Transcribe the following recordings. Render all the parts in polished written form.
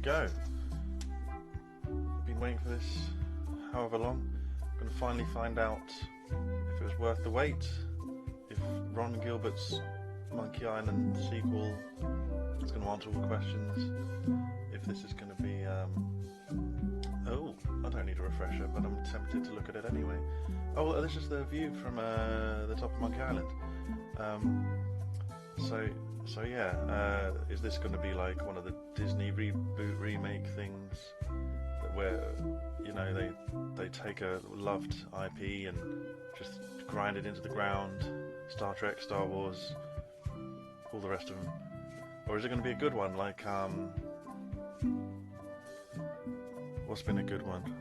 go. I've been waiting for this however long. I'm going to finally find out if it was worth the wait, if Ron Gilbert's Monkey Island sequel is going to answer all the questions, if this is going to be... Oh, I don't need a refresher, but I'm tempted to look at it anyway. Oh, well, this is the view from the top of Monkey Island. So yeah, is this going to be like one of the Disney reboot remake things, where they take a loved IP and just grind it into the ground? Star Trek, Star Wars, all the rest of them, or is it going to be a good one like what's been a good one?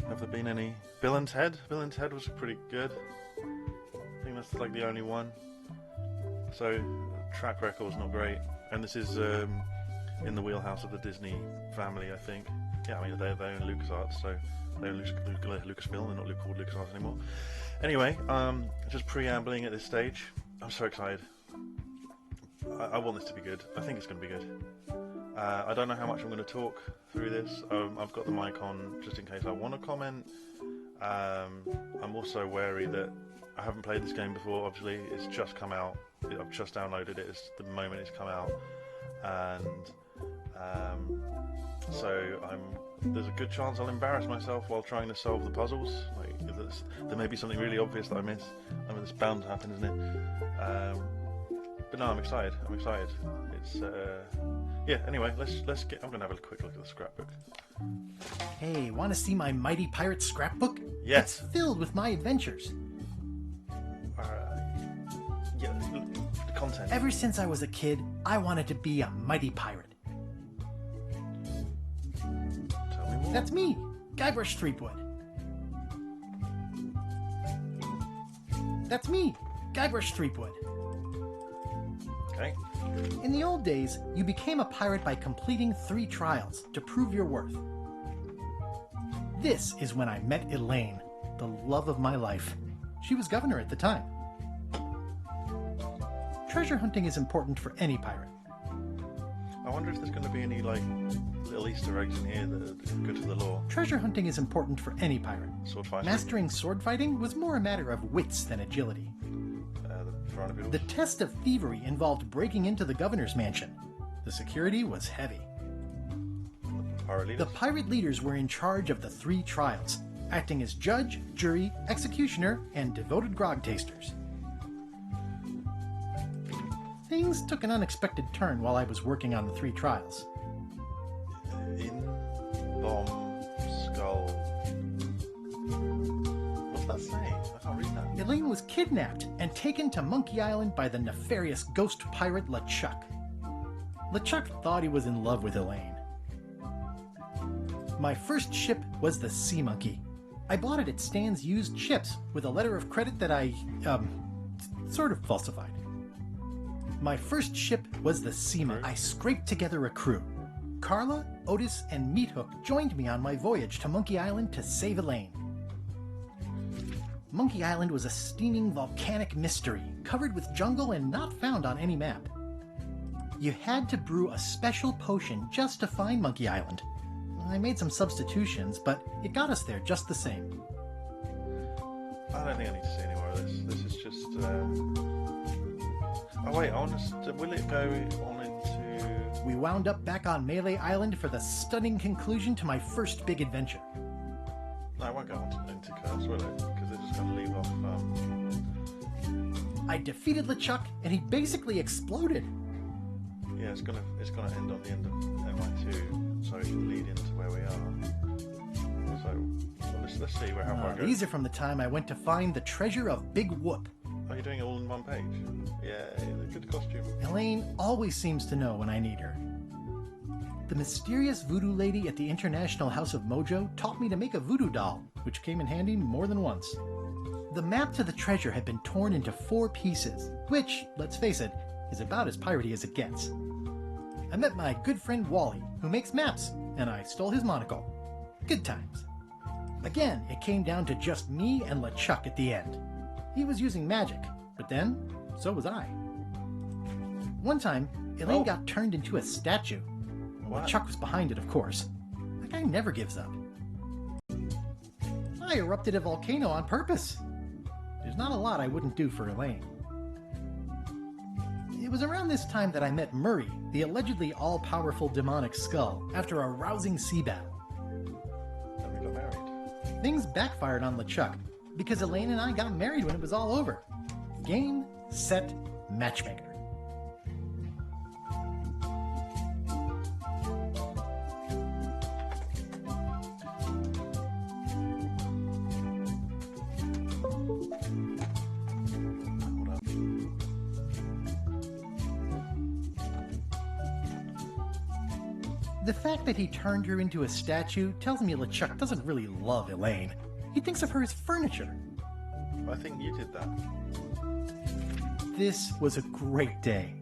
Have there been any? Bill and Ted? Bill and Ted was pretty good. I think that's like the only one. So, track record's not great. And this is in the wheelhouse of the Disney family, I think. Yeah, I mean, they own LucasArts, so they own Lucasfilm. They're not called LucasArts anymore. Anyway, just preambling at this stage. I'm so excited. I want this to be good. I think it's going to be good. I don't know how much I'm going to talk through this. I've got the mic on just in case I want to comment. I'm also wary that I haven't played this game before. Obviously, it's just come out. I've just downloaded it. It's the moment it's come out, and so there's a good chance I'll embarrass myself while trying to solve the puzzles. Like, there may be something really obvious that I miss. I mean, it's bound to happen, isn't it? But no, I'm excited. It's yeah. Anyway, let's get. I'm gonna have a quick look at the scrapbook. Hey, want to see my Mighty Pirate scrapbook? Yes. It's filled with my adventures. Yeah, the content. Ever since I was a kid, I wanted to be a mighty pirate. Tell me more. That's me, Guybrush Threepwood. That's me, Guybrush Threepwood. Okay. In the old days, you became a pirate by completing 3 trials to prove your worth. This is when I met Elaine, the love of my life. She was governor at the time. Treasure hunting is important for any pirate. I wonder if there's going to be any like little Easter eggs in here that are good to the lore. Treasure hunting is important for any pirate. Sword fighting. Mastering sword fighting was more a matter of wits than agility. The Piranha Beetles. The test of thievery involved breaking into the governor's mansion. The security was heavy. Pirate leaders. The pirate leaders were in charge of the 3 trials, acting as judge, jury, executioner, and devoted grog tasters. Things took an unexpected turn while I was working on the 3 trials. In bomb skull. What's that say? I can't read that. Elaine was kidnapped and taken to Monkey Island by the nefarious ghost pirate LeChuck. LeChuck thought he was in love with Elaine. My first ship was the Sea Monkey. I bought it at Stan's Used Ships with a letter of credit that I, sort of falsified. My first ship was the Sea Monkey. I scraped together a crew. Carla, Otis, and Meathook joined me on my voyage to Monkey Island to save Elaine. Monkey Island was a steaming volcanic mystery, covered with jungle and not found on any map. You had to brew a special potion just to find Monkey Island. I made some substitutions, but it got us there just the same. I don't think I need to see any more of this. This is just. Oh wait, will it go on into... We wound up back on Melee Island for the stunning conclusion to my first big adventure. No, it won't go on into Curse, will it? Because they're just going to leave off... I defeated LeChuck, and he basically exploded. Yeah, it's gonna end on the end of MI2, so it should lead into where we are. So let's see how far it goes. These are from the time I went to find the treasure of Big Whoop. Are you doing it all in one page? Yeah, good costume. Elaine always seems to know when I need her. The mysterious voodoo lady at the International House of Mojo taught me to make a voodoo doll, which came in handy more than once. The map to the treasure had been torn into 4 pieces, which, let's face it, is about as piratey as it gets. I met my good friend Wally, who makes maps, and I stole his monocle. Good times. Again, it came down to just me and LeChuck at the end. He was using magic, but then, so was I. One time, Elaine got turned into a statue. What? Chuck was behind it, of course. That guy never gives up. I erupted a volcano on purpose. There's not a lot I wouldn't do for Elaine. It was around this time that I met Murray, the allegedly all-powerful demonic skull, after a rousing sea battle. Then we got married. Things backfired on LeChuck, because Elaine and I got married when it was all over. Game, set, matchmaker. Hold up. The fact that he turned her into a statue tells me LeChuck doesn't really love Elaine. He thinks of her as furniture. I think you did that. This was a great day.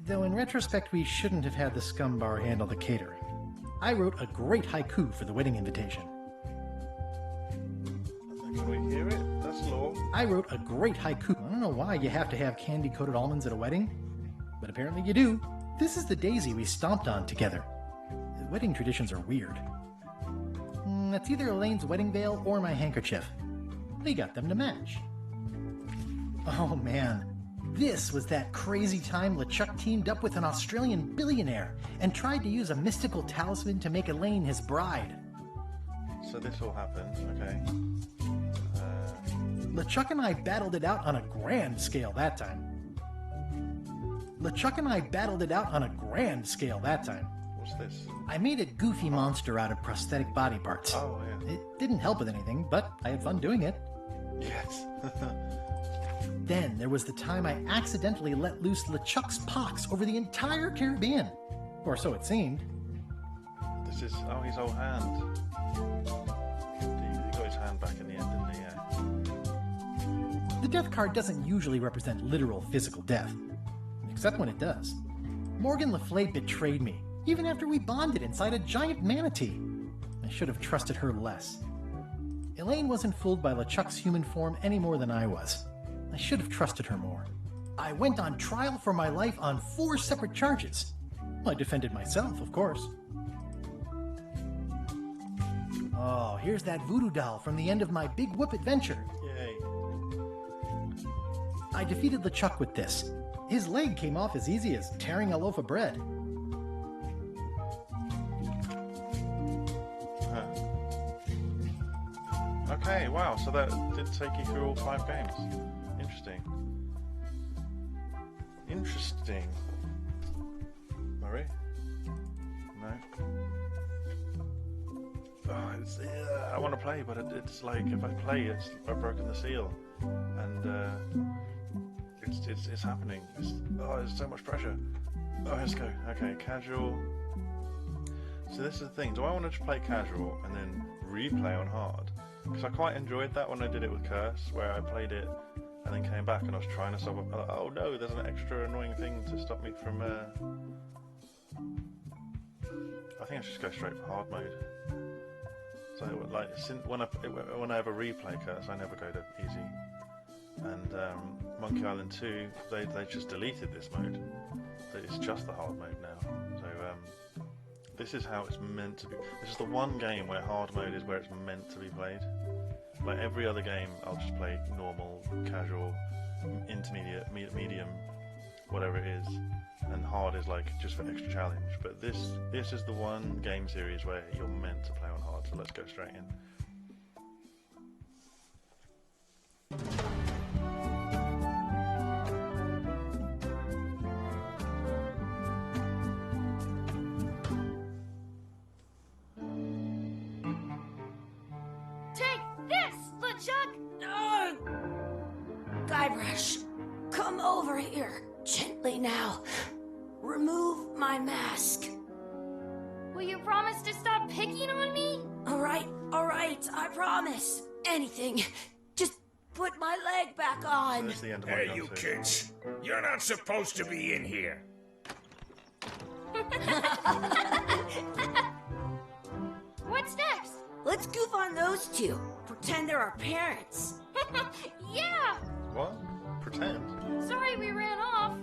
Though in retrospect, we shouldn't have had the scum bar handle the catering. I wrote a great haiku for the wedding invitation. Can we hear it? That's law. I wrote a great haiku. I don't know why you have to have candy-coated almonds at a wedding, but apparently you do. This is the daisy we stomped on together. Wedding traditions are weird. That's either Elaine's wedding veil or my handkerchief. They got them to match. Oh man, this was that crazy time LeChuck teamed up with an Australian billionaire and tried to use a mystical talisman to make Elaine his bride. So this all happened, okay. LeChuck and I battled it out on a grand scale that time. What's this? I made a goofy monster out of prosthetic body parts. Oh, yeah. It didn't help with anything, but I had fun doing it. Yes. Then there was the time I accidentally let loose LeChuck's pox over the entire Caribbean. Or so it seemed. This is... Oh, his old hand. He got his hand back in the end, didn't he? Yeah. The death card doesn't usually represent literal physical death. Except when it does. Morgan Le Fay betrayed me, even after we bonded inside a giant manatee. I should have trusted her less. Elaine wasn't fooled by LeChuck's human form any more than I was. I should have trusted her more. I went on trial for my life on 4 separate charges. I defended myself, of course. Oh, here's that voodoo doll from the end of my Big Whoop adventure. Yay. I defeated LeChuck with this. His leg came off as easy as tearing a loaf of bread. Okay, wow, so that did take you through all 5 games. Interesting. Interesting. Murray? No? Oh, I want to play, but it's like, if I play, I've broken the seal. And, it's happening. There's so much pressure. Oh, let's go. Okay, casual. So this is the thing. Do I want to just play casual and then replay on hard? Because I quite enjoyed that when I did it with Curse, where I played it and then came back and I was trying to solve it. Oh no, there's an extra annoying thing to stop me from... I think I should just go straight for hard mode. So like, when I ever replay Curse, I never go to easy. And Monkey Island 2, they just deleted this mode. So it's just the hard mode now. So this is how it's meant to be. This is the one game where hard mode is where it's meant to be played. Like every other game, I'll just play normal, casual, intermediate, medium, whatever it is. And hard is like just for extra challenge. But this is the one game series where you're meant to play on hard. So let's go straight in. Guybrush, come over here. Gently now. Remove my mask. Will you promise to stop picking on me? Alright, I promise. Anything. Just put my leg back on. That's the end of Hey, my you gun, kids. You're not supposed to be in here. What's next? Let's goof on those two. Pretend they're our parents. Yeah! What? Pretend? Sorry we ran off.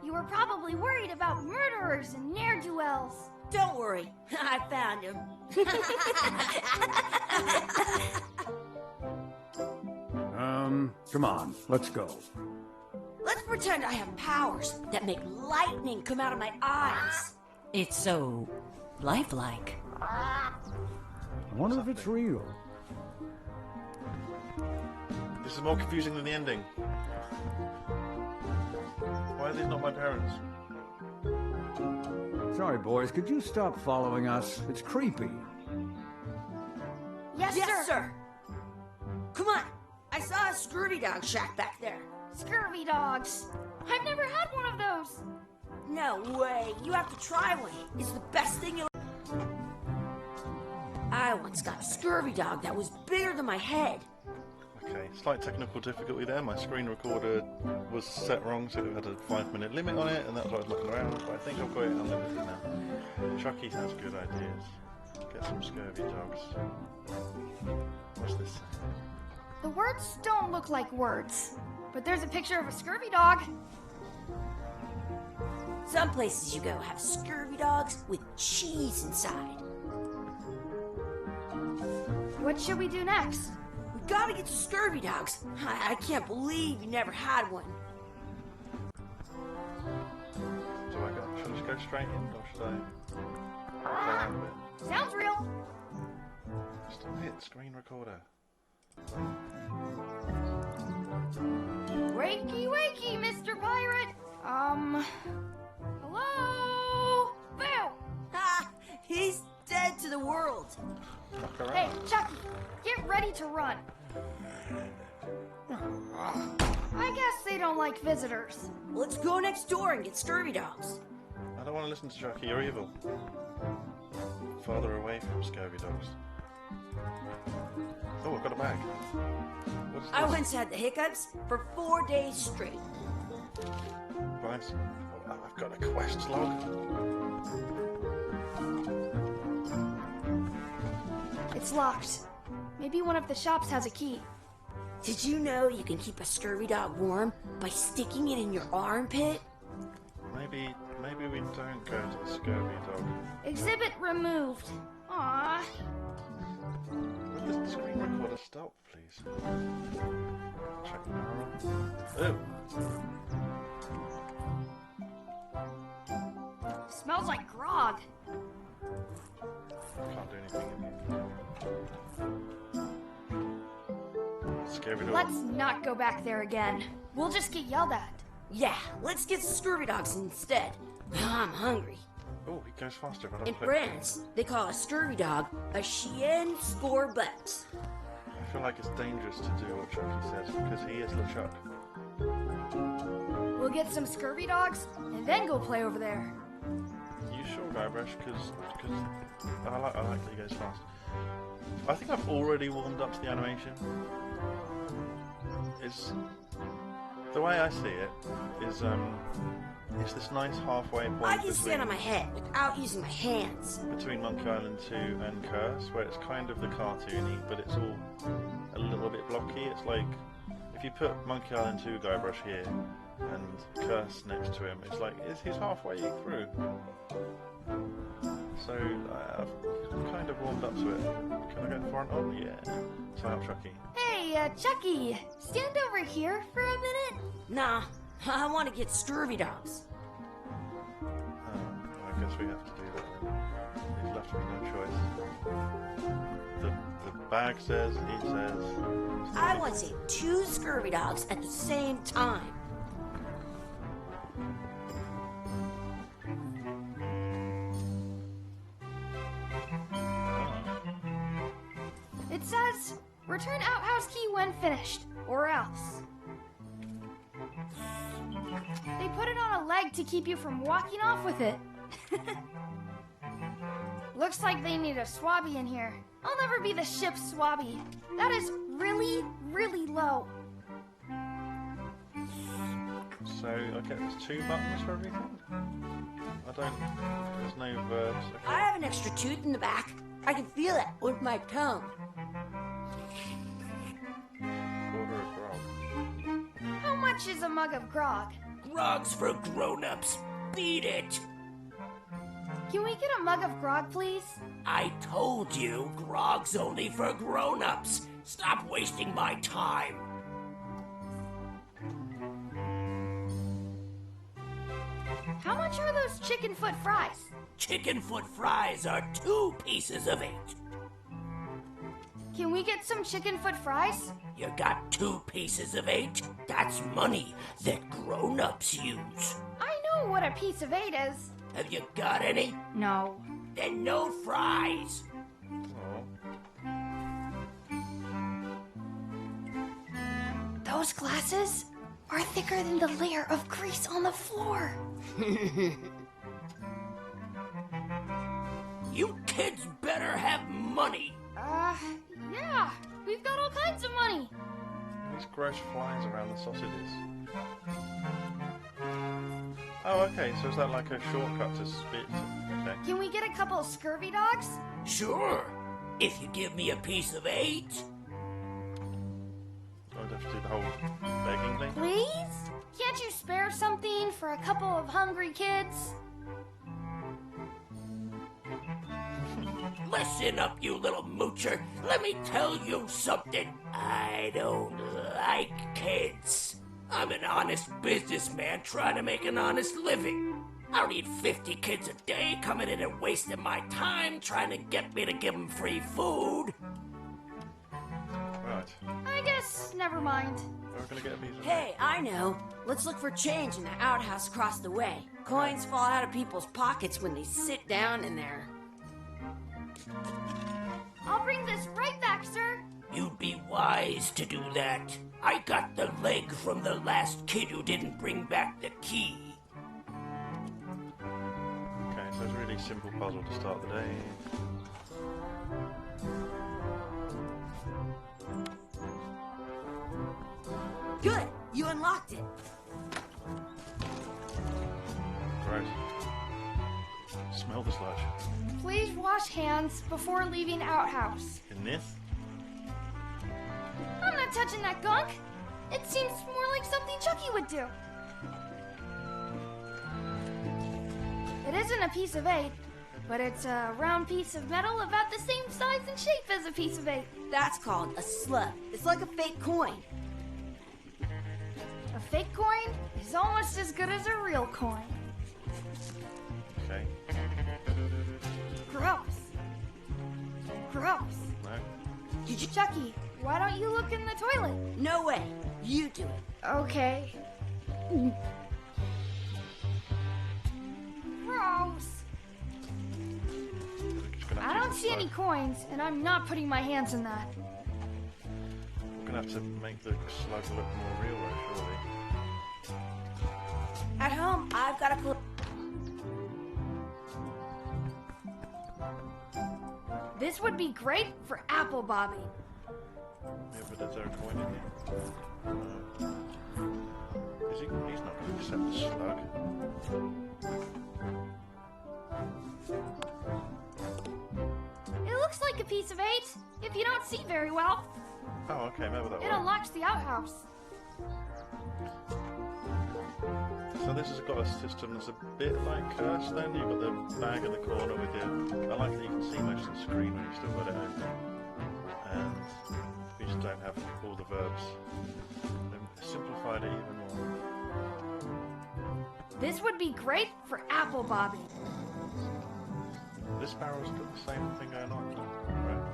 You were probably worried about murderers and ne'er-do-wells. Don't worry, I found him. Come on, let's go. Let's pretend I have powers that make lightning come out of my eyes. It's so lifelike. I wonder if it's real. This is more confusing than the ending. Why are these not my parents? Sorry, boys, could you stop following us? It's creepy. Yes, Yes, sir. sir. Come on. I saw a scurvy dog shack back there. Scurvy dogs. I've never had one of those. No way. You have to try one. It's the best thing you'll... I once got a scurvy dog that was bigger than my head. Okay, slight technical difficulty there. My screen recorder was set wrong, so it had a 5-minute limit on it, and that's why I was looking around. But I think I've got it unlimited now. Chucky has good ideas. Get some scurvy dogs. What's this? The words don't look like words, but there's a picture of a scurvy dog. Some places you go have scurvy dogs with cheese inside. What should we do next? We gotta get to scurvy dogs. I can't believe you never had one. So should I just go straight in, or should I walk around a bit? Sounds real. Stop it, screen recorder. Wakey, wakey, Mr. Pirate. Hello? Boo! Ha! He's dead to the world. Fuck around. Hey, Chucky, get ready to run. I guess they don't like visitors. Let's go next door and get scurvy dogs. I don't want to listen to Chucky, you're evil. Farther away from scurvy dogs. Oh, I've got a bag. What is this? I once had the hiccups for 4 days straight. Nice. Oh, I've got a quest log. It's locked. Maybe one of the shops has a key. Did you know you can keep a scurvy dog warm by sticking it in your armpit? Maybe we don't go to the scurvy dog. Exhibit removed. Aww. Would the screen recorder stop, please? Check the barrel. Oh, Smells like grog. can't do anything in here. Scurvy dog. Let's not go back there again. We'll just get yelled at. Yeah, let's get scurvy dogs instead. I'm hungry. Oh, it goes faster if I don't In click. France, they call a scurvy dog a chien scorbut. I feel like it's dangerous to do what Chucky says, because he is LeChuck. We'll get some scurvy dogs and then go play over there. You sure, Guybrush? Because I like that he goes fast. I think I've already warmed up to the animation. It's the way I see it is it's this nice halfway point I can stand on my head without using my hands. between Monkey Island 2 and Curse, where it's kind of the cartoony, but it's all a little bit blocky. It's like if you put Monkey Island 2 Guybrush here and Curse next to him, it's like he's halfway through. So I've kind of warmed up to it. Can I get front on? Yeah. Sign up, Chucky. Hey, Chucky, stand over here for a minute. Nah, I want to get scurvy dogs. I guess we have to do that then. There's left to be no choice. The bag says, it says... I want to see 2 scurvy dogs at the same time. It says, return outhouse key when finished, or else. They put it on a leg to keep you from walking off with it. Looks like they need a swabby in here. I'll never be the ship's swabby. That is really, really low. So, okay, there's 2 buttons for everything? There's no verbs. I Okay. have an extra tooth in the back. I can feel it with my tongue. Order of grog. How much is a mug of grog? Grog's for grown-ups. Beat it. Can we get a mug of grog, please? I told you, grog's only for grown-ups. Stop wasting my time. How much are those chicken foot fries? Chicken foot fries are 2 pieces of 8. Can we get some chicken foot fries? You got 2 pieces of 8? That's money that grown-ups use. I know what a piece of 8 is. Have you got any? No. Then no fries. Oh. Those glasses are thicker than the layer of grease on the floor. You kids better have money. Yeah. We've got all kinds of money. These gross flies around the sausages. Oh, okay, so is that like a shortcut to spit? Okay. Can we get a couple scurvy dogs? Sure. If you give me a piece of 8. I'd have to do the whole begging thing. Please? Can't you spare something for a couple of hungry kids? Listen up, you little moocher. Let me tell you something. I don't like kids. I'm an honest businessman trying to make an honest living. I don't need 50 kids a day coming in and wasting my time trying to get me to give them free food. Right. I guess never mind. We're gonna get a piece of Hey, I know. Let's look for change in the outhouse across the way. Coins fall out of people's pockets when they sit down in there. I'll bring this right back, sir. You'd be wise to do that. I got the leg from the last kid who didn't bring back the key. Okay, so it's a really simple puzzle to start the day. Good. You unlocked it. Gross. Smell the sludge. Please wash hands before leaving outhouse. In this? I'm not touching that gunk. It seems more like something Chucky would do. It isn't a piece of 8, but it's a round piece of metal about the same size and shape as a piece of 8. That's called a slug. It's like a fake coin. A fake coin is almost as good as a real coin. Okay. Gross. Gross. No. Chucky, why don't you look in the toilet? No way. You do it. Okay. Gross. We're just gonna have I to don't use see the any sludge. coins, and I'm not putting my hands in that. We're gonna have to make the slug look more real, though, surely. At home, I've got a clue. This would be great for apple bobbing. Yeah, but is there a coin in here? No. Is he? He's not going to accept the slug. It looks like a piece of 8, if you don't see very well. Oh, okay, maybe that It will. unlocks the outhouse. So this has got a system that's a bit like Curse then. You've got the bag in the corner with your... I like that you can see most of the screen when you've still got it open. And you just don't have all the verbs. They've simplified it even more. This would be great for apple bobbing. This barrel's got the same thing going on. Right.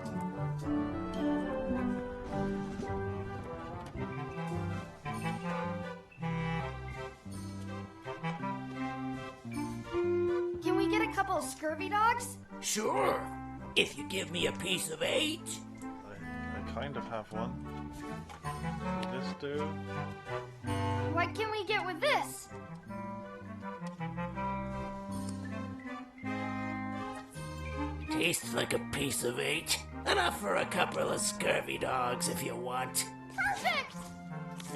Can we get a couple of scurvy dogs? Sure. If you give me a piece of 8. I kind of have one. Will this do? What can we get with this? Tastes like a piece of 8. Enough for a couple of scurvy dogs if you want. Perfect!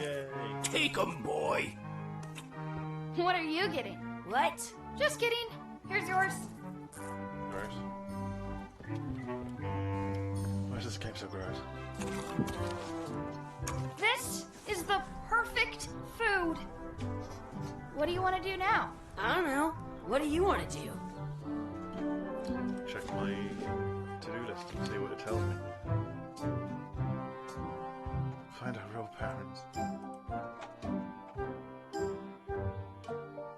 Yay! Take 'em, boy. What are you getting? What? Just kidding. Here's yours. Gross. Why is this game so gross? This is the perfect food. What do you want to do now? I don't know. What do you want to do? Check my to-do list and see what it tells me. Find our real parents.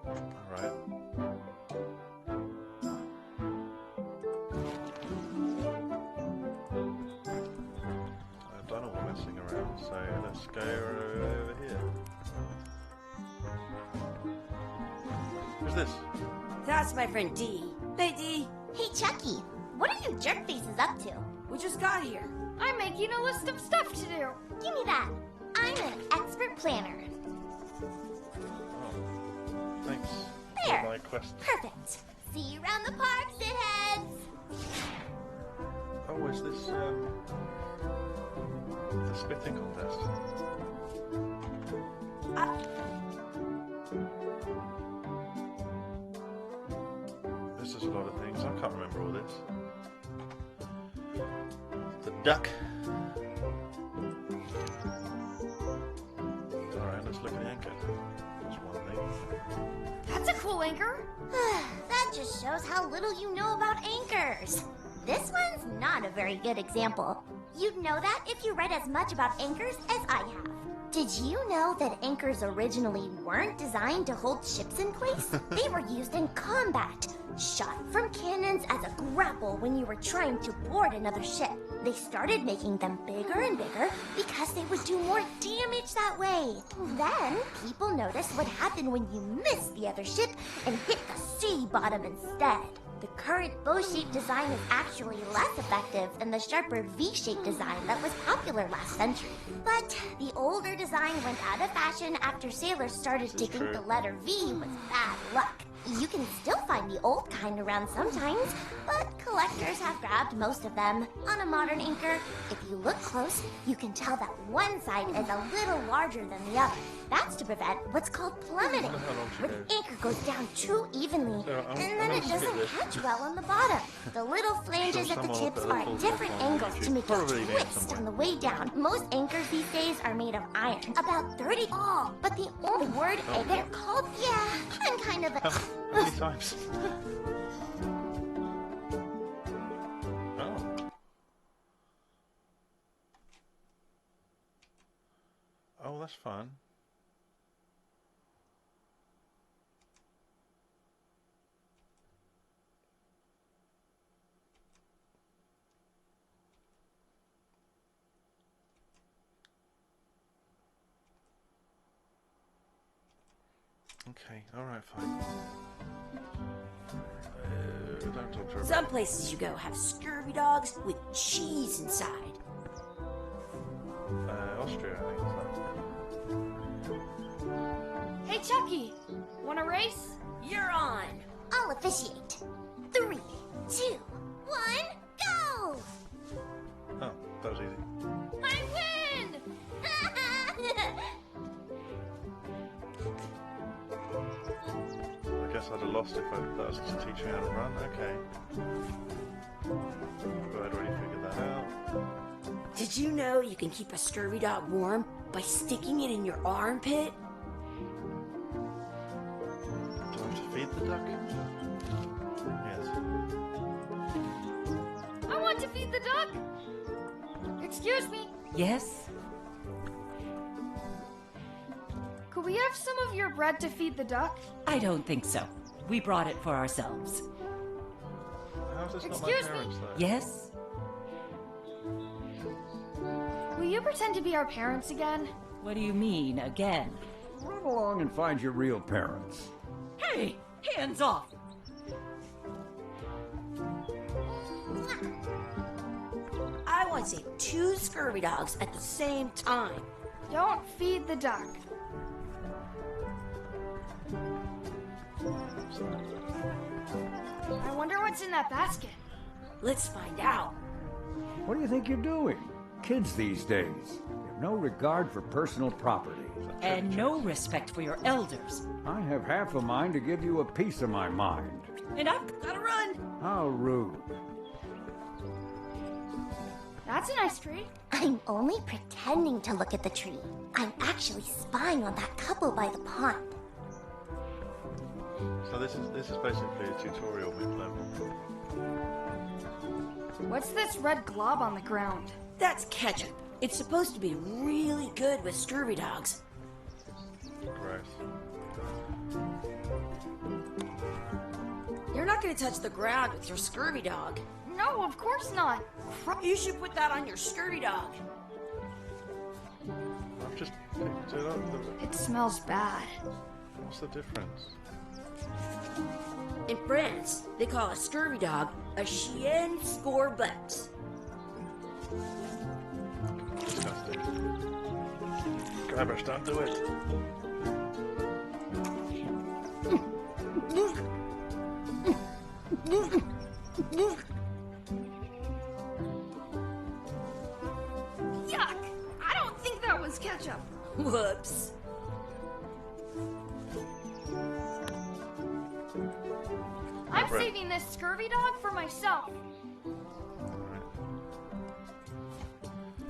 Alright. I've done all the messing around, so let's go over here. Who's this? That's my friend Dee. Hey, Dee. Hey, Chucky, what are you jerk faces up to? We just got here. I'm making a list of stuff to do. Give me that. I'm an expert planner. Oh, thanks. There. For my quest. Perfect. See you around the park, shitheads. Oh, is this the spitting contest? This is a lot of things. I can't remember all this. The duck. Alright, let's look at the anchor. That's one thing. That's a cool anchor. That just shows how little you know about anchors. This one's not a very good example. You'd know that if you read as much about anchors as I have. Did you know that anchors originally weren't designed to hold ships in place? They were used in combat, shot from cannons as a grapple when you were trying to board another ship. They started making them bigger and bigger because they would do more damage that way. Then, people noticed what happened when you missed the other ship and hit the sea bottom instead. The current bow-shaped design is actually less effective than the sharper V-shaped design that was popular last century. But the older design went out of fashion after sailors started to think the letter V was bad luck. You can still find the old kind around sometimes, but collectors have grabbed most of them. On a modern anchor, if you look close, you can tell that one side is a little larger than the other. That's to prevent what's called plummeting, where the anchor goes down too evenly, and then it doesn't catch well on the bottom. The little flanges at the tips are at different angles to make a twist on the way down. Most anchors these days are made of iron, about 30 all, but the only word they're called, yeah, I'm kind of a... How many times? Oh. Oh, that's fun. Okay, alright, fine. Don't talk to her. Some places you go have scurvy dogs with cheese inside. Austria, I think. Hey, Chucky, want a race? You're on. I'll officiate. 3, 2, 1, go! Oh, that was easy. I win! I guess I'd have lost if that was to teach me how to run. Okay. But I'd already figured that out. Did you know you can keep a scurvy dog warm by sticking it in your armpit? Do I have to feed the duck? Yes. I want to feed the duck. Excuse me. Yes? Could we have some of your bread to feed the duck? I don't think so. We brought it for ourselves. How's this not my Excuse me? parents, though? Yes? Will you pretend to be our parents again? What do you mean, again? Run along and find your real parents. Hey! Hands off! I want to save 2 scurvy dogs at the same time. Don't feed the duck. I wonder what's in that basket. Let's find out. What do you think you're doing? Kids these days, they have no regard for personal property. And no respect for your elders. I have half a mind to give you a piece of my mind. And I've gotta run! How rude. That's a nice tree. I'm only pretending to look at the tree. I'm actually spying on that couple by the pond. So this is basically a tutorial level. What's this red glob on the ground? That's ketchup. It's supposed to be really good with scurvy dogs. Gross. You're not going to touch the ground with your scurvy dog. No, of course not. You should put that on your scurvy dog. I've just picked it up. It smells bad. What's the difference? In France, they call a scurvy dog a chien scorbut. Disgusting. Guybrush, don't do it. Yuck! I don't think that was ketchup. Whoops. I'm Right. saving this scurvy dog for myself.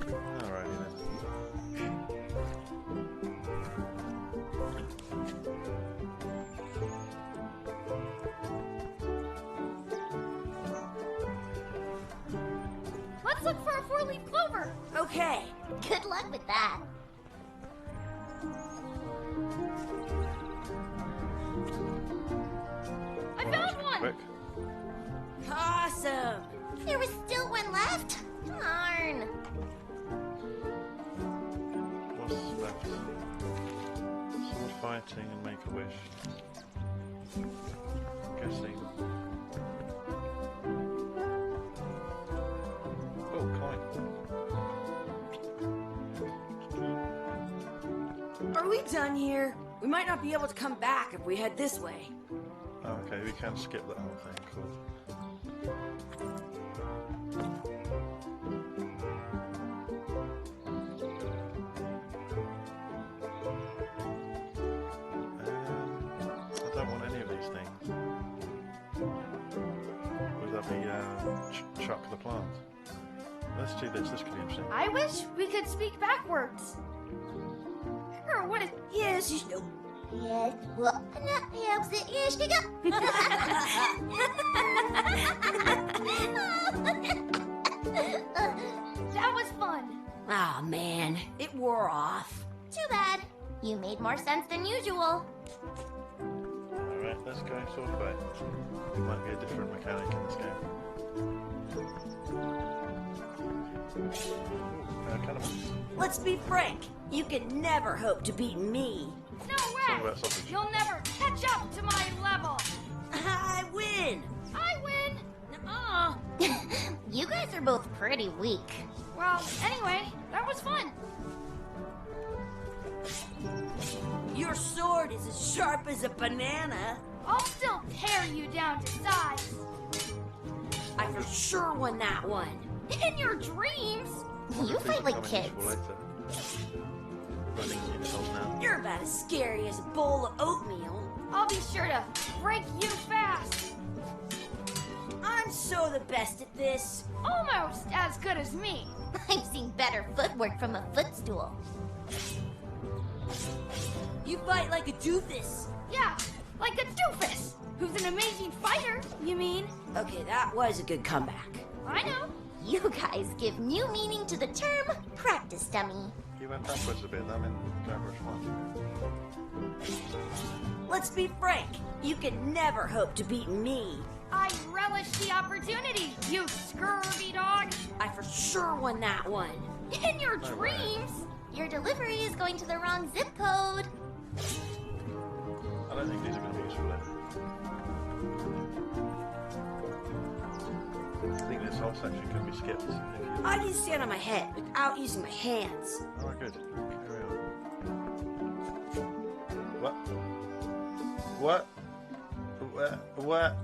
Alrighty then. Let's look for a four-leaf clover. Okay. Good luck with that. I found one. Quick. Awesome. There was still one left. Darn. What's left? Sword fighting and make a wish. Guessing. Oh, coin. Are we done here? We might not be able to come back if we head this way. Oh, okay, we can skip that whole thing. Cool. I don't want any of these things. Would that be chuck the plant? Let's do this. This could be interesting. I wish we could speak backwards. Or what is... Yes, you know. Yes, well, helps it. Yes, you That was fun. Oh man, it wore off. Too bad. You made more sense than usual. Alright, let's go sword fight. It might be a different mechanic in this game. Kind of. Let's be frank. You can never hope to beat me. No Something way. about sausage. You'll never catch up to my level. I win. I win. Nuh-uh. You guys are both pretty weak. Well, anyway, that was fun. Your sword is as sharp as a banana. I'll still tear you down to size. I for sure won that one. In your dreams. You fight like Becoming kids. useful later. Running insults now. You're about as scary as a bowl of oatmeal. I'll be sure to break you fast. I'm so the best at this. Almost as good as me. I've seen better footwork from a footstool. You fight like a doofus. Yeah, like a doofus. Who's an amazing fighter, you mean? Okay, that was a good comeback. I know. You guys give new meaning to the term practice dummy. You went backwards a bit. I'm in Guybrush 1. Let's be frank. You can never hope to beat me. I relish the opportunity, you scurvy dog. I for sure won that one. In your dreams. Your delivery is going to the wrong zip code. I don't think these are going to be useful later. I think this whole section can be skipped. If you... I can stand on my head without using my hands. Oh, good. Carry on. What? What? What? What?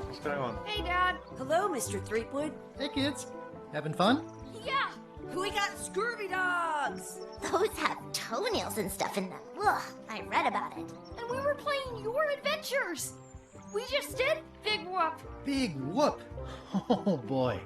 What's going on? Hey, Dad. Hello, Mr. Threepwood. Hey, kids. Having fun? Yeah. We got scurvy dogs. Those have toenails and stuff in them. Ugh, I read about it. And we were playing your adventures. We just did Big Whoop. Big whoop. Oh, boy.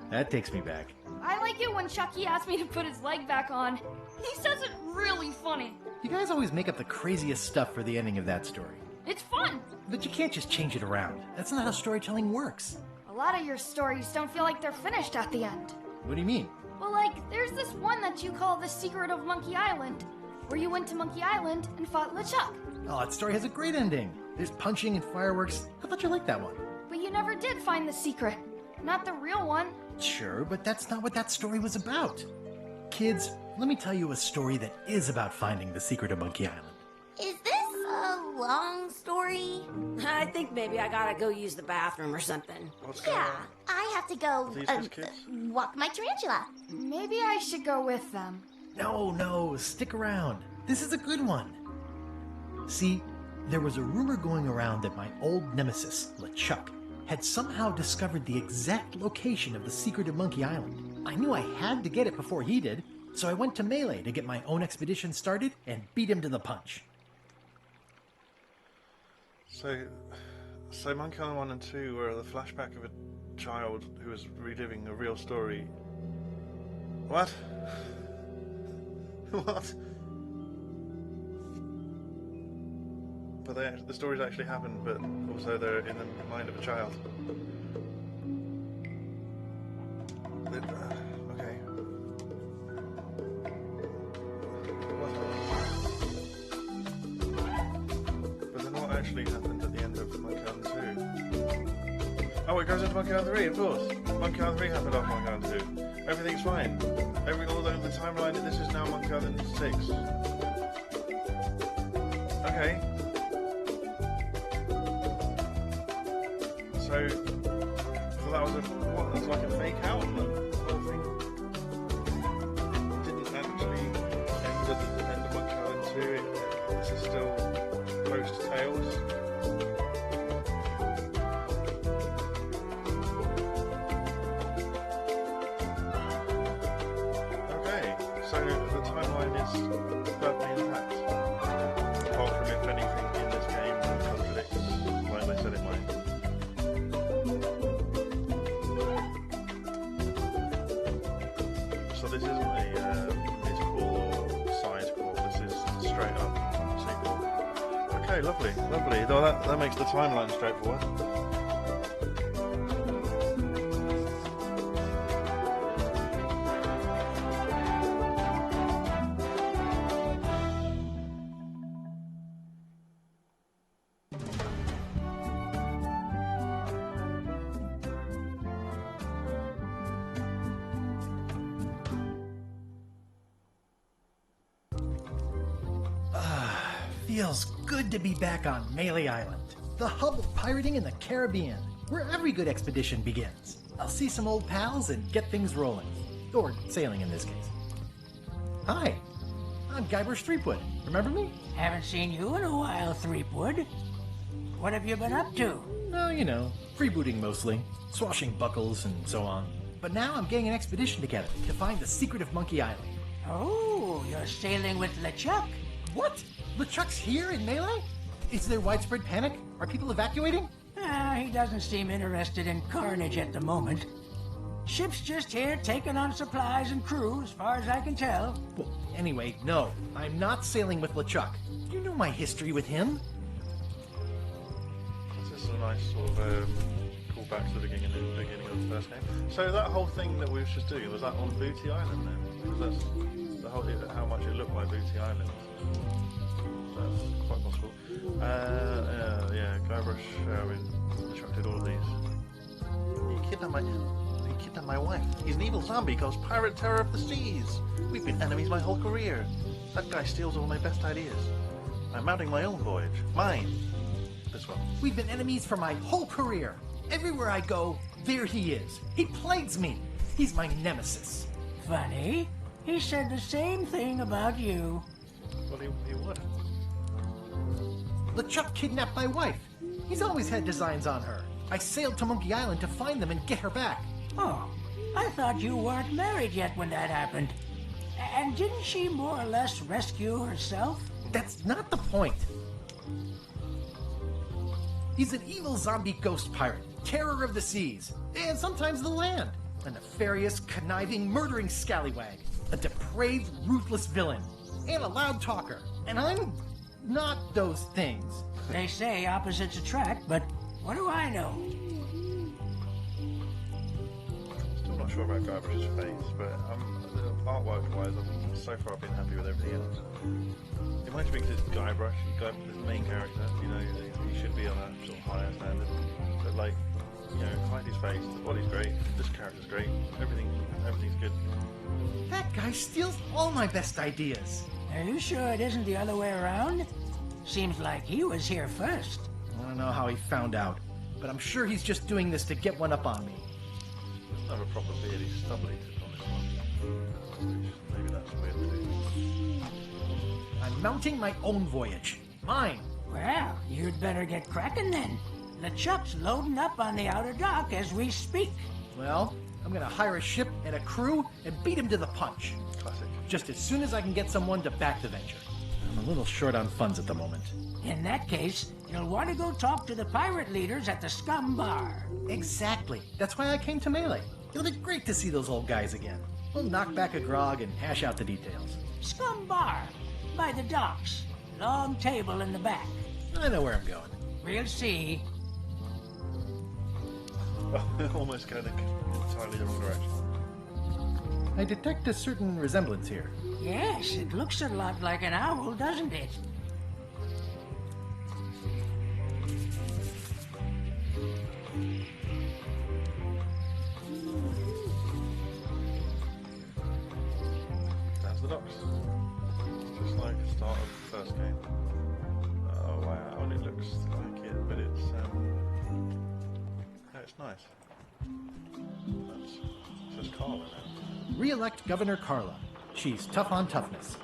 That takes me back. I like it when Chucky asks me to put his leg back on. He says it really funny. You guys always make up the craziest stuff for the ending of that story. It's fun. But you can't just change it around. That's not how storytelling works. A lot of your stories don't feel like they're finished at the end. What do you mean? Well, like, there's this one that you call The Secret of Monkey Island, where you went to Monkey Island and fought LeChuck. Oh, that story has a great ending. There's punching and fireworks. I thought you liked that one. But you never did find the secret. Not the real one. Sure, but that's not what that story was about. Kids, let me tell you a story that is about finding the secret of Monkey Island. Is this a long story? I think maybe I gotta go use the bathroom or something. What's going Yeah, on? I have to go These just kids? walk my tarantula. Maybe I should go with them. No, stick around. This is a good one. See, there was a rumor going around that my old nemesis, LeChuck, had somehow discovered the exact location of the secret of Monkey Island. I knew I had to get it before he did, so I went to Melee to get my own expedition started and beat him to the punch. So Monkey Island 1 and 2 were the flashback of a child who was reliving a real story. What? What? But the stories actually happened, but also they're in the mind of a child. Okay. But then what actually happened at the end of Monkey Island 2? Oh, it goes into Monkey Island 3, of course. Monkey Island 3 happened after Monkey Island 2. Everything's fine. Although the timeline, this is now Monkey Island 6. Okay. So that was what was like a fake out. The whole thing didn't actually end at the end of Monkey Island 2. This is still post Tails. Okay, so the timeline is perfectly intact. Apart from if anything in this game contradicts like they said it might. So this isn't a mid-core or side-core, this is straight up sequel. Okay, lovely. Well, that makes the timeline straightforward. Feels good to be back on Melee Island, the hub of pirating in the Caribbean, where every good expedition begins. I'll see some old pals and get things rolling. Or sailing in this case. Hi, I'm Guybrush Threepwood. Remember me? Haven't seen you in a while, Threepwood. What have you been up to? Oh, you know, freebooting mostly, swashing buckles and so on. But now I'm getting an expedition together to find the secret of Monkey Island. Oh, you're sailing with LeChuck. What? LeChuck's here in Melee? Is there widespread panic? Are people evacuating? He doesn't seem interested in carnage at the moment. Ship's just here taking on supplies and crew, as far as I can tell. Well, anyway, no. I'm not sailing with LeChuck. You know my history with him. This is a nice sort of callback to the beginning of the first game. So that whole thing that we were just doing, was that on Booty Island then? Because that's the whole, how much it looked like Booty Island. That's quite possible. Yeah, Guybrush instructed all of these. He kidnapped my wife. He's an evil zombie called Pirate Terror of the Seas. We've been enemies my whole career. That guy steals all my best ideas. I'm mounting my own voyage. Mine. This one. We've been enemies for my whole career. Everywhere I go, there he is. He plagues me. He's my nemesis. Funny. He said the same thing about you. Well, he would. LeChuck kidnapped my wife. He's always had designs on her. I sailed to Monkey Island to find them and get her back. Oh, I thought you weren't married yet when that happened. And didn't she more or less rescue herself? That's not the point. He's an evil zombie ghost pirate, terror of the seas, and sometimes the land. A nefarious, conniving, murdering scallywag. A depraved, ruthless villain. And a loud talker. And I'm not those things. They say opposites attract, but what do I know? Still not sure about Guibush's face, but artwork-wise, so far I've been happy with everything else. It reminds me because it's Guybrush, Guybrush is the main character, you know, he should be on a sort of higher standard. But like, you know, Heidi's face, the body's great, this character's great, everything's good. That guy steals all my best ideas. Are you sure it isn't the other way around? Seems like he was here first. I don't know how he found out, but I'm sure he's just doing this to get one up on me. Doesn't have a proper beard, he's stubbly on this one. Maybe that's weird to do. I'm mounting my own voyage. Mine. Well, you'd better get cracking then. LeChuck's loading up on the outer dock as we speak. Well, I'm gonna hire a ship and a crew and beat him to the punch. Classic. Just as soon as I can get someone to back the venture. I'm a little short on funds at the moment. In that case, you'll want to go talk to the pirate leaders at the Scum Bar. Exactly. That's why I came to Melee. It'll be great to see those old guys again. We'll knock back a grog and hash out the details. Scum Bar, by the docks. Long table in the back. I know where I'm going. We'll see. Almost going entirely the wrong direction. I detect a certain resemblance here. Yes, it looks a lot like an owl, doesn't it? That's the docks. Just like the start of the first game. Oh wow, it looks like it, but it's yeah, it's nice. It's just Carla now. Re-elect Governor Carla. She's tough on toughness.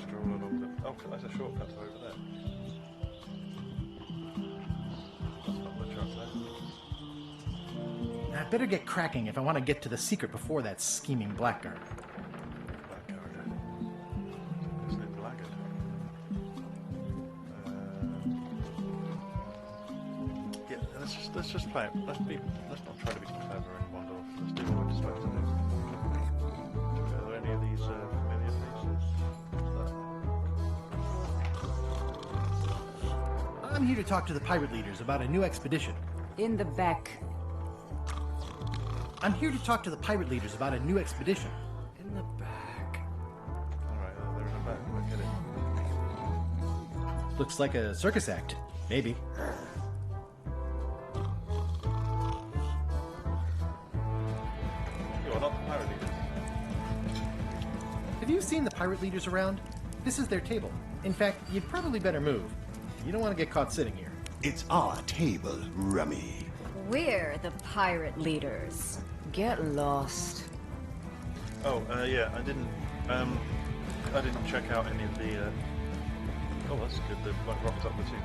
Stroll along the... Oh, there's a shortcut over there. That's not much up there. I better get cracking if I want to get to the secret before that scheming blackguard. Blackguard. Isn't it blackguard? Yeah, let's just play it. Let's not try to be clever and wander off. Let's do what we're supposed to do. Are there any of these familiar faces? I'm here to talk to the pirate leaders about a new expedition. In the back. I'm here to talk to the pirate leaders about a new expedition. In the back. Alright, they're in the back. Look at it. Looks like a circus act. Maybe. You are not the pirate leaders. Have you seen the pirate leaders around? This is their table. In fact, you'd probably better move. You don't want to get caught sitting here. It's our table, Rummy. We're the pirate leaders. Get lost. Oh, yeah, I didn't check out any of the, oh, that's good, the rocked up the two.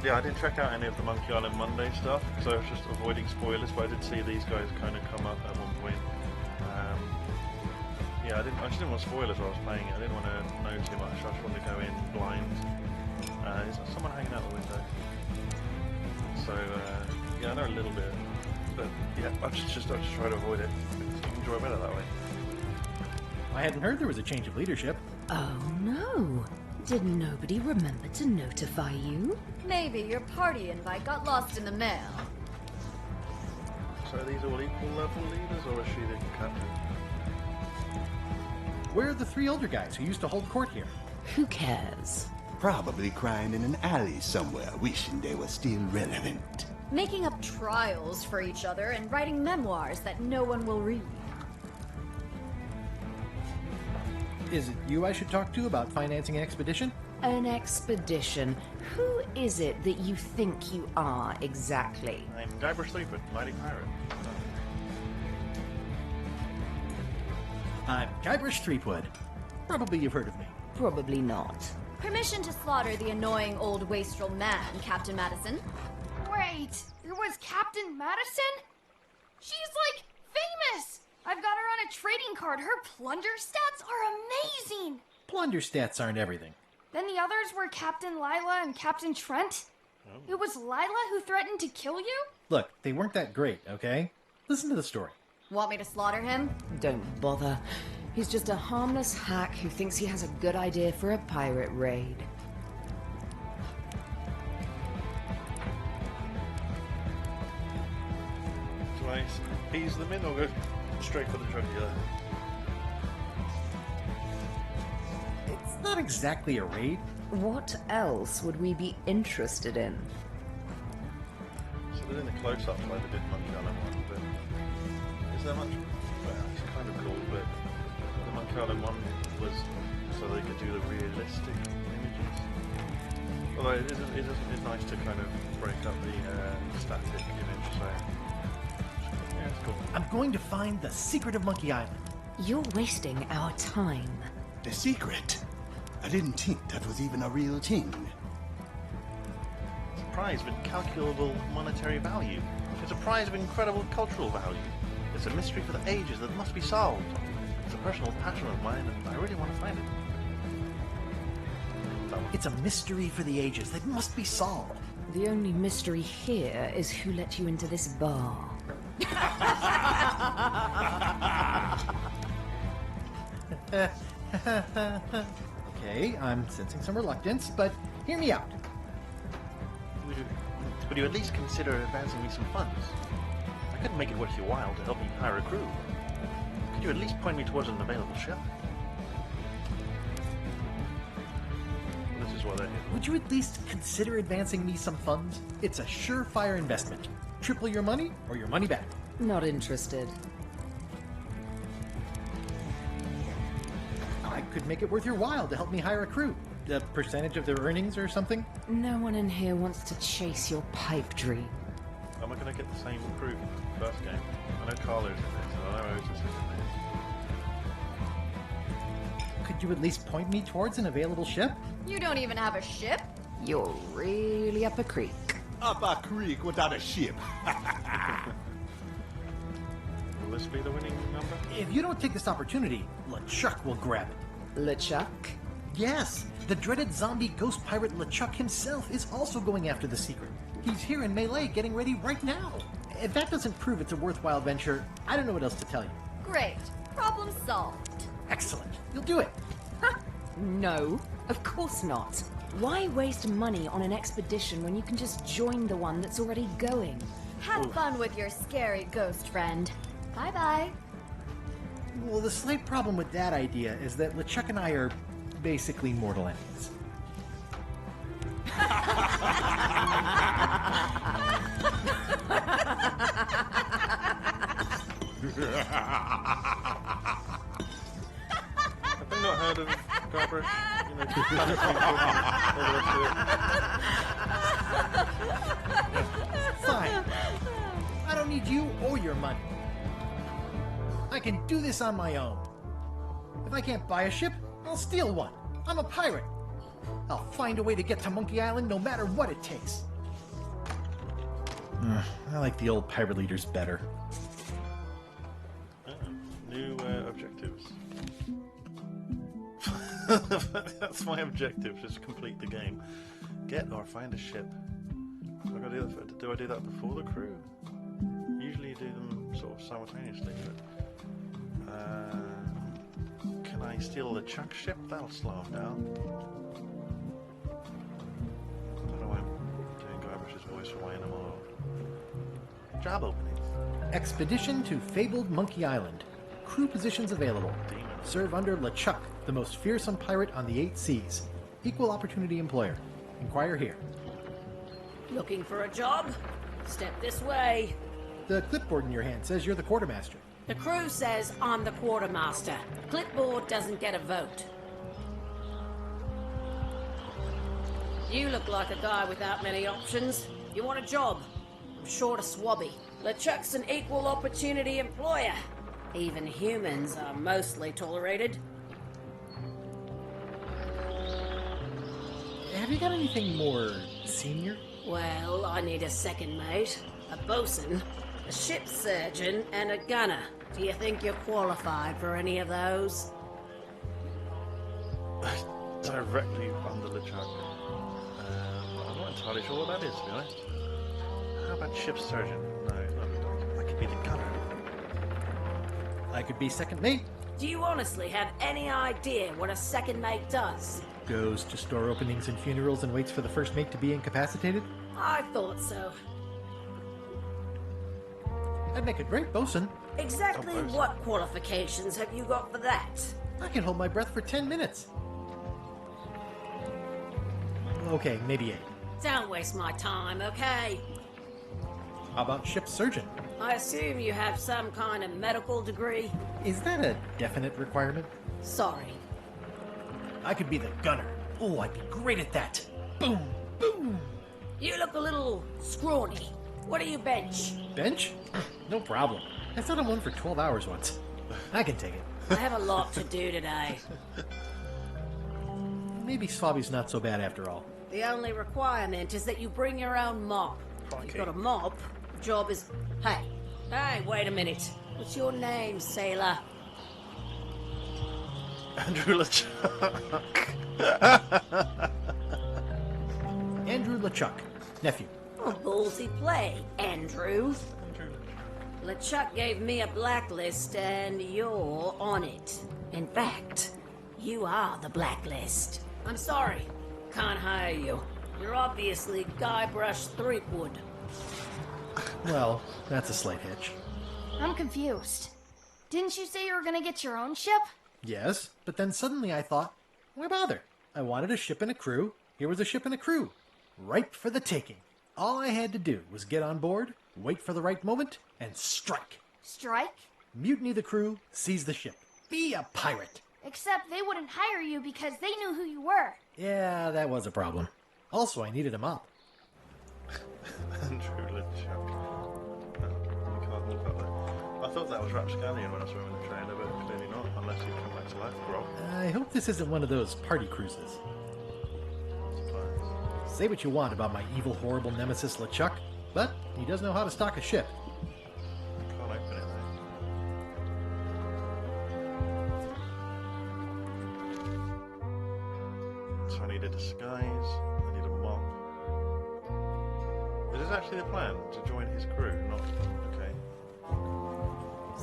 Yeah, I didn't check out any of the Monkey Island Monday stuff, because I was just avoiding spoilers, but I did see these guys kind of come up at one point. Yeah, I just didn't want spoilers while I was playing it. I didn't want to know too much. I just wanted to go in blind. Is there someone hanging out the window? So, yeah, I know a little bit, but yeah, I just try to avoid it. Enjoy better that way. I hadn't heard there was a change of leadership. Oh no! Did nobody remember to notify you? Maybe your party invite got lost in the mail. So are these all equal level leaders, or is she the captain? Where are the three older guys who used to hold court here? Who cares? Probably crying in an alley somewhere, wishing they were still relevant. Making up trials for each other and writing memoirs that no one will read. Is it you I should talk to about financing an expedition? An expedition? Who is it that you think you are, exactly? I'm Guybrush Threepwood, Mighty Pirate. I'm Guybrush Threepwood. Probably you've heard of me. Probably not. Permission to slaughter the annoying old wastrel man, Captain Madison. Wait, there was Captain Madison? She's like famous! I've got her on a trading card. Her plunder stats are amazing! Plunder stats aren't everything. Then the others were Captain Lila and Captain Trent? It was Lila who threatened to kill you? Look, they weren't that great, okay? Listen to the story. Want me to slaughter him? Don't bother. He's just a harmless hack who thinks he has a good idea for a pirate raid. Do I ease them in or go straight for the drug dealer? It's not exactly a raid. What else would we be interested in? So they're in the close-up like they did Monkey Island one, but is there much? Well, it's kind of cool, but the Monkey Island one was so they could do the realistic images. Although it's nice to kind of break up the static image, so yeah, it's cool. I'm going to find the secret of Monkey Island. You're wasting our time. The secret? I didn't think that was even a real thing. It's a prize of incalculable monetary value. It's a prize of incredible cultural value. It's a mystery for the ages that must be solved. It's a personal passion of mine, and I really want to find it. It's a mystery for the ages that must be solved. The only mystery here is who let you into this bar. Okay, I'm sensing some reluctance, but hear me out. Would you at least consider advancing me some funds? I couldn't make it worth your while to help me hire a crew. Could you at least point me towards an available ship? This is what I did. Would you at least consider advancing me some funds? It's a surefire investment. Triple your money or your money back. Not interested. I could make it worth your while to help me hire a crew. A percentage of their earnings or something? No one in here wants to chase your pipe dream. Am I going to get the same crew from the first game? I know Carlo's in this, and I know Otis is in this. Could you at least point me towards an available ship? You don't even have a ship? You're really up a creek. Up a creek without a ship. Will this be the winning number? If you don't take this opportunity, LeChuck will grab it. LeChuck? Yes, the dreaded zombie ghost pirate LeChuck himself is also going after the secret. He's here in Melee getting ready right now. If that doesn't prove it's a worthwhile venture, I don't know what else to tell you. Great. Problem solved. Excellent. You'll do it. No, of course not. Why waste money on an expedition when you can just join the one that's already going? Have fun with your scary ghost friend. Bye-bye. Well, the slight problem with that idea is that LeChuck and I are basically mortal enemies. Have they not heard of Guybrush? You know, Planet People, all the rest of it. Fine. I don't need you or your money. I can do this on my own. If I can't buy a ship, I'll steal one. I'm a pirate. I'll find a way to get to Monkey Island no matter what it takes. I like the old pirate leaders better. New objectives. That's my objective, just complete the game. Get or find a ship. Do I do that before the crew? Usually you do them sort of simultaneously, but can I steal the Chuck ship? That'll slow him down. I don't know why I'm doing Guybrush's voice for YNMO. Job openings. Expedition to fabled Monkey Island. Crew positions available. Serve under LeChuck, the most fearsome pirate on the 8 seas. Equal opportunity employer. Inquire here. Looking for a job? Step this way. The clipboard in your hand says you're the quartermaster. The crew says I'm the quartermaster. Clipboard doesn't get a vote. You look like a guy without many options. You want a job? I'm short of swabby. LeChuck's an equal opportunity employer. Even humans are mostly tolerated. Have you got anything more senior? Well, I need a second mate, a bosun, a ship surgeon, and a gunner. Do you think you're qualified for any of those? Directly under LeChuck. I'm not not entirely sure what that is, to be honest. How about ship's surgeon? No, I could be the gunner. I could be second mate. Do you honestly have any idea what a second mate does? Goes to store openings and funerals and waits for the first mate to be incapacitated. I thought so. I'd make a great bosun. Exactly what qualifications have you got for that? I can hold my breath for 10 minutes. Okay, maybe 8. Don't waste my time, okay? How about ship's surgeon? I assume you have some kind of medical degree? Is that a definite requirement? Sorry. I could be the gunner. Oh, I'd be great at that. Boom, boom. You look a little scrawny. What do you bench? Bench? No problem. I sat on one for 12 hours once. I can take it. I have a lot to do today. Maybe Swabby's not so bad after all. The only requirement is that you bring your own mop. You've got a mop. The job is... Hey, wait a minute. What's your name, sailor? Andrew LeChuck. Andrew LeChuck, nephew. Oh, ballsy play, Andrew. LeChuck gave me a blacklist, and you're on it. In fact, you are the blacklist. I'm sorry, can't hire you. You're obviously Guybrush Threepwood. Well, that's a slight hitch. I'm confused. Didn't you say you were gonna get your own ship? Yes, but then suddenly I thought, why bother? I wanted a ship and a crew. Here was a ship and a crew. Ripe for the taking. All I had to do was get on board, wait for the right moment, and strike. Strike? Mutiny the crew, seize the ship. Be a pirate. Except they wouldn't hire you because they knew who you were. Yeah, that was a problem. Also, I needed a mop. Andrew LeChuck. No, we can't look up there. I thought that was Rapscallion when I saw him in the trailer, but clearly not, unless you come back to life, Grog. I hope this isn't one of those party cruises. Say what you want about my evil, horrible nemesis LeChuck, but he does know how to stock a ship. Can't open it, though. So I need a disguise, I need a mop. Is this actually the plan? To join his crew? Not... okay.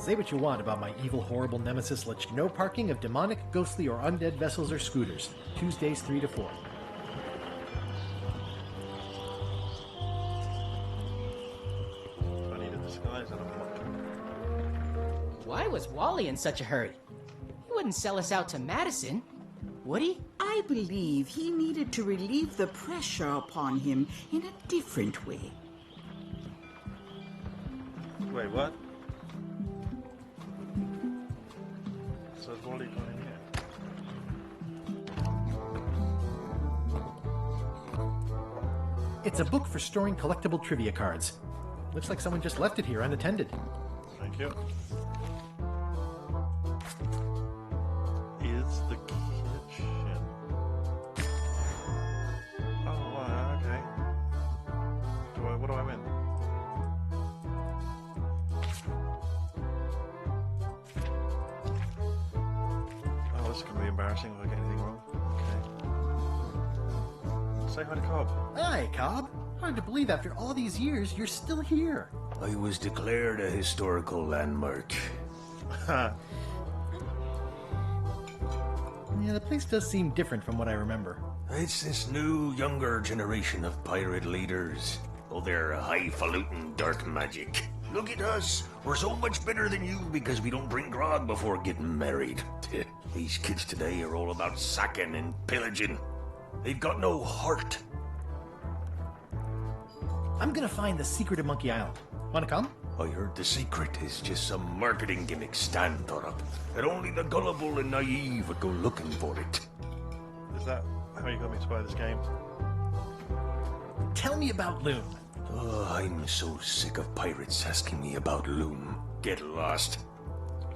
Say what you want about my evil, horrible nemesis LeChuck. No parking of demonic, ghostly, or undead vessels or scooters. Tuesdays 3 to 4. Why was Wally in such a hurry? He wouldn't sell us out to Madison, would he? I believe he needed to relieve the pressure upon him in a different way. Wait, what? So has Wally gone in here? It's a book for storing collectible trivia cards. Looks like someone just left it here unattended. Thank you. Is the kitchen. Oh, wow, okay. What do I win? Oh, this is going to be embarrassing if I get anything wrong. Okay. Say hi to Cobb. Hi, Cobb. Hard to believe after all these years you're still here. I was declared a historical landmark. Yeah, the place does seem different from what I remember. It's this new, younger generation of pirate leaders. Oh, they're highfalutin dark magic. Look at us. We're so much better than you because we don't drink grog before getting married. These kids today are all about sacking and pillaging. They've got no heart. I'm gonna find the secret of Monkey Island. Wanna come? I heard the secret is just some marketing gimmick Stan thought up. That only the gullible and naive would go looking for it. Is that how you got me to buy this game? Tell me about Loom. Oh, I'm so sick of pirates asking me about Loom. Get lost.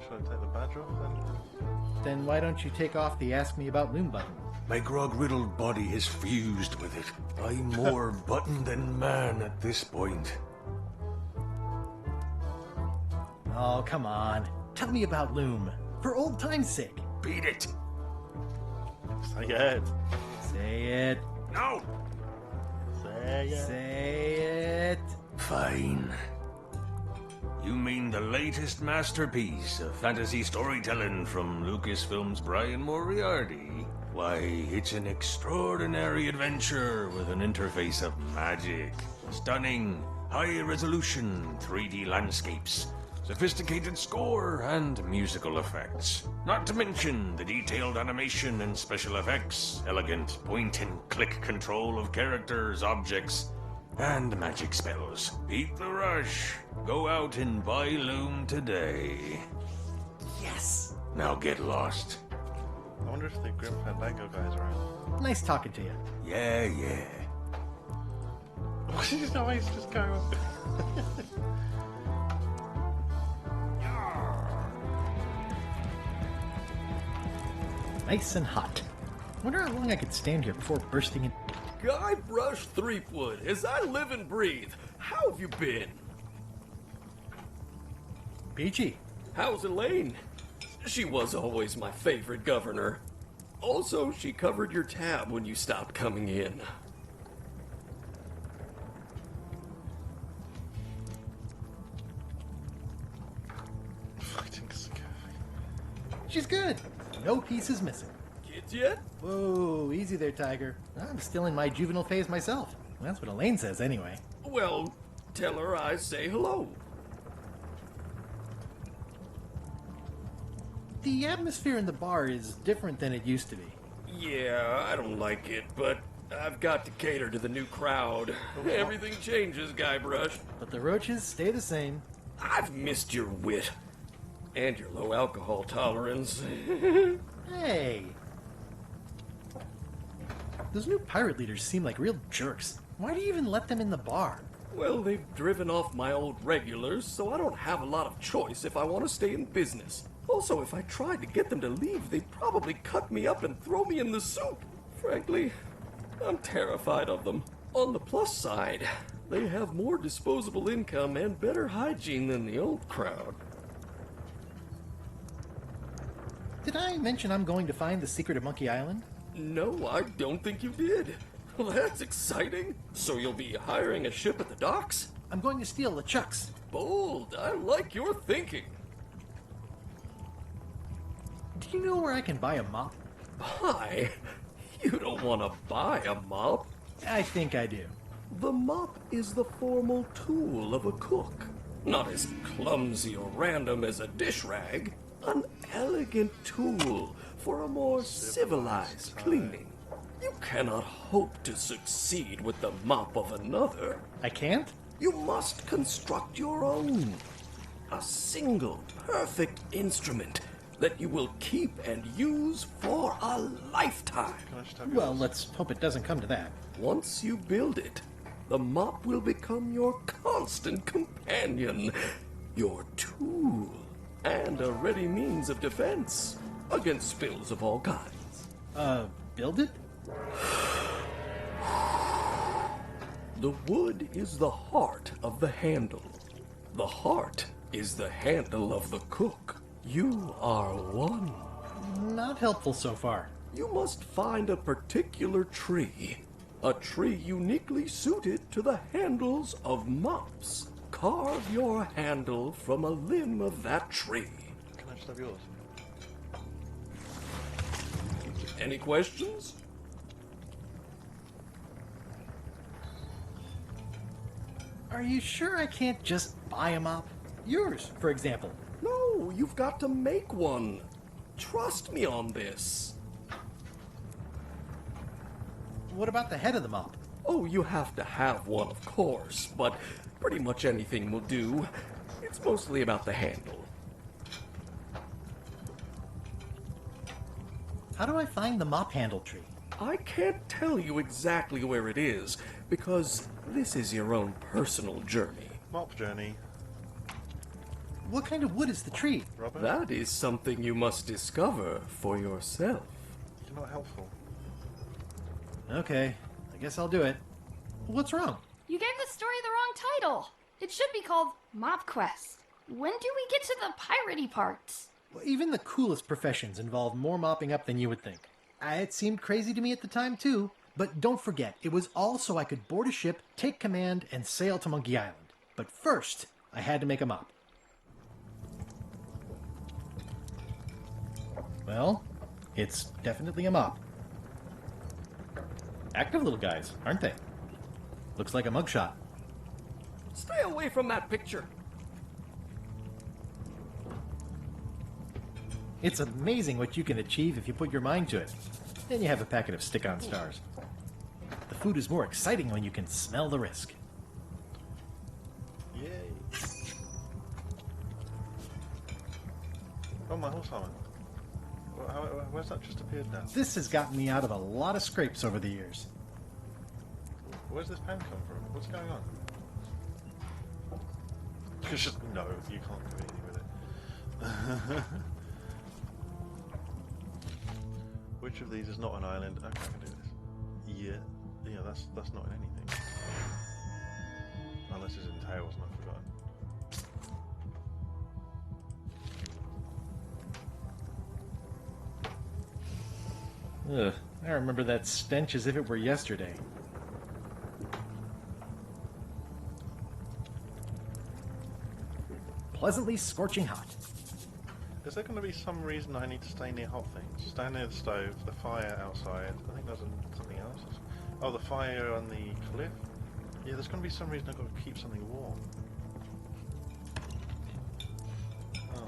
Should I take the badge off then? Then why don't you take off the Ask Me About Loom button? My grog-riddled body is fused with it. I'm more button than man at this point. Oh, come on. Tell me about Loom. For old time's sake. Beat it. Say it. Say it. No. Say Say it. Fine. You mean the latest masterpiece of fantasy storytelling from Lucasfilm's Brian Moriarty? Why, it's an extraordinary adventure with an interface of magic, stunning, high-resolution 3D landscapes, sophisticated score, and musical effects. Not to mention the detailed animation and special effects, elegant point-and-click control of characters, objects, and magic spells. Beat the rush. Go out and buy Loom today. Yes! Now get lost. I wonder if the Grim Fandango guy's around. Nice talking to you. Yeah. He's always just going up. Nice and hot. Wonder how long I could stand here before bursting in. Guybrush Threepwood, as I live and breathe, how have you been? Peachy. How's Elaine? She was always my favorite governor. Also, she covered your tab when you stopped coming in. Fighting scurvy. She's good. No pieces missing. Kids yet? Whoa, easy there, Tiger. I'm still in my juvenile phase myself. That's what Elaine says, anyway. Well, tell her I say hello. The atmosphere in the bar is different than it used to be. Yeah, I don't like it, but I've got to cater to the new crowd. Everything changes, Guybrush. But the roaches stay the same. I've missed your wit. And your low alcohol tolerance. Hey! Those new pirate leaders seem like real jerks. Why do you even let them in the bar? Well, they've driven off my old regulars, so I don't have a lot of choice if I want to stay in business. Also, if I tried to get them to leave, they'd probably cut me up and throw me in the soup. Frankly, I'm terrified of them. On the plus side, they have more disposable income and better hygiene than the old crowd. Did I mention I'm going to find the secret of Monkey Island? No, I don't think you did. Well, that's exciting. So you'll be hiring a ship at the docks? I'm going to steal the Chucks. Bold. I like your thinking. Do you know where I can buy a mop? Buy? You don't want to buy a mop. I think I do. The mop is the formal tool of a cook. Not as clumsy or random as a dish rag. An elegant tool for a more civilized cleaning. You cannot hope to succeed with the mop of another. I can't? You must construct your own. A single, perfect instrument that you will keep and use for a lifetime. Well, let's hope it doesn't come to that. Once you build it, the mop will become your constant companion, your tool, and a ready means of defense against spills of all kinds. Build it? The wood is the heart of the handle. The heart is the handle of the cook. You are one. Not helpful so far. You must find a particular tree. A tree uniquely suited to the handles of mops. Carve your handle from a limb of that tree. Can I just have yours? Any questions? Are you sure I can't just buy a mop? Yours, for example. No, you've got to make one. Trust me on this. What about the head of the mop? Oh, you have to have one, of course, but pretty much anything will do. It's mostly about the handle. How do I find the mop handle tree? I can't tell you exactly where it is, because this is your own personal journey. Mop journey. What kind of wood is the tree? Robert? That is something you must discover for yourself. You're not helpful. Okay, I guess I'll do it. What's wrong? You gave the story the wrong title. It should be called Mop Quest. When do we get to the piratey parts? Well, even the coolest professions involve more mopping up than you would think. It seemed crazy to me at the time, too, But don't forget, it was all so I could board a ship, take command, and sail to Monkey Island. But first, I had to make a mop. Well, it's definitely a mop. Active little guys, aren't they? Looks like a mugshot. Stay away from that picture. It's amazing what you can achieve if you put your mind to it. Then you have a packet of stick-on stars. The food is more exciting when you can smell the risk. Yay. Oh, my horse armor. Where's that just appeared now? This has gotten me out of a lot of scrapes over the years. Where's this pen come from? What's going on? It's just, no, you can't do anything with it. Which of these is not an island? Okay, I can do this. Yeah, that's not in anything. Unless it's in Tales and I've forgotten. Ugh, I remember that stench as if it were yesterday. Pleasantly scorching hot. Is there going to be some reason I need to stay near hot things? Stand near the stove, the fire outside. I think there's something else. Oh, the fire on the cliff? Yeah, there's going to be some reason I've got to keep something warm. Oh.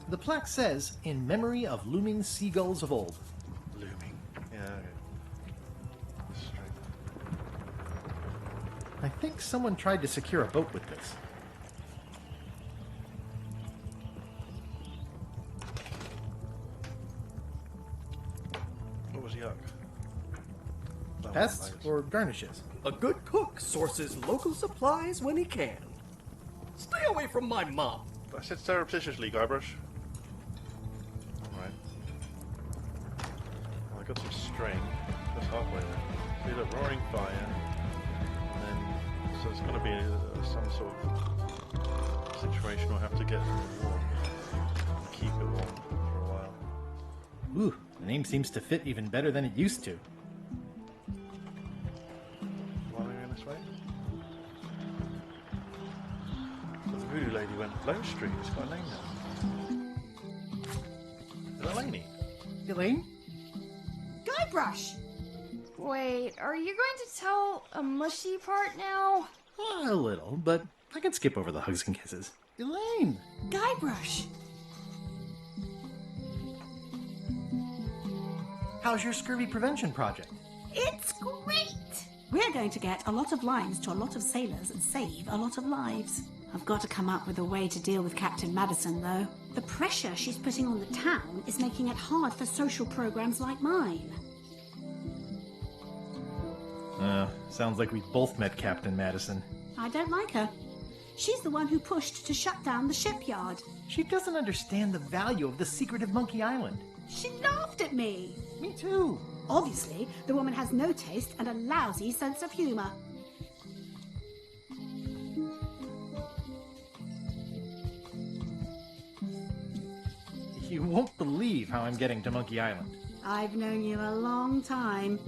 The plaque says, in memory of looming seagulls of old. Looming. Yeah, okay. Straight. I think someone tried to secure a boat with this. What was yuck? Pests or garnishes? A good cook sources local supplies when he can. Stay away from my mom. I said surreptitiously, Guybrush. Alright. Well, I got some string. That's halfway there. Did a roaring fire. And then, so it's going to be some sort of situation where I have to get warm. Keep it warm for a while. Ooh, the name seems to fit even better than it used to. Why are we going this way? So the voodoo lady went Lone Street. It's got a name now. Is that Lainey? Elaine? Guybrush! Wait, are you going to tell a mushy part now? A little, but I can skip over the hugs and kisses. Elaine! Guybrush! How's your scurvy prevention project? It's great! We're going to get a lot of lines to a lot of sailors and save a lot of lives. I've got to come up with a way to deal with Captain Madison, though. The pressure she's putting on the town is making it hard for social programs like mine. Sounds like we both met Captain Madison. I don't like her. She's the one who pushed to shut down the shipyard. She doesn't understand the value of the secret of Monkey Island. She laughed at me. Me too. Obviously, the woman has no taste and a lousy sense of humor. You won't believe how I'm getting to Monkey Island. I've known you a long time.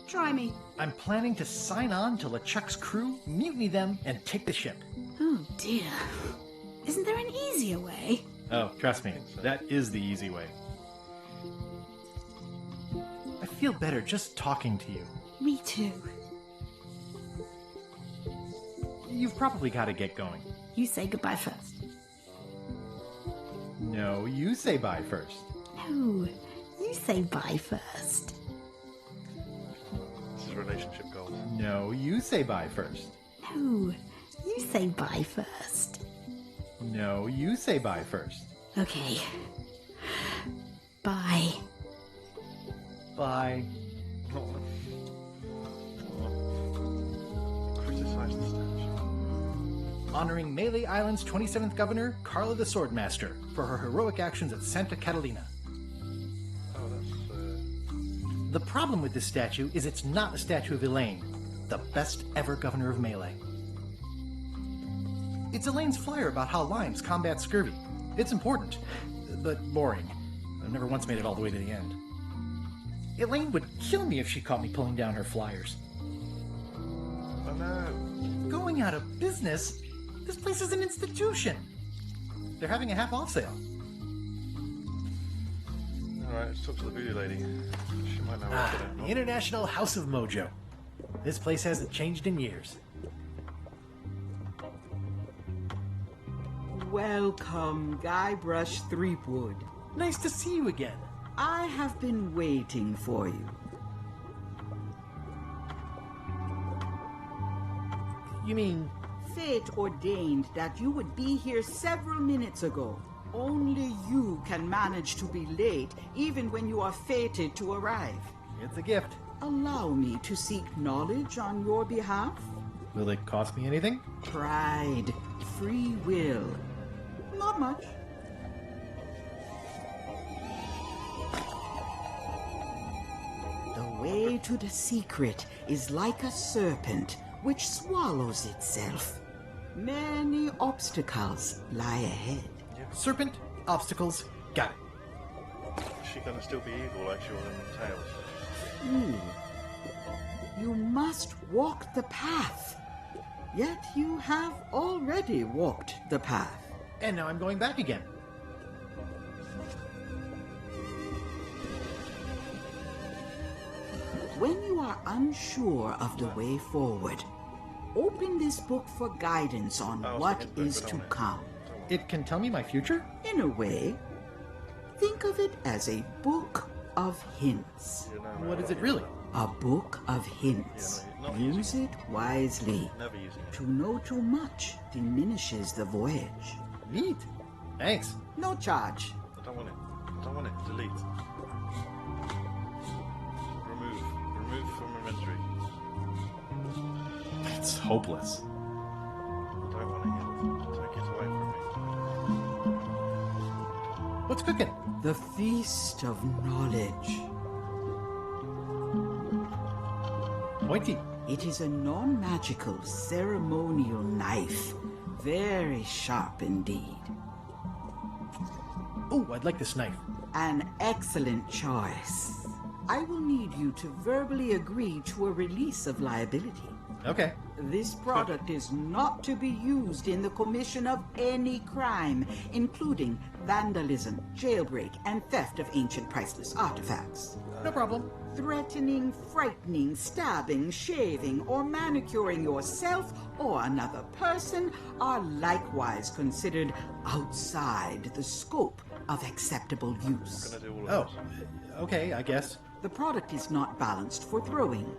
Try me. I'm planning to sign on to LeChuck's crew, mutiny them, and take the ship. Oh dear. Isn't there an easier way? Oh, trust me, that is the easy way. I feel better just talking to you. Me too. You've probably got to get going. You say goodbye first. No, you say bye first. No, you say bye first. This is relationship goals. No, you say bye first. No, you say bye first. No, you say bye first. Okay. Bye. Bye. Criticize the statue. Honoring Melee Island's 27th governor, Carla the Swordmaster, for her heroic actions at Santa Catalina. Oh, that's... The problem with this statue is it's not a statue of Elaine, the best ever governor of Melee. It's Elaine's flyer about how limes combat scurvy. It's important, but boring. I've never once made it all the way to the end. Elaine would kill me if she caught me pulling down her flyers. Oh no. Going out of business? This place is an institution. They're having a half-off sale. Alright, let's talk to the voodoo lady. She might know what to do. The International House of Mojo. This place hasn't changed in years. Welcome, Guybrush Threepwood. Nice to see you again. I have been waiting for you. You mean... Fate ordained that you would be here several minutes ago. Only you can manage to be late, even when you are fated to arrive. It's a gift. Allow me to seek knowledge on your behalf. Will it cost me anything? Pride, free will. Not much. The way to the secret is like a serpent which swallows itself. Many obstacles lie ahead. Serpent, obstacles, got it. Is she gonna still be evil like she was in Tales? You must walk the path. Yet you have already walked the path. And now I'm going back again. When you are unsure of the way forward, open this book for guidance on what is to come. It can tell me my future? In a way, think of it as a book of hints. What is it really? A book of hints. Use it wisely. Never using it. To know too much diminishes the voyage. Neat. Thanks. No charge. I don't want it. I don't want it. Delete. Remove from inventory. It's hopeless. I don't want it yet. Take it away from me. What's cooking? The Feast of Knowledge. Pointy. It is a non-magical ceremonial knife. Very sharp indeed. Oh, I'd like this knife. An excellent choice. I will need you to verbally agree to a release of liability. Okay. This product is not to be used in the commission of any crime, including vandalism, jailbreak, and theft of ancient priceless artifacts. No problem. Threatening, frightening, stabbing, shaving, or manicuring yourself or another person are likewise considered outside the scope of acceptable use. Oh, okay, I guess. The product is not balanced for throwing.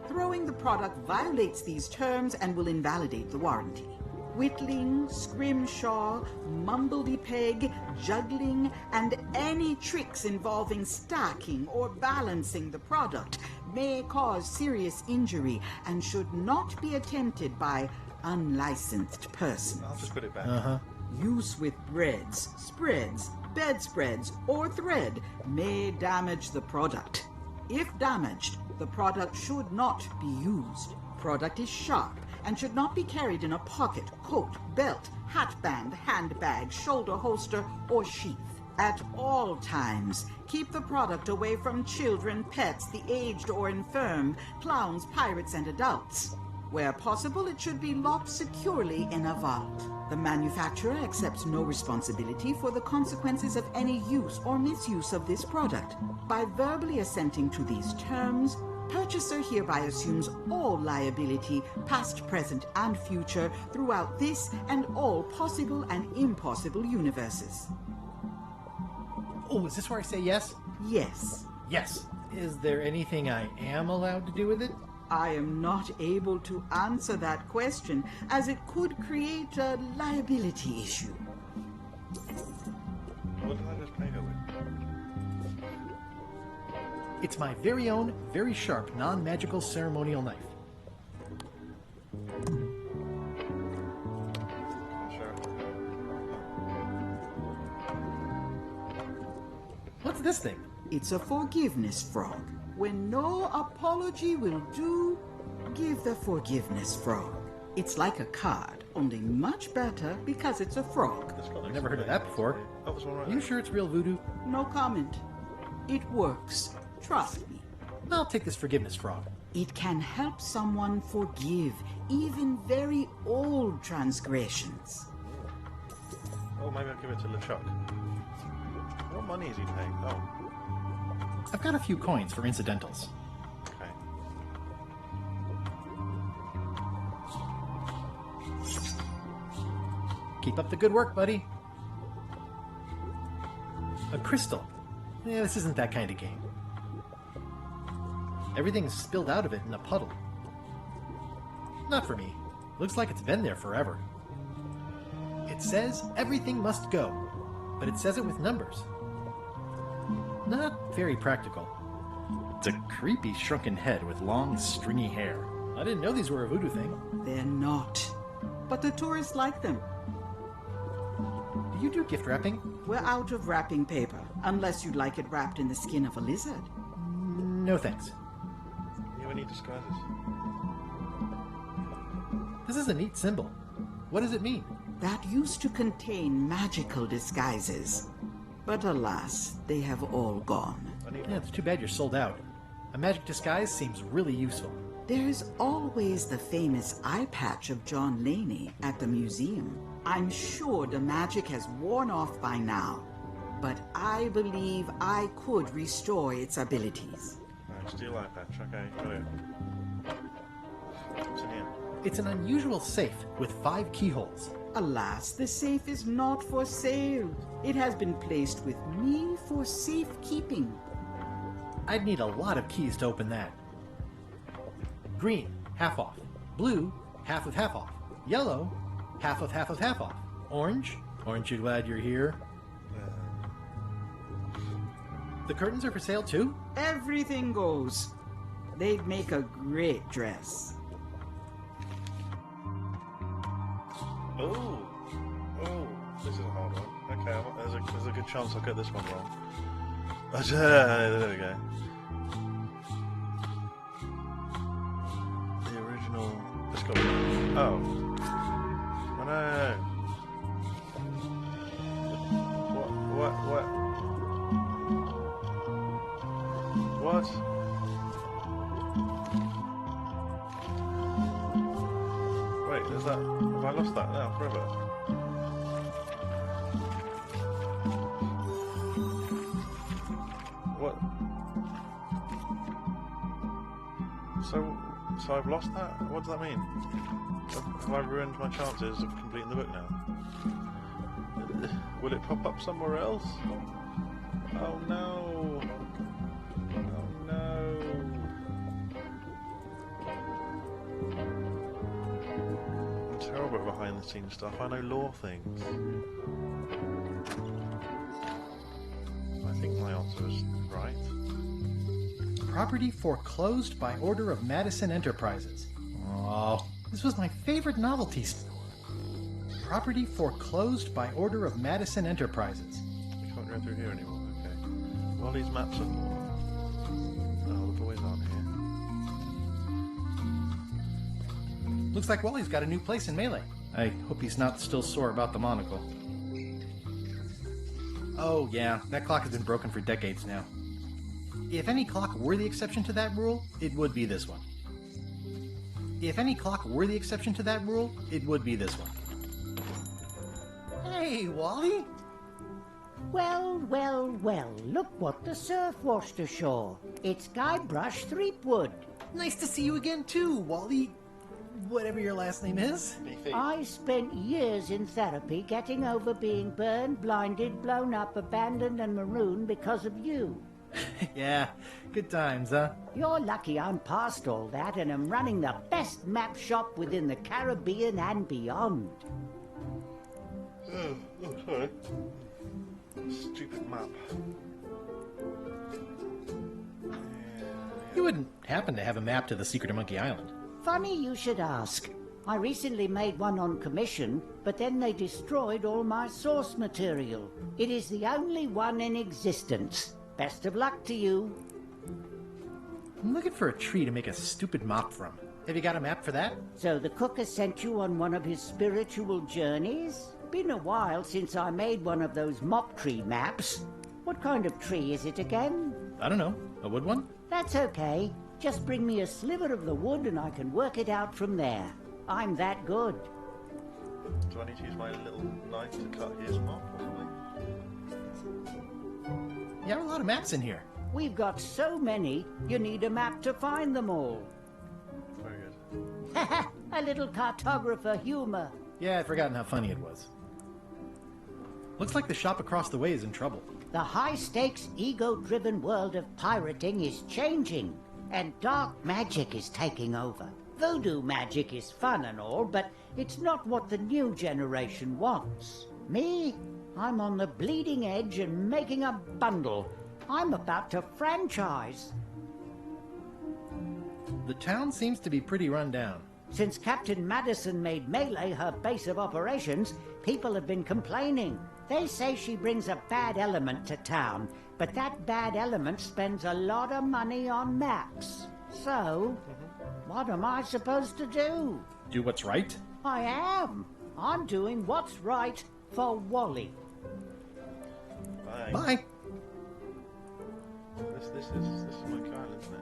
Throwing the product violates these terms and will invalidate the warranty. Whittling, scrimshaw, mumbledy-peg, juggling, and any tricks involving stacking or balancing the product may cause serious injury and should not be attempted by unlicensed persons. I'll just put it back. Use with breads, spreads, bedspreads, or thread may damage the product. If damaged, the product should not be used. Product is sharp and should not be carried in a pocket, coat, belt, hatband, handbag, shoulder holster, or sheath. At all times, keep the product away from children, pets, the aged or infirm, clowns, pirates, and adults. Where possible, it should be locked securely in a vault. The manufacturer accepts no responsibility for the consequences of any use or misuse of this product. By verbally assenting to these terms, purchaser hereby assumes all liability, past, present, and future, throughout this and all possible and impossible universes. Oh, is this where I say yes? Yes. Yes. Is there anything I am allowed to do with it? I am not able to answer that question, as it could create a liability issue. What did I just pay her with? It's my very own, very sharp, non-magical ceremonial knife. What's this thing? It's a forgiveness frog. When no apology will do, give the forgiveness frog. It's like a card, only much better because it's a frog. I've never heard of that before. Are you sure it's real voodoo? No comment. It works. Trust me. I'll take this forgiveness frog. It can help someone forgive even very old transgressions. Oh, maybe I'll give it to LeChuck. What money is he paying? Oh, I've got a few coins for incidentals. okay. Keep up the good work, buddy. A crystal. Yeah, this isn't that kind of game. Everything's spilled out of it in a puddle. Not for me. Looks like it's been there forever. It says everything must go, but it says it with numbers. Not very practical. It's a creepy shrunken head with long, stringy hair. I didn't know these were a voodoo thing. They're not. But the tourists like them. Do you do gift wrapping? We're out of wrapping paper, unless you'd like it wrapped in the skin of a lizard. No thanks. You have any disguises? This is a neat symbol. What does it mean? That used to contain magical disguises. But alas, they have all gone. Yeah, it's too bad you're sold out. A magic disguise seems really useful. There's always the famous eye patch of John Laney at the museum. I'm sure the magic has worn off by now, but I believe I could restore its abilities. Right, steal eye patch. Okay, got it. What's in here? It's an unusual safe with 5 keyholes. Alas, the safe is not for sale. It has been placed with me for safekeeping. I'd need a lot of keys to open that. Green, half off. Blue, half of half off. Yellow, half of half of half off. Orange, aren't you glad you're here? The curtains are for sale too? Everything goes. They'd make a great dress. Oh, this is a hard one. Okay, there's a good chance I'll get this one wrong. There we go. The original. Let's go. Oh no. What? Wait, is that? Have I lost that now forever? What? So I've lost that? What does that mean? Have I ruined my chances of completing the book now? Will it pop up somewhere else? Oh no! Oh no! I'm terrible at behind the scenes stuff. I know lore things. I think my answer is right. Property foreclosed by order of Madison Enterprises. Oh, this was my favorite novelty. Property foreclosed by order of Madison Enterprises. We can't go through here anymore, okay. Well, these maps are more... Oh, the boys aren't here. Looks like Wally's got a new place in Melee. I hope he's not still sore about the monocle. Oh yeah, that clock has been broken for decades now. If any clock were the exception to that rule, it would be this one. If any clock were the exception to that rule, it would be this one. Hey, Wally! Well, well, well, look what the surf washed ashore. It's Guybrush Threepwood. Nice to see you again too, Wally. Whatever your last name is. I spent years in therapy getting over being burned, blinded, blown up, abandoned and marooned because of you. Yeah, good times, huh? You're lucky I'm past all that and am running the best map shop within the Caribbean and beyond. Oh, sorry. Stupid map. You wouldn't happen to have a map to the secret of Monkey Island. Funny you should ask. I recently made one on commission, but then they destroyed all my source material. It is the only one in existence. Best of luck to you. I'm looking for a tree to make a stupid mop from. Have you got a map for that? So the cook has sent you on one of his spiritual journeys? Been a while since I made one of those mop tree maps. What kind of tree is it again? I don't know. A wood one? That's okay. Just bring me a sliver of the wood and I can work it out from there. I'm that good. Do I need to use my little knife to cut his map, probably? Yeah, there are a lot of maps in here. We've got so many, you need a map to find them all. Very good. A little cartographer humor. Yeah, I'd forgotten how funny it was. Looks like the shop across the way is in trouble. The high-stakes, ego-driven world of pirating is changing, and dark magic is taking over. Voodoo magic is fun and all, but it's not what the new generation wants. Me? I'm on the bleeding edge and making a bundle. I'm about to franchise. The town seems to be pretty run down. Since Captain Madison made Melee her base of operations, people have been complaining. They say she brings a bad element to town, but that bad element spends a lot of money on maps. So, what am I supposed to do? Do what's right? I am. I'm doing what's right for Wally. Bye. Bye. This is my car, isn't it?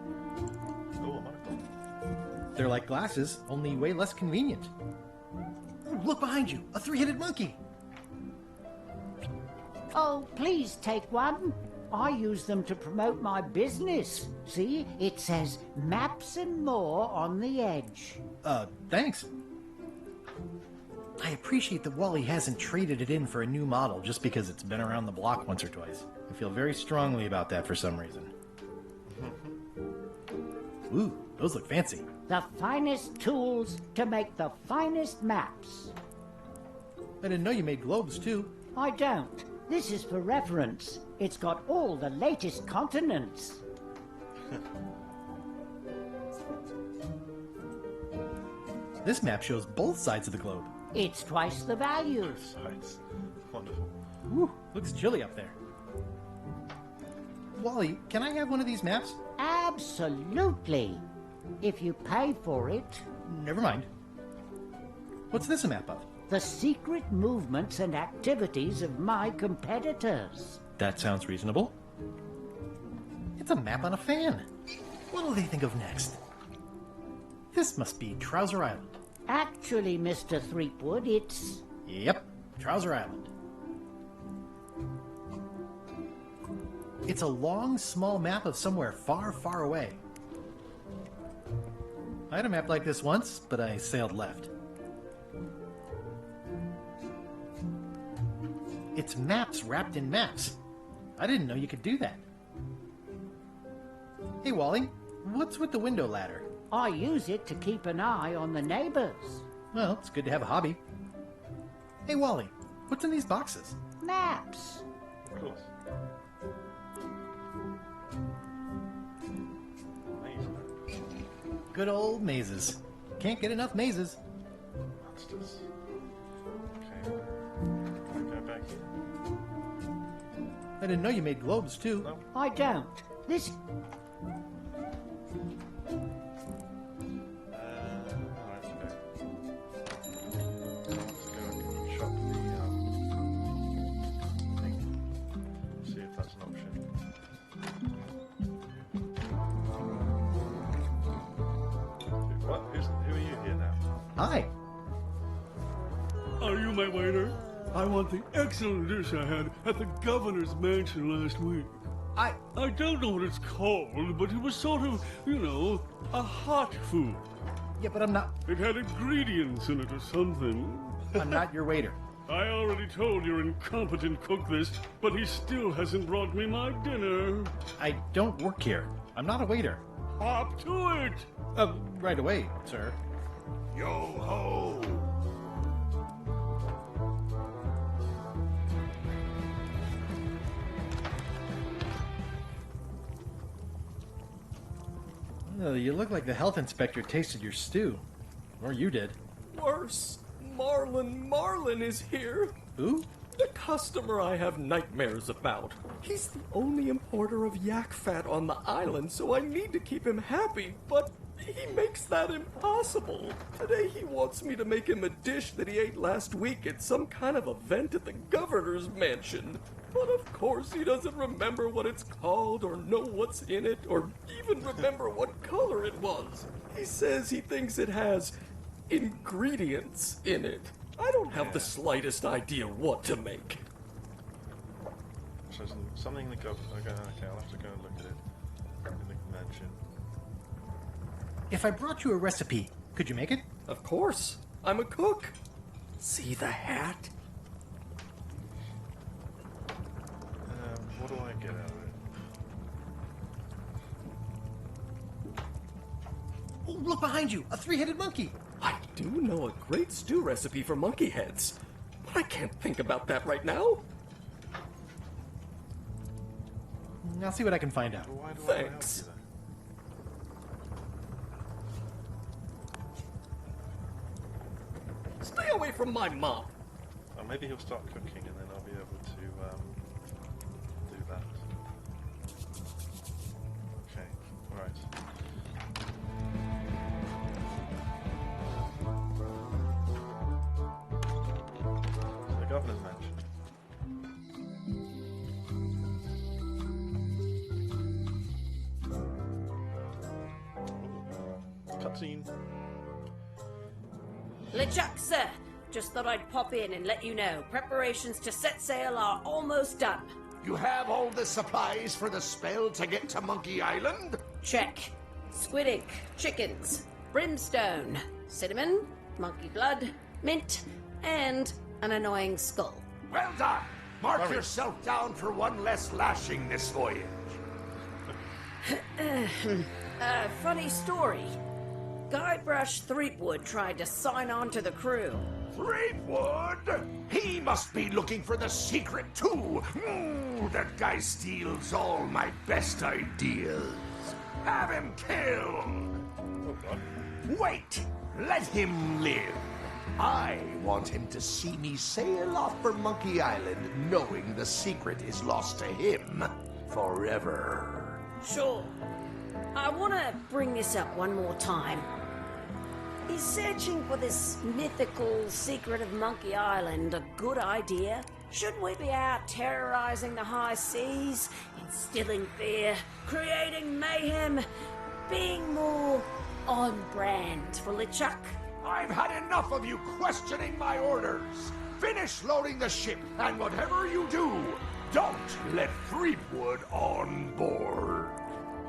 Oh, a monocle. They're like glasses, only way less convenient. Oh, look behind you! A three-headed monkey! Oh, please take one. I use them to promote my business. See, it says Maps and More on the edge. Thanks. I appreciate that Wally hasn't traded it in for a new model just because it's been around the block once or twice. I feel very strongly about that for some reason. Ooh, those look fancy. The finest tools to make the finest maps. I didn't know you made globes, too. I don't. This is for reference. It's got all the latest continents. This map shows both sides of the globe. It's twice the value. Both sides. Wonderful. Woo, looks chilly up there. Wally, can I have one of these maps? Absolutely. If you pay for it. Never mind. What's this a map of? The secret movements and activities of my competitors. That sounds reasonable. It's a map on a fan. What'll they think of next? This must be Trouser Island. Actually, Mr. Threepwood, it's... Yep, Trouser Island. It's a long, small map of somewhere far, far away. I had a map like this once, but I sailed left. It's maps wrapped in maps. I didn't know you could do that. Hey, Wally, what's with the window ladder? I use it to keep an eye on the neighbors. Well, it's good to have a hobby. Hey, Wally, what's in these boxes? Maps. Of course. Good old mazes. Can't get enough mazes. Monsters. Okay. Can I go back here? I didn't know you made globes, too. No. I don't. This... Alright, okay. Let's go and shop the thing. See if that's an option. What? Who are you here now? Hi. Are you my waiter? I want the excellent dish I had at the governor's mansion last week. I don't know what it's called, but it was sort of, you know, a hot food. Yeah, but I'm not... It had ingredients in it or something. I'm not your waiter. I already told your incompetent cook this, but he still hasn't brought me my dinner. I don't work here. I'm not a waiter. Hop to it! Right away, sir. Yo-ho! Oh, you look like the health inspector tasted your stew. Or you did. Worse. Marlin is here. Who? The customer I have nightmares about. He's the only importer of yak fat on the island, so I need to keep him happy, but he makes that impossible. Today he wants me to make him a dish that he ate last week at some kind of event at the governor's mansion. But of course he doesn't remember what it's called or know what's in it or even remember what color it was. He says he thinks it has ingredients in it. I don't have the slightest idea what to make. So something in the government. Okay, I'll have to go and look at it in the mansion. If I brought you a recipe, could you make it? Of course. I'm a cook. See the hat? What do I get out of it? Oh, look behind you! A three-headed monkey! I do know a great stew recipe for monkey heads, but I can't think about that right now. I'll see what I can find out. Thanks. Stay away from my mom. Oh, maybe he'll start cooking and then I'll be able to do that. Okay, right. The governor's mansion. Cutscene. LeChuck, sir. Just thought I'd pop in and let you know. Preparations to set sail are almost done. You have all the supplies for the spell to get to Monkey Island? Check. Squid ink, chickens, brimstone, cinnamon, monkey blood, mint, and an annoying skull. Well done! Mark yourself down for one less lashing this voyage. Funny story. Guybrush Threepwood tried to sign on to the crew. Threepwood? He must be looking for the secret too. That guy steals all my best ideas. Have him killed. Wait, let him live. I want him to see me sail off for Monkey Island knowing the secret is lost to him forever. Sure. I want to bring this up one more time. Is searching for this mythical secret of Monkey Island a good idea? Shouldn't we be out terrorizing the high seas, instilling fear, creating mayhem, being more on brand for LeChuck? I've had enough of you questioning my orders. Finish loading the ship, and whatever you do, don't let Threepwood on board.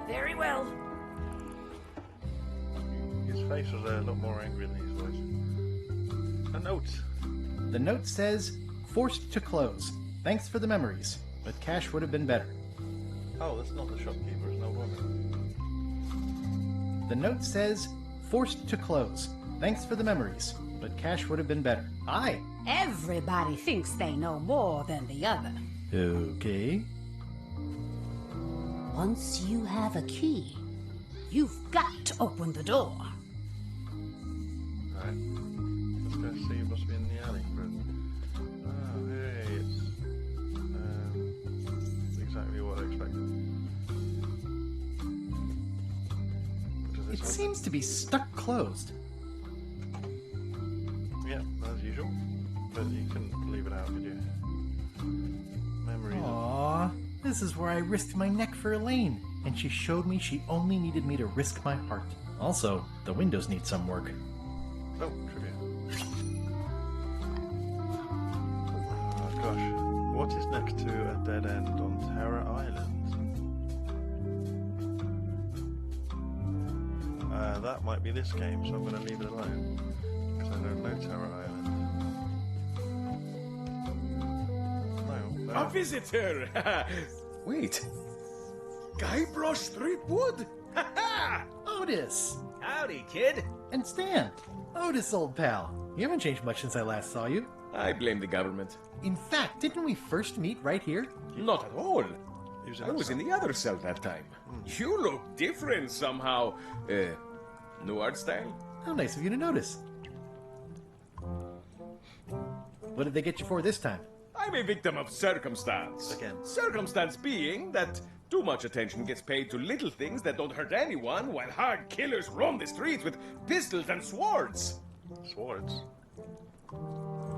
Very well. His face was a lot more angry than his voice. A note. The note says, forced to close. Thanks for the memories, but cash would have been better. Oh, that's not the shopkeeper, it's an old woman. The note says, forced to close. Thanks for the memories, but cash would have been better. Aye. Everybody thinks they know more than the other. Okay. Once you have a key, you've got to open the door. Alright. Let's go see what must be in the alley. Oh, hey, it's exactly what I expected. It seems to be stuck closed. Yeah, as usual. But you couldn't leave it out, could you? Memories. Aww, this is where I risked my neck for Elaine, and she showed me she only needed me to risk my heart. Also, the windows need some work. Oh, trivia. Oh gosh. What is next to a dead end on Terror Island? That might be this game, so I'm going to leave it alone. Because I don't know Terror Island. No. A visitor! Wait. Guybrush Threepwood? Otis! Howdy, kid. And Stan! Otis, old pal. You haven't changed much since I last saw you. I blame the government. In fact, didn't we first meet right here? Not at all. I was in the other cell that time. You look different somehow. New art style? How nice of you to notice. What did they get you for this time? I'm a victim of circumstance. Again. Circumstance being that too much attention gets paid to little things that don't hurt anyone, while hard killers roam the streets with pistols and swords. Swords?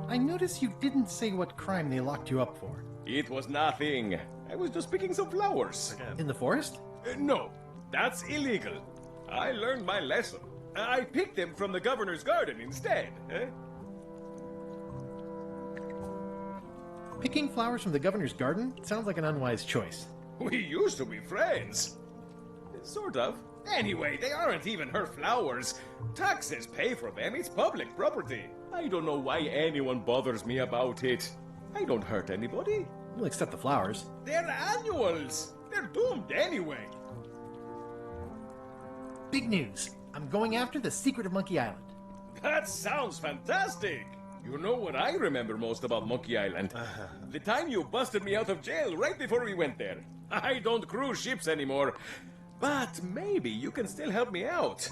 I notice you didn't say what crime they locked you up for. It was nothing. I was just picking some flowers. Again. In the forest? No, that's illegal. I learned my lesson. I picked them from the governor's garden instead. Picking flowers from the governor's garden sounds like an unwise choice. We used to be friends. Sort of. Anyway, they aren't even her flowers. Taxes pay for them. It's public property. I don't know why anyone bothers me about it. I don't hurt anybody. We'll accept the flowers. They're annuals. They're doomed anyway. Big news. I'm going after the secret of Monkey Island. That sounds fantastic. You know what I remember most about Monkey Island? The time you busted me out of jail right before we went there. I don't cruise ships anymore. But maybe you can still help me out.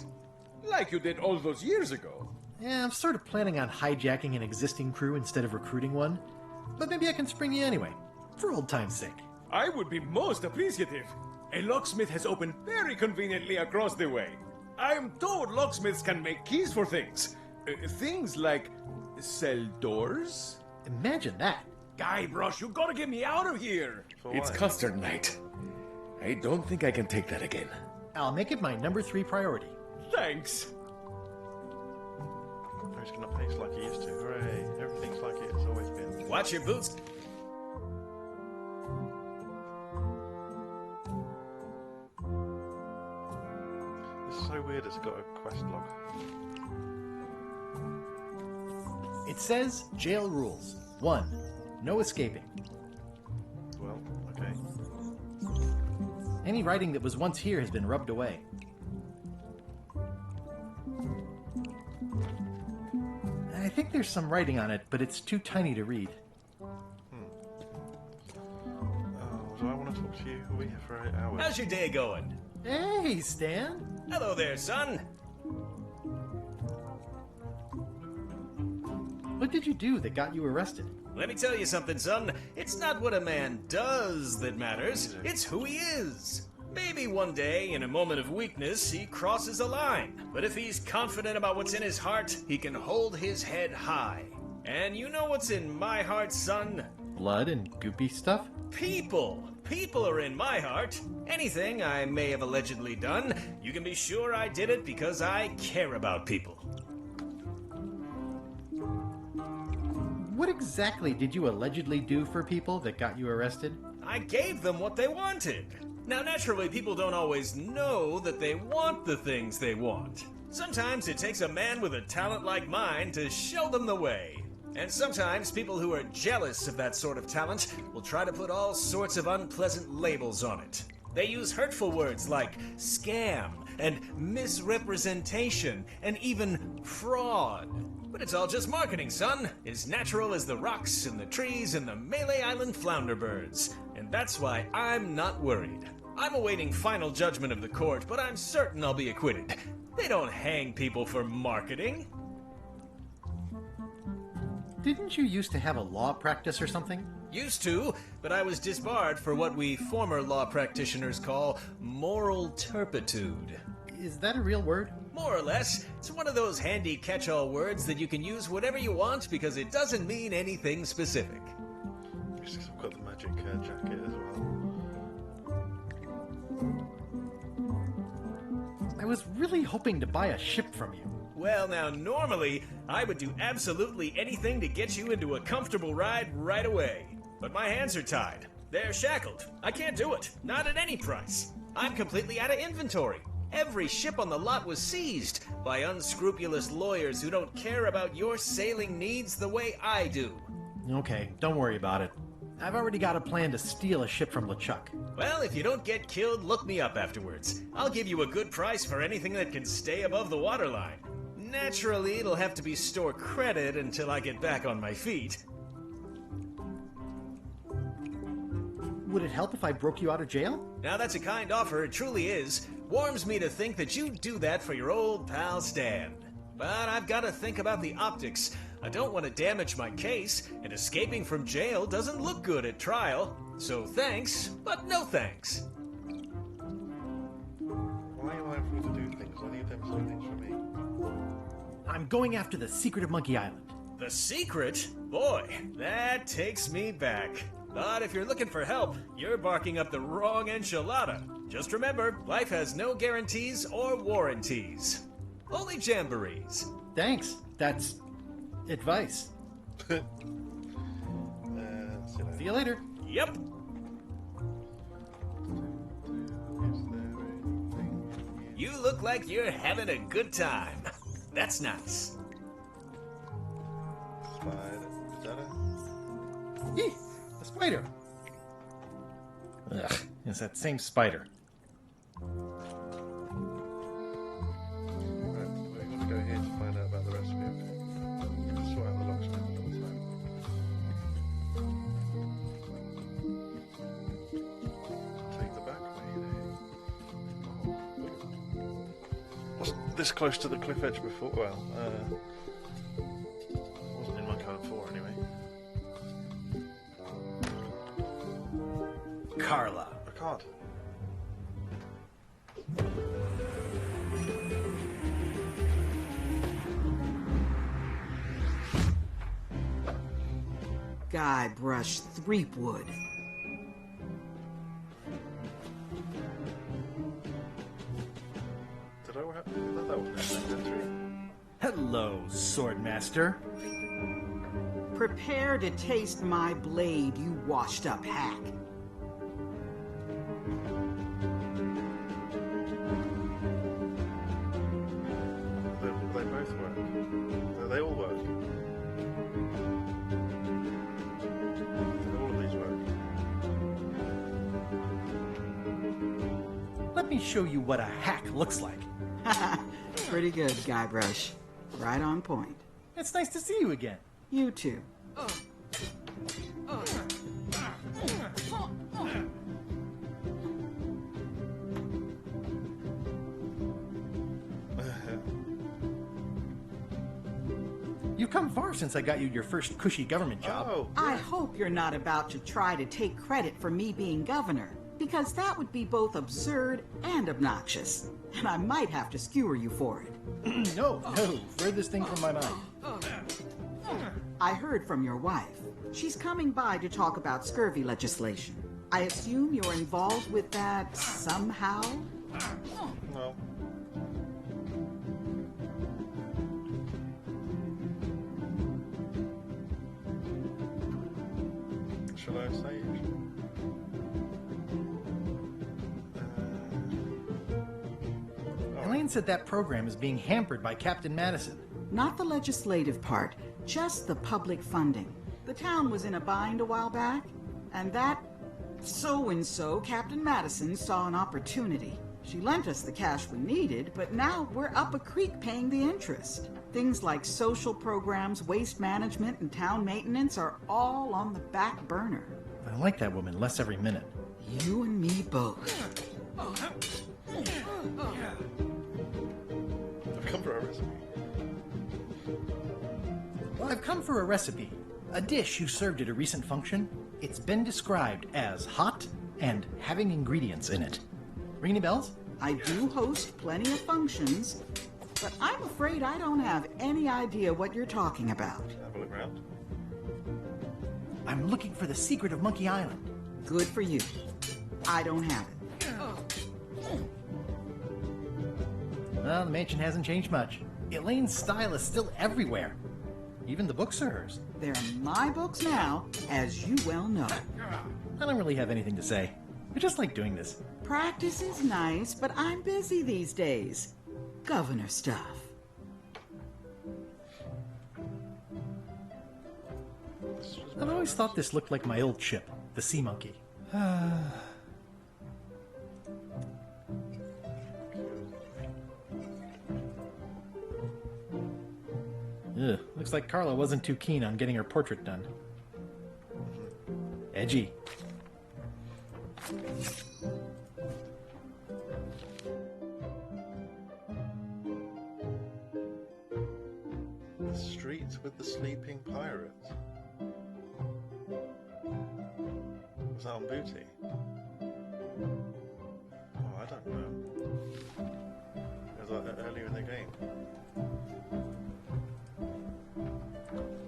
Like you did all those years ago. Yeah, I'm sort of planning on hijacking an existing crew instead of recruiting one. But maybe I can spring you anyway, for old time's sake. I would be most appreciative. A locksmith has opened very conveniently across the way. I'm told locksmiths can make keys for things. Things like cell doors? Imagine that. Guybrush, you gotta get me out of here. It's custard night. I don't think I can take that again. I'll make it my number 3 priority. Thanks. He's gonna pace like he used to. Hooray. Everything's like it's always been. Watch your boots. It's so weird it's got a quest log. It says jail rules. 1. No escaping. Well, okay. Any writing that was once here has been rubbed away. I think there's some writing on it, but it's too tiny to read. So I want to talk to you. We'll be here for 8 hours. How's your day going? Hey, Stan. Hello there, son. What did you do that got you arrested? Let me tell you something, son. It's not what a man does that matters. It's who he is. Maybe one day, in a moment of weakness, he crosses a line. But if he's confident about what's in his heart, he can hold his head high. And you know what's in my heart, son? Blood and goopy stuff? People. People are in my heart. Anything I may have allegedly done, you can be sure I did it because I care about people. What exactly did you allegedly do for people that got you arrested? I gave them what they wanted. Now, naturally, people don't always know that they want the things they want. Sometimes it takes a man with a talent like mine to show them the way. And sometimes people who are jealous of that sort of talent will try to put all sorts of unpleasant labels on it. They use hurtful words like scam and misrepresentation and even fraud. But it's all just marketing, son. As natural as the rocks and the trees and the Melee Island flounder birds. And that's why I'm not worried. I'm awaiting final judgment of the court, but I'm certain I'll be acquitted. They don't hang people for marketing. Didn't you used to have a law practice or something? Used to, but I was disbarred for what we former law practitioners call moral turpitude. Is that a real word? More or less. It's one of those handy catch-all words that you can use whatever you want because it doesn't mean anything specific. I've got the magic jacket as well. I was really hoping to buy a ship from you. Well, now, normally, I would do absolutely anything to get you into a comfortable ride right away. But my hands are tied. They're shackled. I can't do it. Not at any price. I'm completely out of inventory. Every ship on the lot was seized by unscrupulous lawyers who don't care about your sailing needs the way I do. Okay, don't worry about it. I've already got a plan to steal a ship from LeChuck. Well, if you don't get killed, look me up afterwards. I'll give you a good price for anything that can stay above the waterline. Naturally, it'll have to be store credit until I get back on my feet. Would it help if I broke you out of jail? Now that's a kind offer, it truly is. Warms me to think that you'd do that for your old pal Stan. But I've got to think about the optics. I don't want to damage my case, and escaping from jail doesn't look good at trial. So thanks, but no thanks. Why are you allowing me to do things? I need them to do things for me. I'm going after the secret of Monkey Island. The secret? Boy, that takes me back. But if you're looking for help, you're barking up the wrong enchilada. Just remember, life has no guarantees or warranties. Only jamborees. Thanks. That's advice. See you later. Yep. You look like you're having a good time. That's nice. Spider. Is that Yee! A spider! Ugh, it's that same spider. Right, we're going to go here to find out about the recipe. Okay. Sort out the locksmith on the side. Take the back way there. Was this close to the cliff edge before? Well, wasn't in Monkey Island 4 anyway. Carla. I can't. Guybrush Threepwood. Did I have that was necessary? Hello, Swordmaster. Prepare to taste my blade, you washed-up hack. They both work. They all work. All of these work. Let me show you what a hack looks like. Pretty good, Guybrush. Right on point. It's nice to see you again. You too. You've come far since I got you your first cushy government job. Oh, I hope you're not about to try to take credit for me being governor, because that would be both absurd and obnoxious, and I might have to skewer you for it. No, furthest thing from my mind. I heard from your wife. She's coming by to talk about scurvy legislation. I assume you're involved with that somehow? No. Shall I say it? Elaine said that program is being hampered by Captain Madison. Not the legislative part, just the public funding. The town was in a bind a while back, and that so-and-so, Captain Madison, saw an opportunity. She lent us the cash we needed, but now we're up a creek paying the interest. Things like social programs, waste management, and town maintenance are all on the back burner. I like that woman less every minute. You and me both. I've come for a recipe. Well, I've come for a recipe. A dish you served at a recent function. It's been described as hot and having ingredients in it. Ring any bells? I do host plenty of functions, but I'm afraid I don't have any idea what you're talking about. Have a look around. I'm looking for the secret of Monkey Island. Good for you. I don't have it. Well, the mansion hasn't changed much. Elaine's style is still everywhere. Even the books are hers. They're my books now, as you well know. I don't really have anything to say. I just like doing this. Practice is nice, but I'm busy these days. Governor stuff. I've always thought this looked like my old ship, the Sea Monkey. Ugh, looks like Carla wasn't too keen on getting her portrait done. Edgy. The streets night with the sleeping pirates. Was that on Booty? Oh, I don't know. It was like earlier in the game.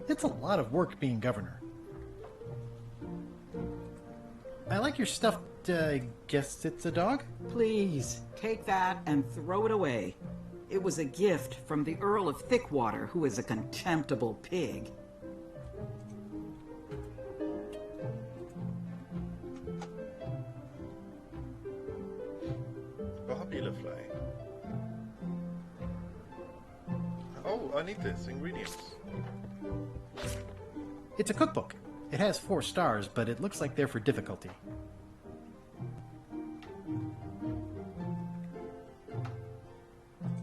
It's a lot of work being governor. I like your stuffed, guess it's a dog? Please, take that and throw it away. It was a gift from the Earl of Thickwater, who is a contemptible pig. Bobby LaFleur. Oh, I need this. Ingredients. It's a cookbook. It has 4 stars, but it looks like they're for difficulty.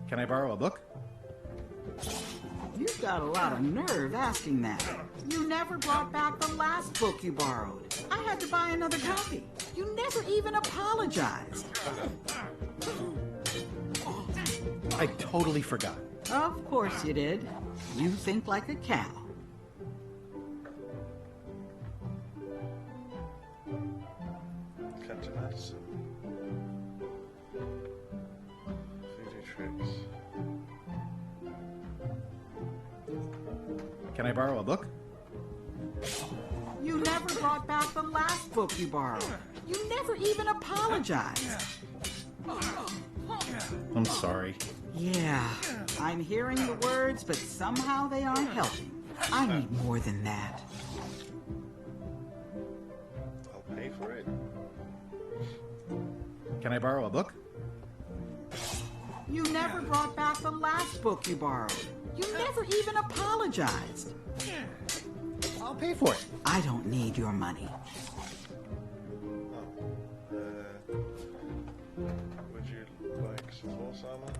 Can I borrow a book? You've got a lot of nerve asking that. You never brought back the last book you borrowed. I had to buy another copy. You never even apologized. I totally forgot. Of course you did. You think like a cow. Captain Madison. Voodoo tricks. Can I borrow a book? You never brought back the last book you borrowed. You never even apologized. I'm sorry. Yeah, I'm hearing the words, but somehow they aren't helping. I need more than that. I'll pay for it. Can I borrow a book? You never brought back the last book you borrowed. You never even apologized. I'll pay for it. I don't need your money. Would you like some horse armor?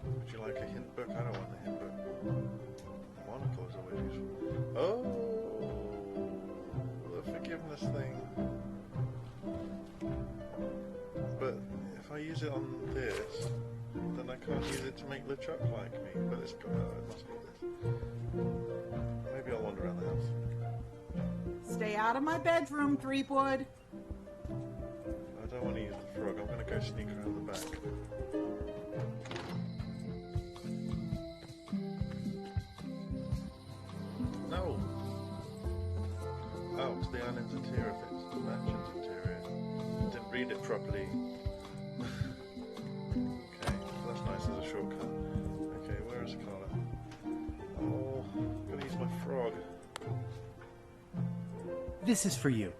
Would you like a hint book? I don't want the hint book. Monocle is always useful. Oh, the forgiveness thing. But if I use it on this, then I can't use it to make LeChuck like me. But it's got, it must be this. Maybe I'll wander around the house. Stay out of my bedroom, Threepwood. I don't want to use the frog. I'm going to go sneak around the back. No! Oh, it's the island's interior. If it's the mansion's interior. Didn't read it properly. Okay, that's nice as a shortcut. Okay, where is Carla? Oh, I'm going to use my frog. This is for you.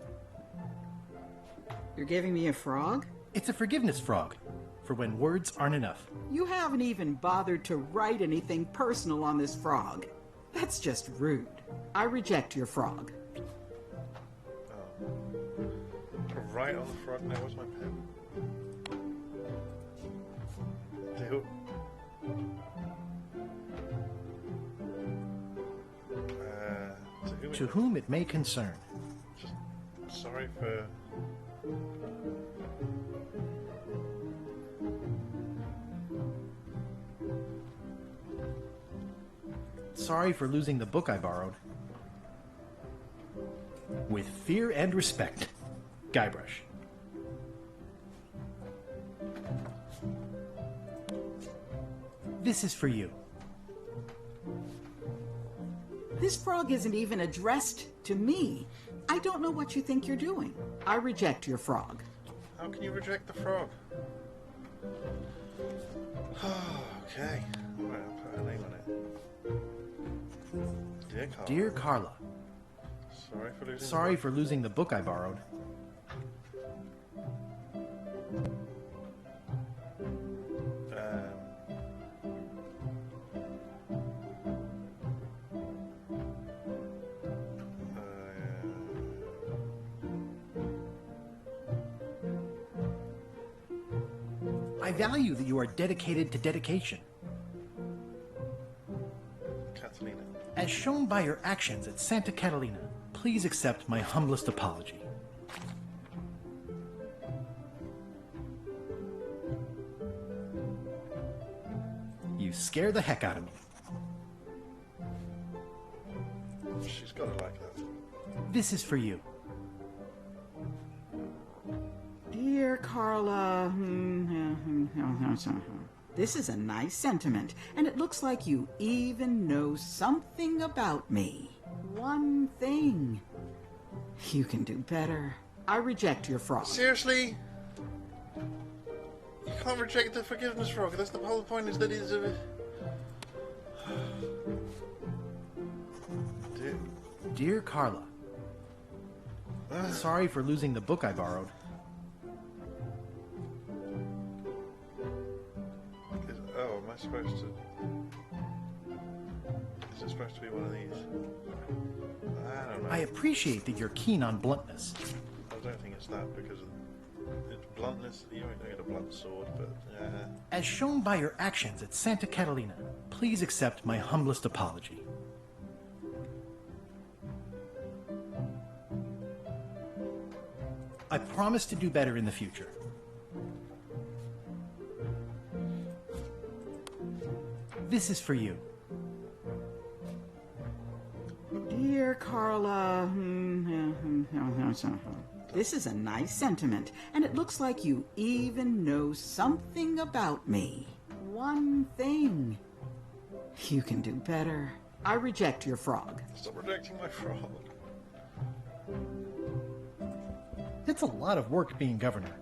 You're giving me a frog? It's a forgiveness frog, for when words aren't enough. You haven't even bothered to write anything personal on this frog. That's just rude. I reject your frog. Right on the frog. Now, where's my pen? Deal. To whom it may concern. Just sorry for... Sorry for losing the book I borrowed. With fear and respect, Guybrush. This is for you. This frog isn't even addressed to me. I don't know what you think you're doing. I reject your frog. How can you reject the frog? Okay. Alright, I'll put her name on it. Dear Carla. Dear Carla. Sorry for losing the book I borrowed. I value that you are dedicated to dedication. Catalina. As shown by your actions at Santa Catalina, please accept my humblest apology. you scare the heck out of me. She's got it like that. This is for you. Dear Carla, this is a nice sentiment, and it looks like you even know something about me. One thing. You can do better. I reject your frog. Seriously? You can't reject the forgiveness frog. That's the whole point, is that he's a... Dear Carla, sorry for losing the book I borrowed. Oh, am I supposed to... Is it supposed to be one of these? I don't know. I appreciate that you're keen on bluntness. I don't think it's that, because it's bluntness. You don't get a blunt sword, but yeah. As shown by your actions at Santa Catalina, please accept my humblest apology. I promise to do better in the future. This is for you. Dear Carla, this is a nice sentiment, and it looks like you even know something about me. One thing. You can do better. I reject your frog. Stop rejecting my frog. It's a lot of work being governor.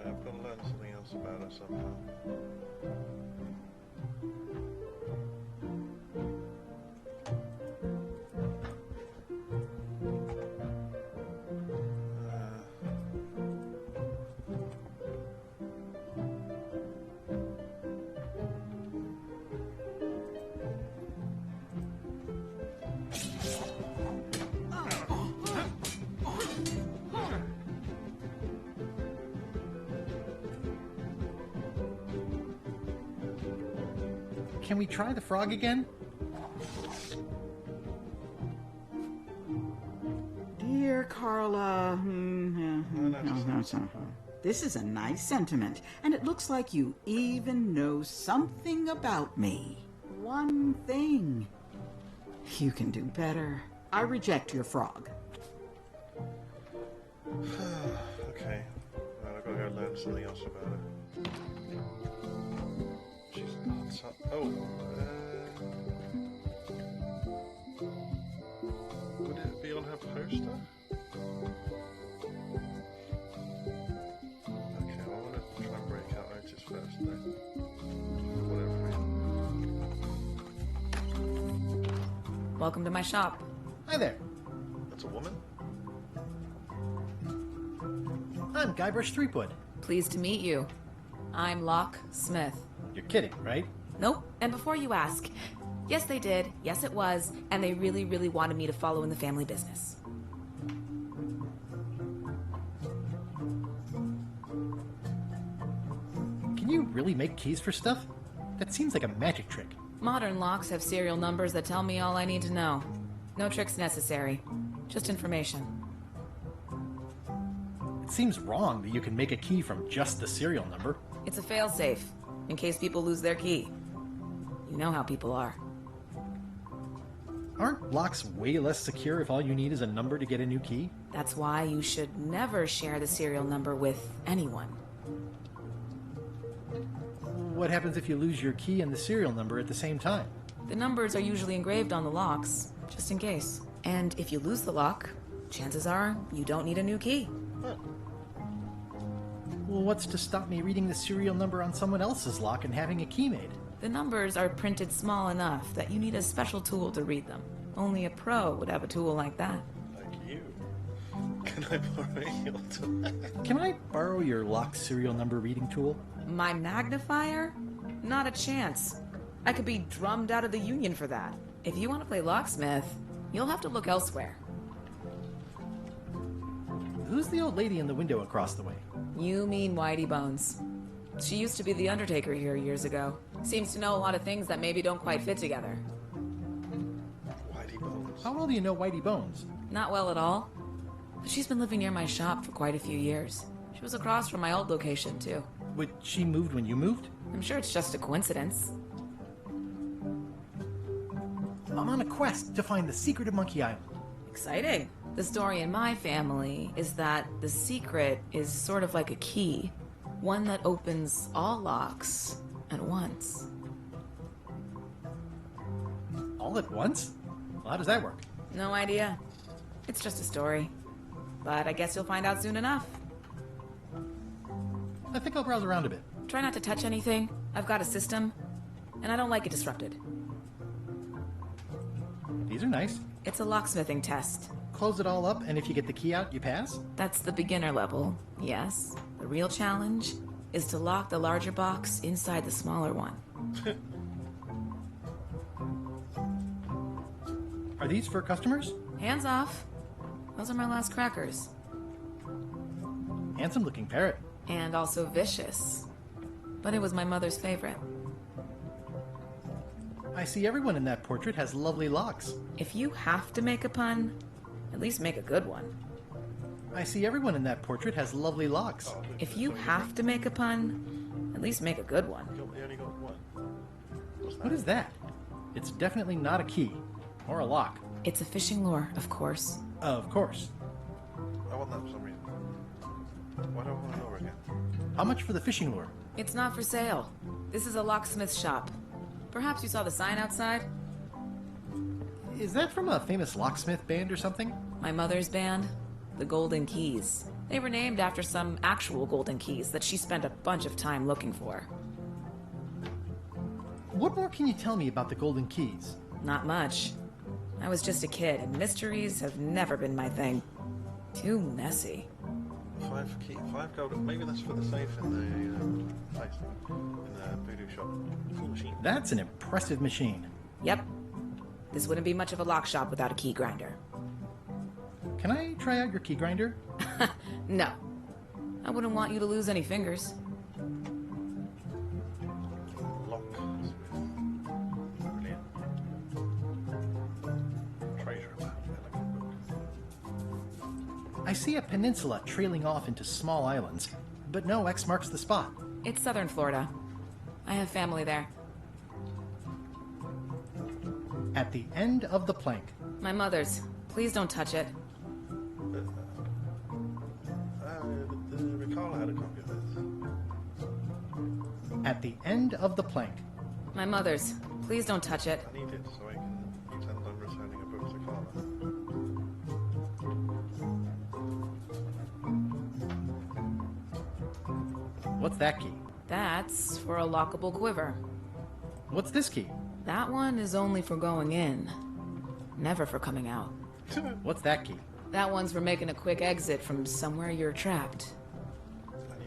I've got to learn something else about it somehow. Can we try the frog again? Dear Carla, this is a nice sentiment, and it looks like you even know something about me. One thing. You can do better. I reject your frog. Okay. Well, I've got to go learn something else about it. She's not so... Oh. Would it be on her poster? Okay, I want to try and break out Otis first, though. For whatever reason. Welcome to my shop. Hi there. That's a woman? I'm Guybrush Threepwood. Pleased to meet you. I'm Locke Smith. You're kidding, right? Nope. And before you ask, yes they did, yes it was, and they really, really wanted me to follow in the family business. Can you really make keys for stuff? That seems like a magic trick. Modern locks have serial numbers that tell me all I need to know. No tricks necessary. Just information. It seems wrong that you can make a key from just the serial number. It's a failsafe, in case people lose their key. You know how people are. Aren't locks way less secure if all you need is a number to get a new key? That's why you should never share the serial number with anyone. What happens if you lose your key and the serial number at the same time? The numbers are usually engraved on the locks, just in case. And if you lose the lock, chances are you don't need a new key. Well, what's to stop me reading the serial number on someone else's lock and having a key made? The numbers are printed small enough that you need a special tool to read them. Only a pro would have a tool like that. Like you. Can I borrow your tool? Can I borrow your lock serial number reading tool? My magnifier? Not a chance. I could be drummed out of the union for that. If you want to play locksmith, you'll have to look elsewhere. Who's the old lady in the window across the way? You mean Whitey Bones. She used to be the Undertaker here years ago. Seems to know a lot of things that maybe don't quite fit together. Whitey Bones. How well do you know Whitey Bones? Not well at all. But she's been living near my shop for quite a few years. She was across from my old location, too. Wait, she moved when you moved? I'm sure it's just a coincidence. I'm on a quest to find the secret of Monkey Island. Exciting. The story in my family is that the secret is sort of like a key. One that opens all locks at once. All at once? Well, how does that work? No idea. It's just a story. But I guess you'll find out soon enough. I think I'll browse around a bit. Try not to touch anything. I've got a system, and I don't like it disrupted. These are nice. It's a locksmithing test. Close it all up, and if you get the key out, you pass? That's the beginner level, yes. The real challenge is to lock the larger box inside the smaller one. Are these for customers? Hands off. Those are my last crackers. Handsome looking parrot. And also vicious. But it was my mother's favorite. I see everyone in that portrait has lovely locks. If you have to make a pun, at least make a good one. I see everyone in that portrait has lovely locks. If you have to make a pun, at least make a good one. You only got one. What is that? It's definitely not a key. Or a lock. It's a fishing lure, of course. Of course. I want that for some reason. Why do I want to know again? How much for the fishing lure? It's not for sale. This is a locksmith shop. Perhaps you saw the sign outside? Is that from a famous locksmith band or something? My mother's band, the Golden Keys. They were named after some actual golden keys that she spent a bunch of time looking for. What more can you tell me about the Golden Keys? Not much. I was just a kid, and mysteries have never been my thing. Too messy. 5 gold. Maybe that's for the safe in the place, in the voodoo shop. Cool machine. That's an impressive machine. Yep. This wouldn't be much of a lock shop without a key grinder. Can I try out your key grinder? No. I wouldn't want you to lose any fingers. Lock. Brilliant. Treasure map. I see a peninsula trailing off into small islands, but no X marks the spot. It's southern Florida. I have family there. At the end of the plank. My mother's. Please don't touch it. Ricardo had a copy of this. At the end of the plank. My mother's. Please don't touch it. I need it so I can pretend I'm returning a book to Carla. What's that key? That's for a lockable quiver. What's this key? That one is only for going in. Never for coming out. What's that key? That one's for making a quick exit from somewhere you're trapped.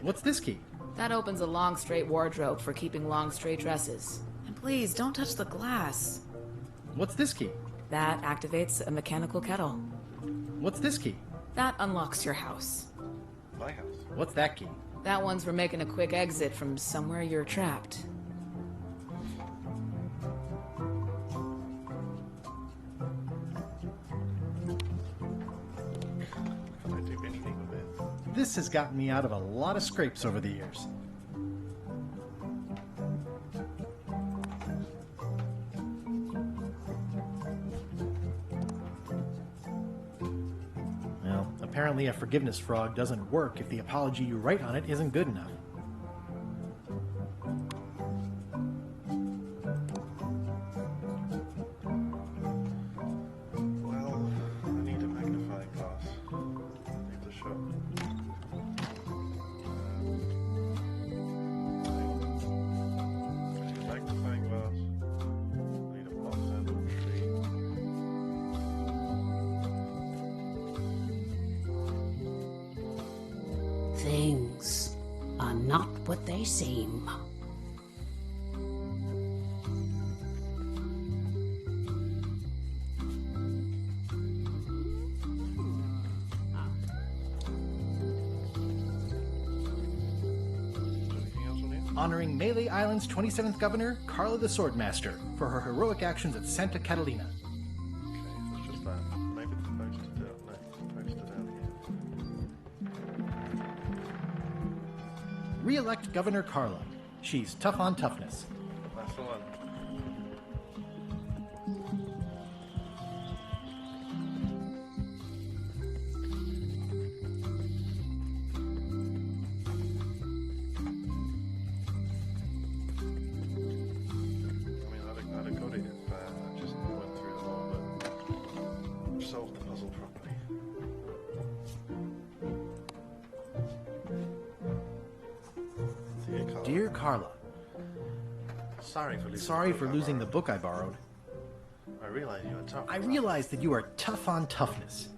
What's this key? That opens a long straight wardrobe for keeping long straight dresses. And please, don't touch the glass. What's this key? That activates a mechanical kettle. What's this key? That unlocks your house. My house. What's that key? That one's for making a quick exit from somewhere you're trapped. Can I do anything with it? This has gotten me out of a lot of scrapes over the years. Well, apparently a forgiveness frog doesn't work if the apology you write on it isn't good enough. Well, I need a magnifying glass. Leave the shop. Magnifying glass. Need a box handle tree. Things are not what they seem. Honoring Melee Island's 27th governor, Carla the Swordmaster, for her heroic actions at Santa Catalina. Okay, so it's just that. Maybe the poster down. No, the poster down here. Re-elect Governor Carla. She's tough on toughness. That's the one. Dear Carla, Sorry for losing the book I borrowed. I realize you are tough. I realize that you are tough on toughness.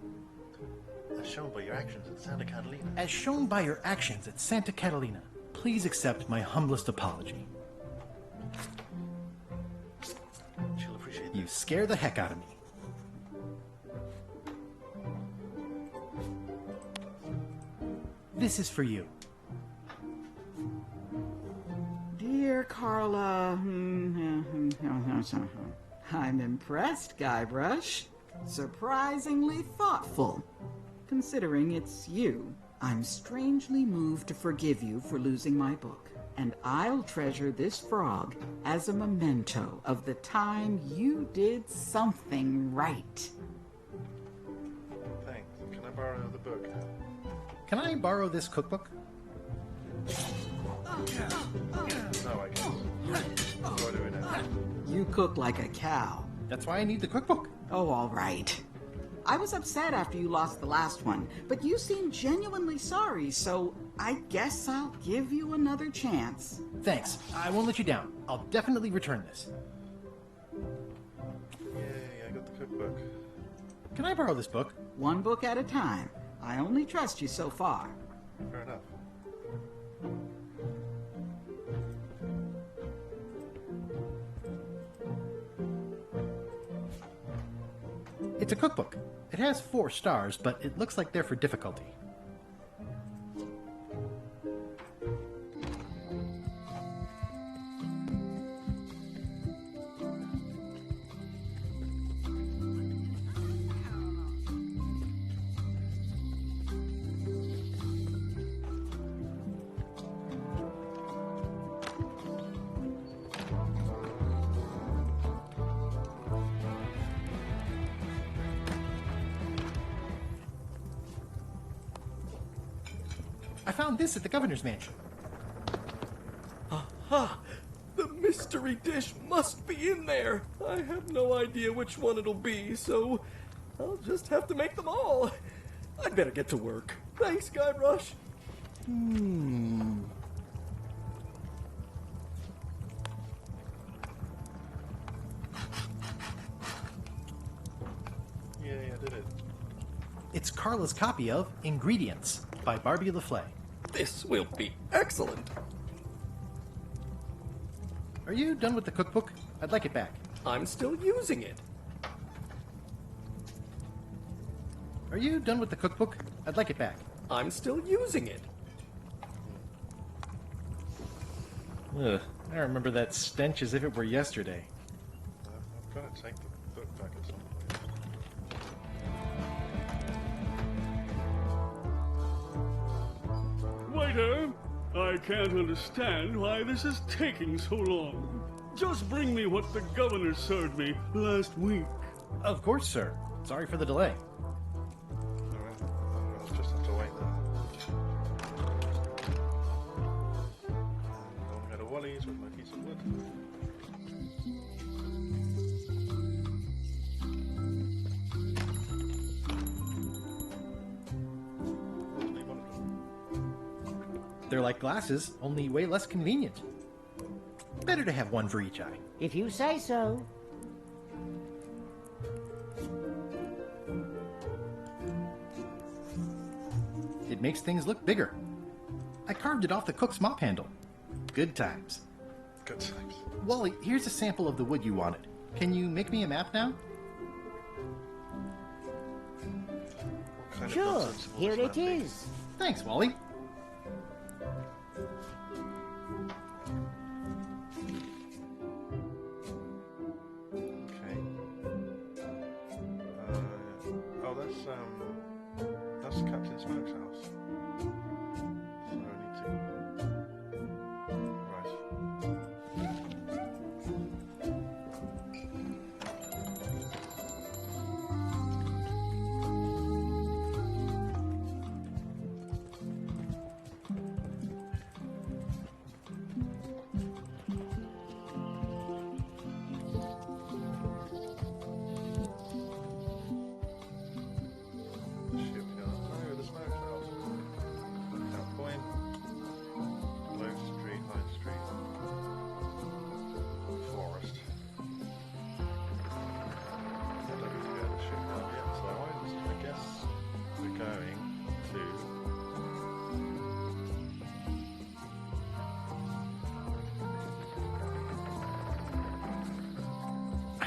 As shown by your actions at Santa Catalina. As shown by your actions at Santa Catalina, please accept my humblest apology. She'll appreciate that. You scare the heck out of me. This is for you. Dear Carla, I'm impressed, Guybrush. Surprisingly thoughtful. Considering it's you, I'm strangely moved to forgive you for losing my book. And I'll treasure this frog as a memento of the time you did something right. Thanks. Can I borrow the book? Can I borrow this cookbook? No, I guess. What do I do now? You cook like a cow. That's why I need the cookbook. Oh, all right. I was upset after you lost the last one, but you seemed genuinely sorry, so I guess I'll give you another chance. Thanks. I won't let you down. I'll definitely return this. Yay, I got the cookbook. Can I borrow this book? One book at a time. I only trust you so far. Fair enough. It's a cookbook. It has 4 stars, but it looks like they're for difficulty. I found this at the governor's mansion. Aha! The mystery dish must be in there. I have no idea which one it'll be, so I'll just have to make them all. I'd better get to work. Thanks, Guybrush. Yay, I did it. It's Carla's copy of Ingredients by Barbie LaFlay. This will be excellent. Are you done with the cookbook? I'd like it back. I'm still using it. Are you done with the cookbook? I'd like it back. I'm still using it. Ugh, I remember that stench as if it were yesterday. I'm gonna take the book back at some point. Waiter, I can't understand why this is taking so long. Just bring me what the governor served me last week. Of course, sir. Sorry for the delay. Alright, I'll just have to wait then. Going to go to Wally's with my piece of wood. They're like glasses, only way less convenient. Better to have one for each eye. If you say so. It makes things look bigger. I carved it off the cook's mop handle. Good times. Good times. Wally, here's a sample of the wood you wanted. Can you make me a map now? What kind of Sure, nonsense will here this it map be? is. Thanks, Wally. Okay. Oh, that's Captain Smoke's house. So I need to. Right.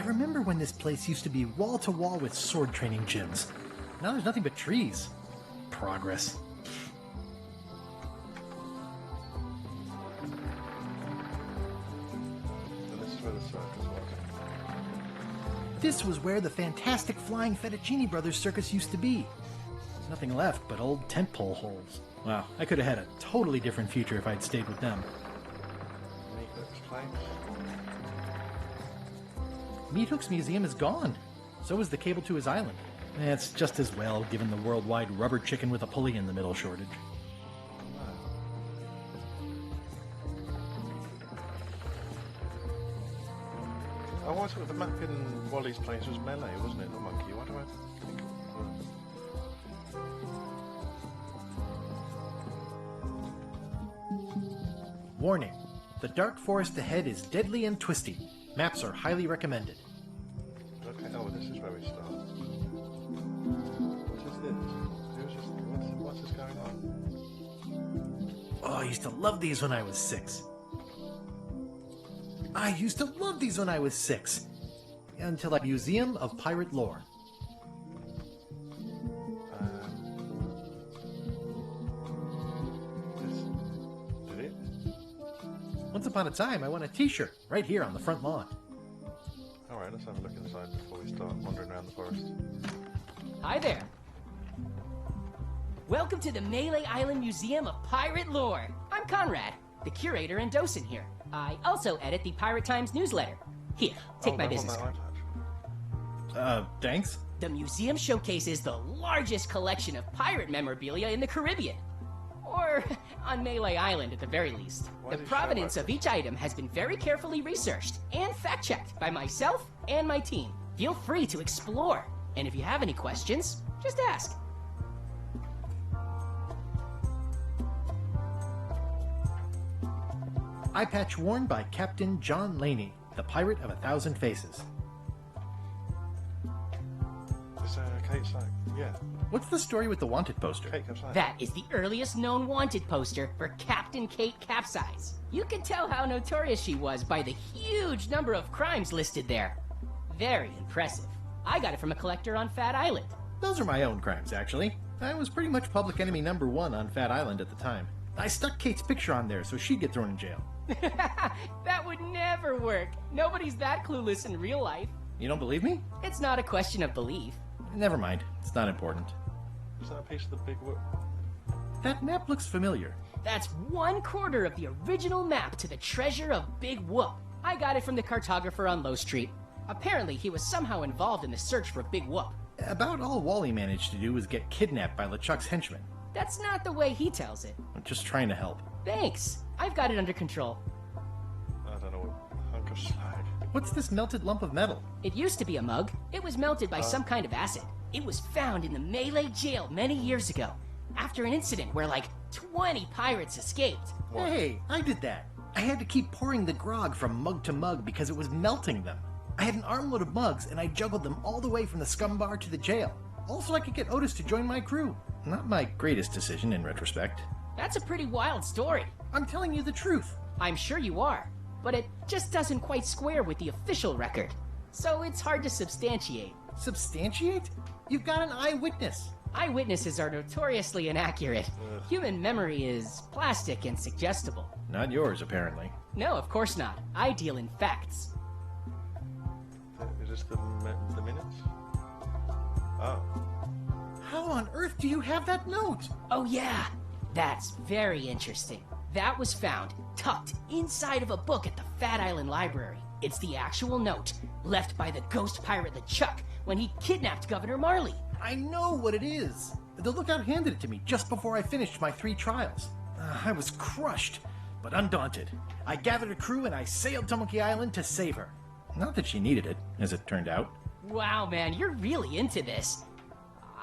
remember when this place used to be wall-to-wall with sword training gyms. Now there's nothing but trees. Progress. And this is where the circus was. This was where the fantastic Flying Fettuccine Brothers circus used to be. There's nothing left but old tentpole holes. Wow, I could have had a totally different future if I'd stayed with them. Meat Hook's place. Meat Hook's museum is gone. So is the cable to his island. It's just as well, given the worldwide rubber chicken with a pulley in the middle shortage. I always thought the map in Wally's place was melee, wasn't it? Not monkey. Why do I think it was? Warning. The dark forest ahead is deadly and twisty. Maps are highly recommended. Okay, oh, this is where we start. What is this? What's this going on? Oh, I used to love these when I was 6. I used to love these when I was 6. Until a Museum of Pirate Lore. Did it? Once upon a time, I won a t-shirt right here on the front lawn. Alright, let's have a look inside before we start wandering around the forest. Hi there. Welcome to the Melee Island Museum of Pirate Lore. I'm Conrad, the curator and docent here. I also edit the Pirate Times newsletter. Here, take my business card. Thanks? The museum showcases the largest collection of pirate memorabilia in the Caribbean. Or on Melee Island at the very least. The provenance of each item has been very carefully researched and fact-checked by myself and my team. Feel free to explore. And if you have any questions, just ask. Eye patch worn by Captain John Laney, the Pirate of 1,000 Faces. Is Kate's like, yeah. What's the story with the wanted poster? Kate Capsize. That is the earliest known wanted poster for Captain Kate Capsize. You can tell how notorious she was by the huge number of crimes listed there. Very impressive. I got it from a collector on Fat Island. Those are my own crimes, actually. I was pretty much public enemy #1 on Fat Island at the time. I stuck Kate's picture on there so she'd get thrown in jail. That would never work. Nobody's that clueless in real life. You don't believe me? It's not a question of belief. Never mind. It's not important. Is that a piece of the big whoop? That map looks familiar. That's 1/4 of the original map to the treasure of Big Whoop. I got it from the cartographer on Low Street. Apparently, he was somehow involved in the search for Big Whoop. About all Wally managed to do was get kidnapped by LeChuck's henchmen. That's not the way he tells it. I'm just trying to help. Thanks. I've got it under control. I don't know. Hunk of slag. What's this melted lump of metal? It used to be a mug. It was melted by some kind of acid. It was found in the Melee jail many years ago, after an incident where like 20 pirates escaped. What? Hey, I did that. I had to keep pouring the grog from mug to mug because it was melting them. I had an armload of mugs and I juggled them all the way from the scum bar to the jail. Also, I could get Otis to join my crew. Not my greatest decision in retrospect. That's a pretty wild story. I'm telling you the truth. I'm sure you are, but it just doesn't quite square with the official record. So it's hard to substantiate. Substantiate? You've got an eyewitness. Eyewitnesses are notoriously inaccurate. Human memory is plastic and suggestible. Not yours, apparently. No, of course not. I deal in facts. Is this the minutes? Oh. How on earth do you have that note? Oh yeah, that's very interesting. That was found tucked inside of a book at the Fat Island Library. It's the actual note left by the ghost pirate LeChuck when he kidnapped Governor Marley. I know what it is. The lookout handed it to me just before I finished my 3 trials. I was crushed, but undaunted. I gathered a crew and I sailed to Monkey Island to save her. Not that she needed it, as it turned out. Wow, man, you're really into this.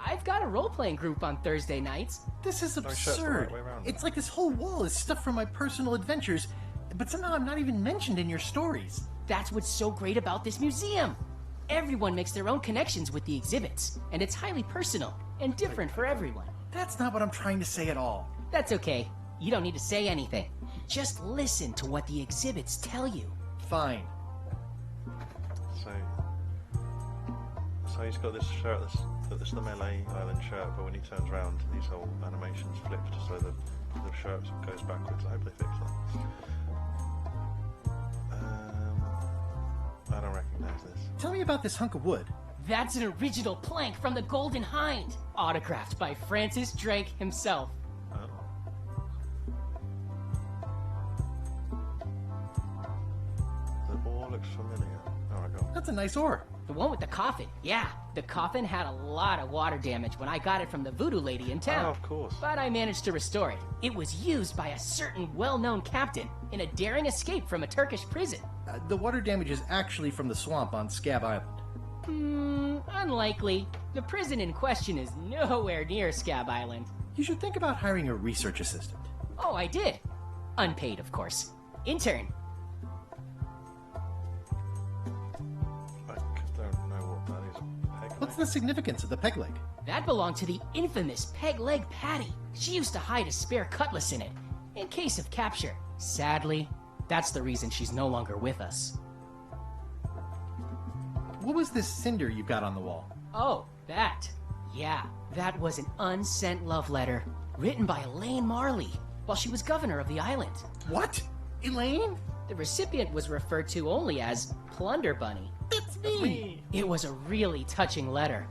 I've got a role-playing group on Thursday nights. This is absurd. It's like this whole wall is stuff from my personal adventures, but somehow I'm not even mentioned in your stories. That's what's so great about this museum. Everyone makes their own connections with the exhibits, and it's highly personal and different for everyone. That's not what I'm trying to say at all. That's okay. You don't need to say anything. Just listen to what the exhibits tell you. Fine. So, So he's got this shirt that's the Melee Island shirt, but when he turns around, these whole animations flipped, so the shirt goes backwards. I hope they fix that. I don't recognize this. Tell me about this hunk of wood. That's an original plank from the Golden Hind, autographed by Francis Drake himself. The oar looks familiar. Alright, go on. That's a nice oar. The one with the coffin. Yeah, the coffin had a lot of water damage when I got it from the voodoo lady in town. Oh, of course. But I managed to restore it. It was used by a certain well-known captain in a daring escape from a Turkish prison. The water damage is actually from the swamp on Scab Island. Unlikely. The prison in question is nowhere near Scab Island. You should think about hiring a research assistant. Oh, I did. Unpaid, of course. Intern. What's the significance of the peg leg? That belonged to the infamous Peg Leg Patty. She used to hide a spare cutlass in it, in case of capture. Sadly, that's the reason she's no longer with us. What was this cinder you got on the wall? Oh, that. Yeah, that was an unsent love letter, written by Elaine Marley, while she was governor of the island. What? Elaine? The recipient was referred to only as Plunder Bunny. It's me! It was a really touching letter.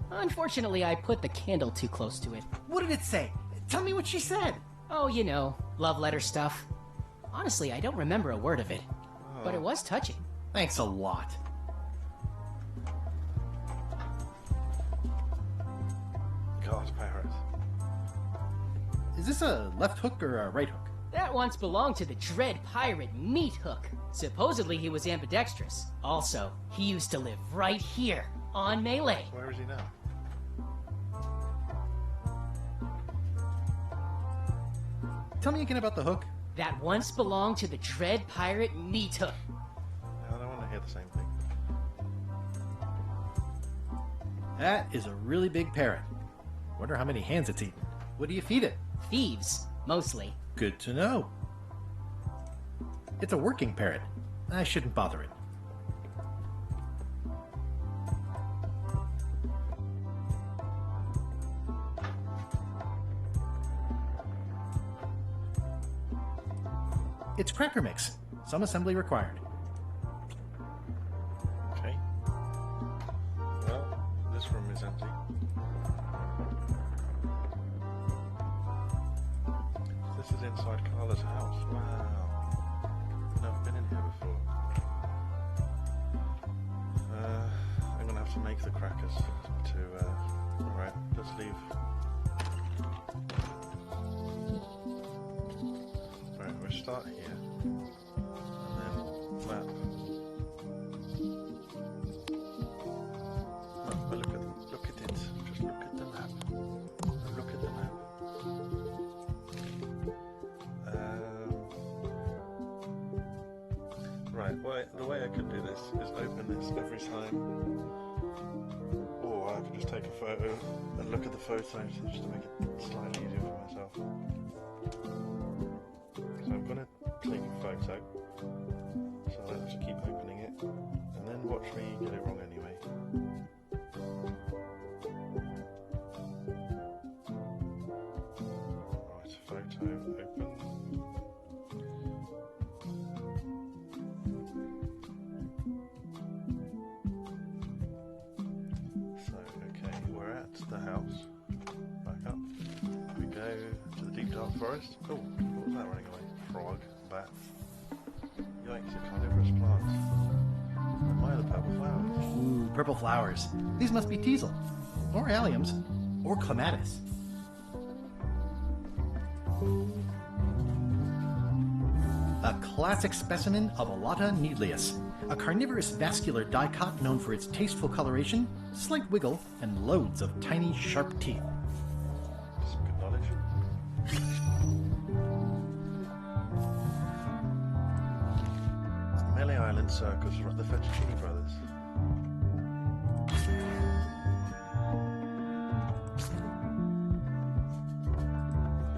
Unfortunately, I put the candle too close to it. What did it say? Tell me what she said. Oh, you know, love letter stuff. Honestly, I don't remember a word of it, but it was touching. Thanks a lot. God, parrots. Is this a left hook or a right hook? That once belonged to the dread pirate Meat Hook. Supposedly he was ambidextrous. Also, he used to live right here, on Melee. Where is he now? Tell me again about the hook. That once belonged to the dread pirate Meat Hook. I don't want to hear the same thing. That is a really big parrot. Wonder how many hands it's eaten. What do you feed it? Thieves, mostly. Good to know. It's a working parrot. I shouldn't bother it. It's cracker mix. Some assembly required. Okay. Well, this room is empty. This is inside Carla's house. Wow. Never been in here before. I'm gonna have to make the crackers to, alright, let's leave. Right, we'll start here. And then map. No, but look at it. Just look at the map. Look at the map. Right, well, the way I could do this is open this every time, or I could just take a photo and look at the photo just to make it slightly easier for myself. So I'm going to take a photo, so I'll have to keep opening it, and then watch me get it wrong anyway. Right, photo, open. The house. Back up. We go to the deep dark forest. Oh, what was that running away? Frog, bat. Yikes, it's carnivorous plants. Admire the purple flowers. Ooh, purple flowers. These must be teasel, or alliums, or clematis. A classic specimen of Alata needleus, a carnivorous vascular dicot known for its tasteful coloration, slight wiggle, and loads of tiny, sharp teeth. Some good knowledge. Melee Island Circus, the Fettuccine Brothers.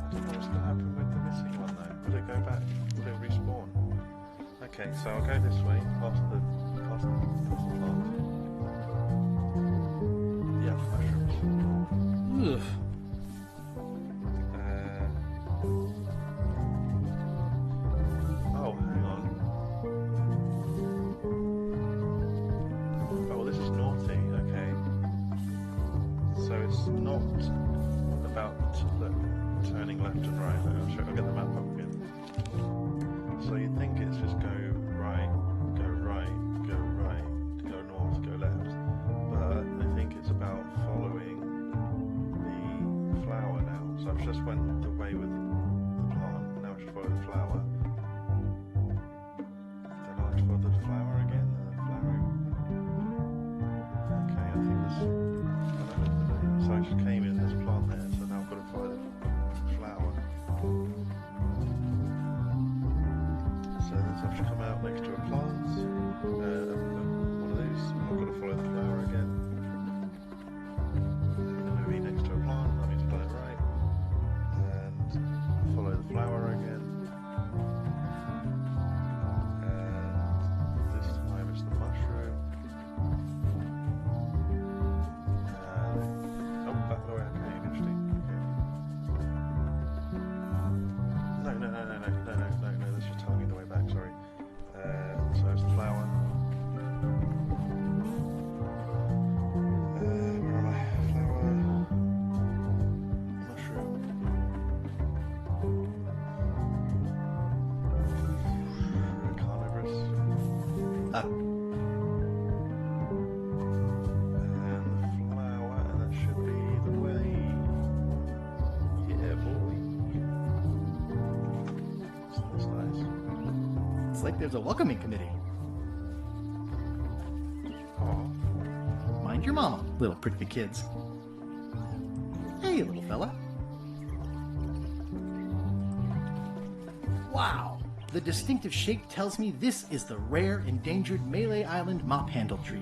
I don't know what's going to happen with the missing one though. Will it go back? Will it respawn? Okay, so I'll go this way, past the plant. not about turning left and right. I'll get the map up again. So you think it's just go right, go right, go right, go north, go left. But I think it's about following the flower now. So I've just went the way with the plant, now I should follow the flower. Then I'll have to follow the flower again, and the flower. Okay, I think this. So I just came in, there's a plant there, so now I've got to follow the flower. So I've just come out next to a plant, one of these, and I've got to follow the flower again. And then maybe next to a plant, that means play it right. And follow the flower again. And this time it's the mushroom. Back the way I came, interesting. Okay. No, that's just telling me the way back, sorry. So it's the flower. Where am I? Flower. Mushroom. Carnivorous. And the flower, and that should be the way. Yeah, boy. So that's nice. It's like there's a welcoming committee. Mind your mama, little prickly kids. Hey, little fella. Wow! The distinctive shape tells me this is the rare, endangered Malay Island mop handle tree.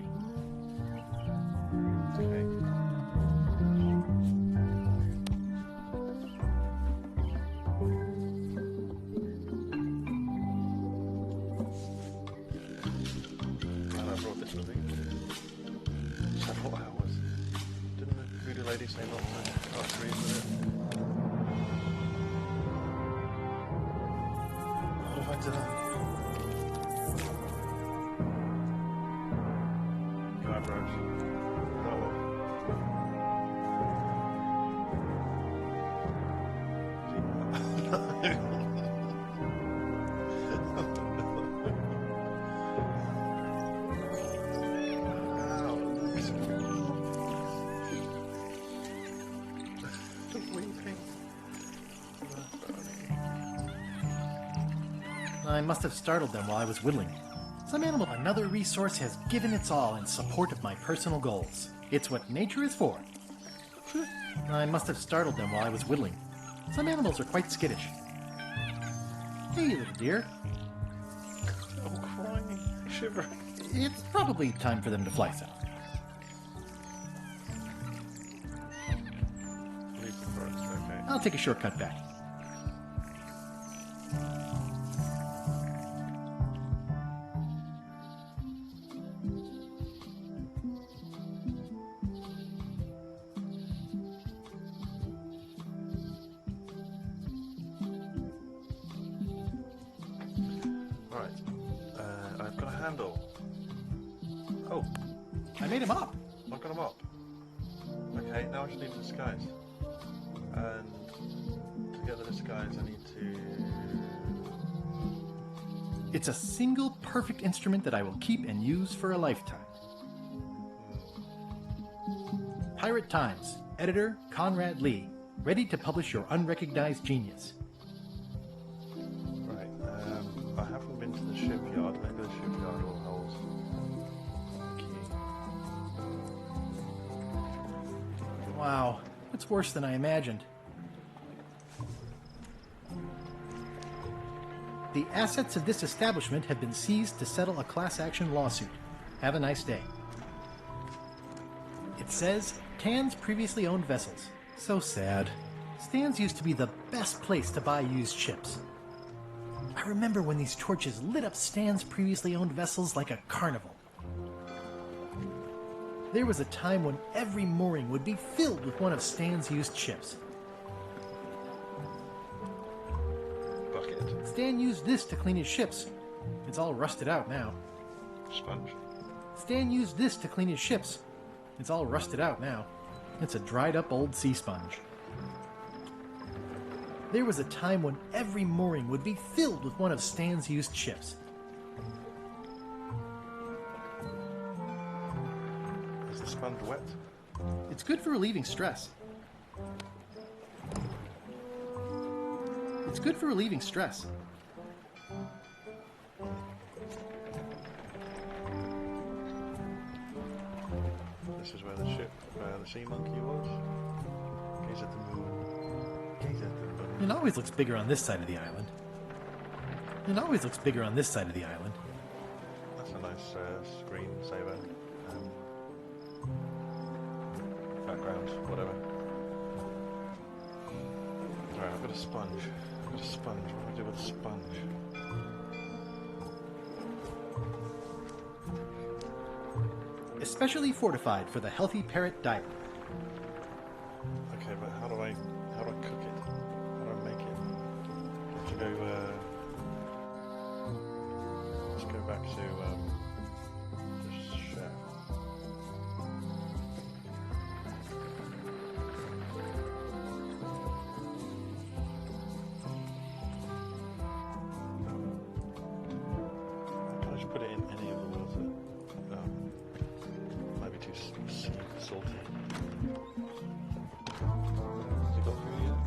And I brought this with me. Several hours. Didn't the voodoo lady say not to freeze with it? What have I done? Eyebrows. That one. I must have startled them while I was whittling. Some animal, another resource has given its all in support of my personal goals. It's what nature is for. I must have startled them while I was whittling. Some animals are quite skittish. Hey, little dear. I'm crying, shivering. It's probably time for them to fly south. Leave the forest, okay. I'll take a shortcut back. Right. I've got a handle. Oh. I made him up. I've got him up. Okay, now I just need a disguise. And to get the disguise, I need to... It's a single perfect instrument that I will keep and use for a lifetime. Pirate Times, editor Conrad Lee, ready to publish your unrecognized genius. Right, I haven't been to the shipyard. Maybe the shipyard will hold. Wow, it's worse than I imagined. The assets of this establishment have been seized to settle a class action lawsuit. Have a nice day. It says, Tan's previously owned vessels. So sad. Stan's used to be the best place to buy used ships. I remember when these torches lit up Stan's previously owned vessels like a carnival. There was a time when every mooring would be filled with one of Stan's used ships. Bucket. Stan used this to clean his ships. It's all rusted out now. Sponge. Stan used this to clean his ships. It's all rusted out now. It's a dried up old sea sponge. There was a time when every mooring would be filled with one of Stan's used ships. Is the sponge wet? It's good for relieving stress. It's good for relieving stress. This is where the ship, the sea monkey was. Gaze at the moon. Gaze at the moon. It always looks bigger on this side of the island. It always looks bigger on this side of the island. That's a nice screensaver. Background, whatever. Alright, I've got a sponge. I've got a sponge. What do I do with a sponge? Especially fortified for the healthy parrot diet. Okay, but how do I cook it? How do I make it? I have to go, let's go back to, the chef. How can I just put it in any of the water? Might be too salty. Has it got through yet?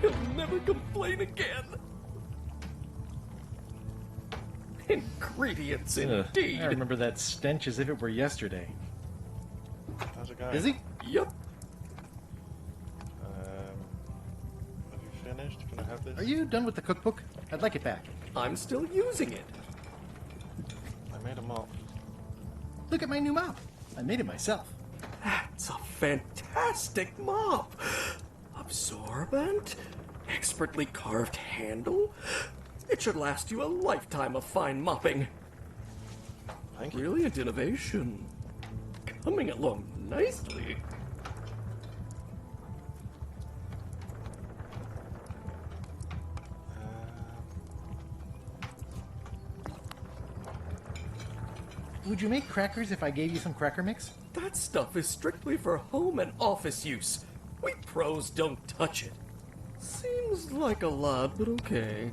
He'll never complain again. Ingredients, indeed. I remember that stench as if it were yesterday. How's it going? Busy? Yep. Have you finished? Can I have this? Are you done with the cookbook? I'd like it back. I'm still using it. I made a mop. Look at my new mop. I made it myself. That's a fantastic mop. Absorbent, expertly carved handle. It should last you a lifetime of fine mopping. Thank you. Brilliant innovation. Coming along nicely. Would you make crackers if I gave you some cracker mix? That stuff is strictly for home and office use. We pros don't touch it. Seems like a lot, but okay.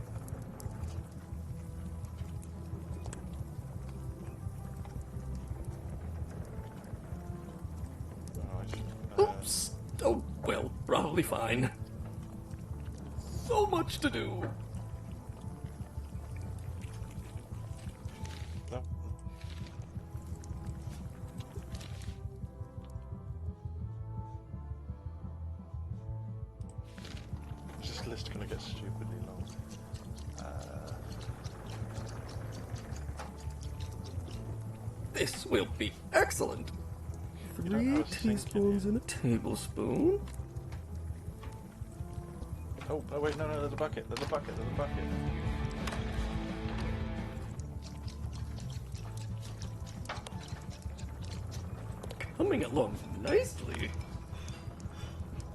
Oops. Oh, well, probably fine. So much to do. No. Is this list going to get stupidly long? This will be excellent. 3 teaspoons in a tablespoon. Oh, wait, no, there's a bucket, there's a bucket. Coming along nicely.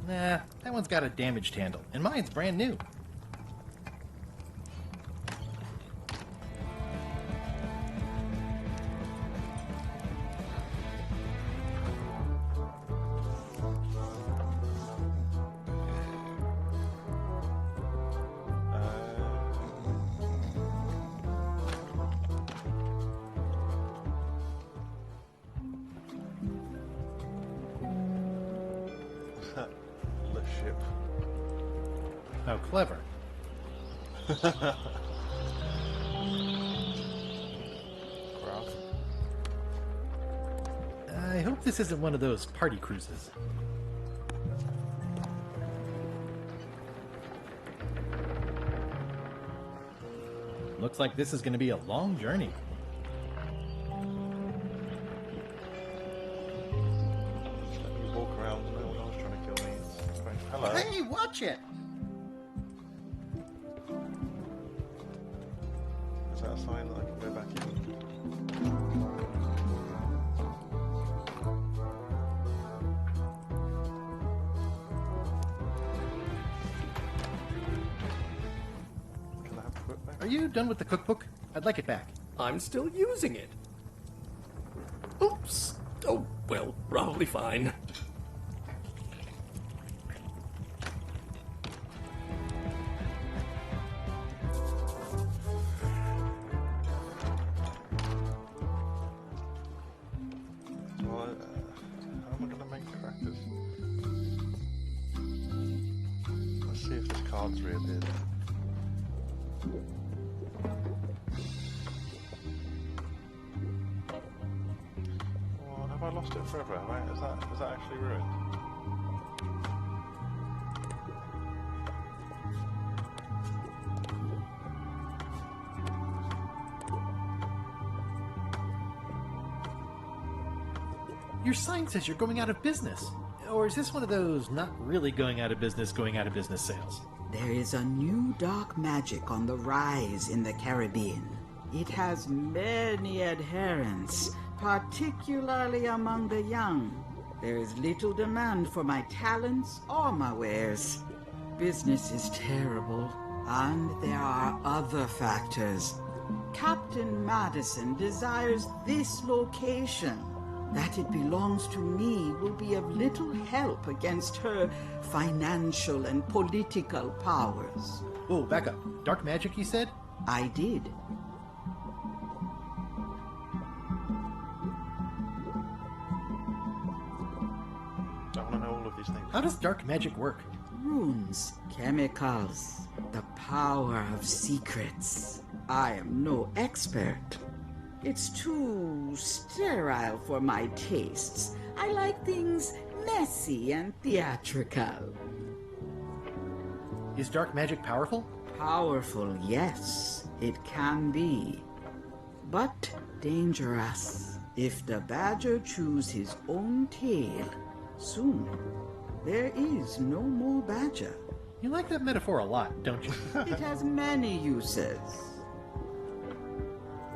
Nah, that one's got a damaged handle, and mine's brand new. The ship. How clever. I hope this isn't one of those party cruises. Looks like this is going to be a long journey. Walk around, no one else trying to kill me. It's fine. Hello. Hey, watch it! Is that a sign that I can go back in? you done with the cookbook? I'd like it back. I'm still using it. Oops. Oh, well, probably fine. Well, how am I gonna make crackers? Let's see if this card's reappeared. Well, have I lost it forever? Have I? Is that actually ruined? Your sign says you're going out of business. Or is this one of those not really going out of business sales? There is a new dark magic on the rise in the Caribbean. It has many adherents, particularly among the young. There is little demand for my talents or my wares. Business is terrible, and there are other factors. Captain Madison desires this location. That it belongs to me will be of little help against her financial and political powers. Whoa, back up. Dark magic, you said? I did. I want to know all of these things. How does dark magic work? Runes, chemicals, the power of secrets. I am no expert. It's too sterile for my tastes. I like things messy and theatrical. Is dark magic powerful? Powerful, yes, it can be. But dangerous. If the badger chews his own tail, soon there is no more badger. You like that metaphor a lot, don't you? It has many uses.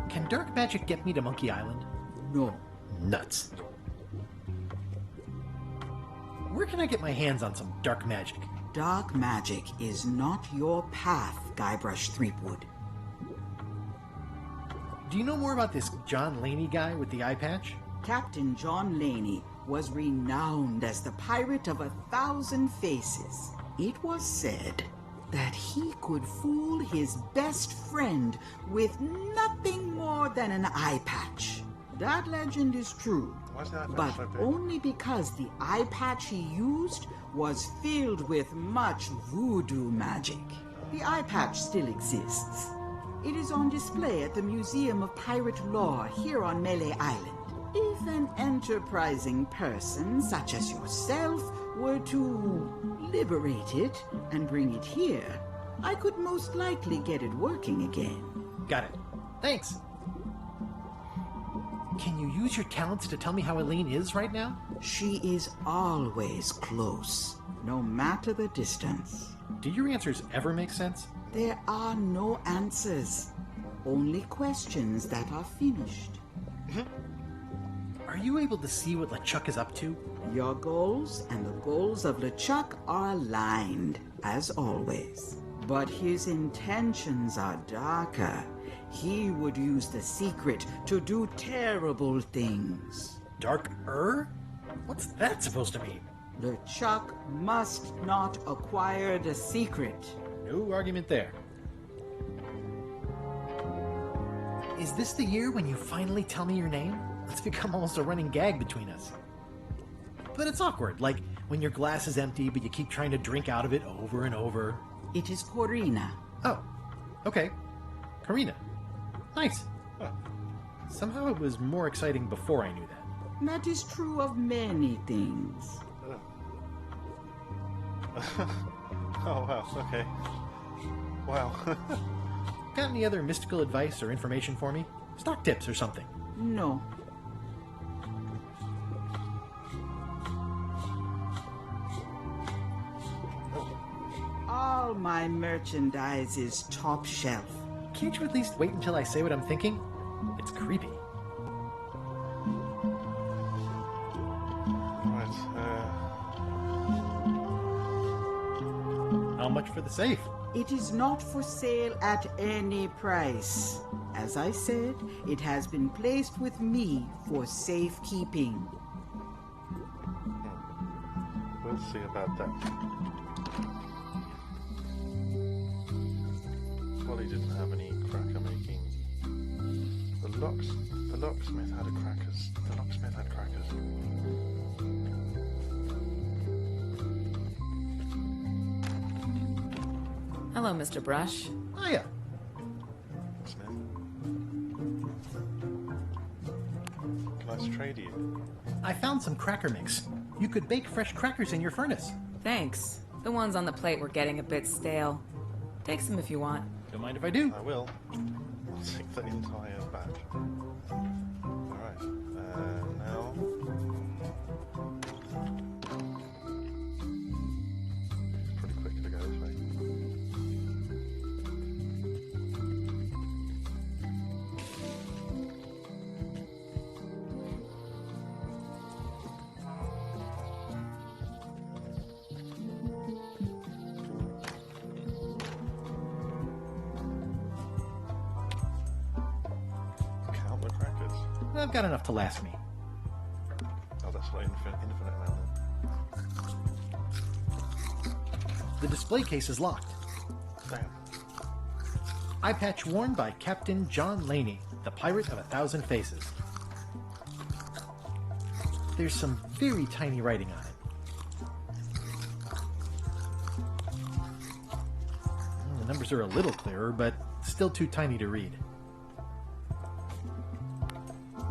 Can dark magic get me to Monkey Island? No. Nuts. Where can I get my hands on some dark magic? Dark magic is not your path, Guybrush Threepwood. Do you know more about this John Laney guy with the eye patch? Captain John Laney was renowned as the pirate of 1,000 faces. It was said that he could fool his best friend with nothing more than an eye patch. That legend is true, but only because the eye patch he used was filled with much voodoo magic. The eye patch still exists. It is on display at the Museum of Pirate Lore here on Melee Island. If an enterprising person such as yourself were to liberate it and bring it here, I could most likely get it working again. Got it. Thanks. Can you use your talents to tell me how Eileen is right now? She is always close, no matter the distance. Do your answers ever make sense? There are no answers, only questions that are finished. Are you able to see what LeChuck is up to? Your goals and the goals of LeChuck are aligned, as always. But his intentions are darker. He would use the secret to do terrible things. Darker? What's that supposed to mean? LeChuck must not acquire the secret. No argument there. Is this the year when you finally tell me your name? It's become almost a running gag between us. But it's awkward, like when your glass is empty but you keep trying to drink out of it over and over. It is Corina. Oh, okay. Corina. Nice. Huh. Somehow it was more exciting before I knew that. That is true of many things. Oh, wow, okay. Wow. Got any other mystical advice or information for me? Stock tips or something? No. All my merchandise is top shelf. Can't you at least wait until I say what I'm thinking? It's creepy. Right, I'll much for the safe? It is not for sale at any price. As I said, it has been placed with me for safekeeping. We'll see about that. Polly didn't have any cracker making. The locksmith had crackers. The locksmith had crackers. Hello, Mr. Brush. Hiya. Smith. Can I trade you? I found some cracker mix. You could bake fresh crackers in your furnace. Thanks. The ones on the plate were getting a bit stale. Take some if you want. Don't mind if I do. I will. I'll take the entire batch. Alright, now... It's pretty quick to go this way. Count the crackers. I've got enough to last me. Oh, that's not infinite amount then. The display case is locked. Damn. Eye patch worn by Captain John Laney, the pirate of 1,000 faces. There's some very tiny writing on it. Well, the numbers are a little clearer, but still too tiny to read.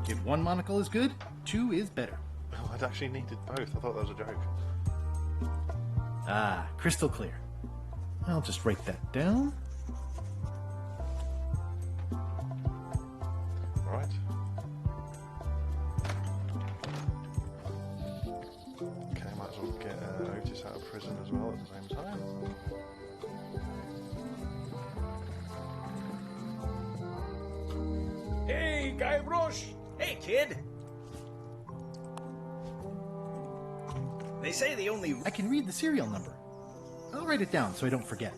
If one monocle is good, two is better. Oh, I'd actually needed both. I thought that was a joke. Ah, crystal clear. I'll just write that down. Right. Okay, might as well get Otis out of prison as well at the same time. Hey, Guybrush! Hey, kid! They say the only... I can read the serial number. I'll write it down so I don't forget.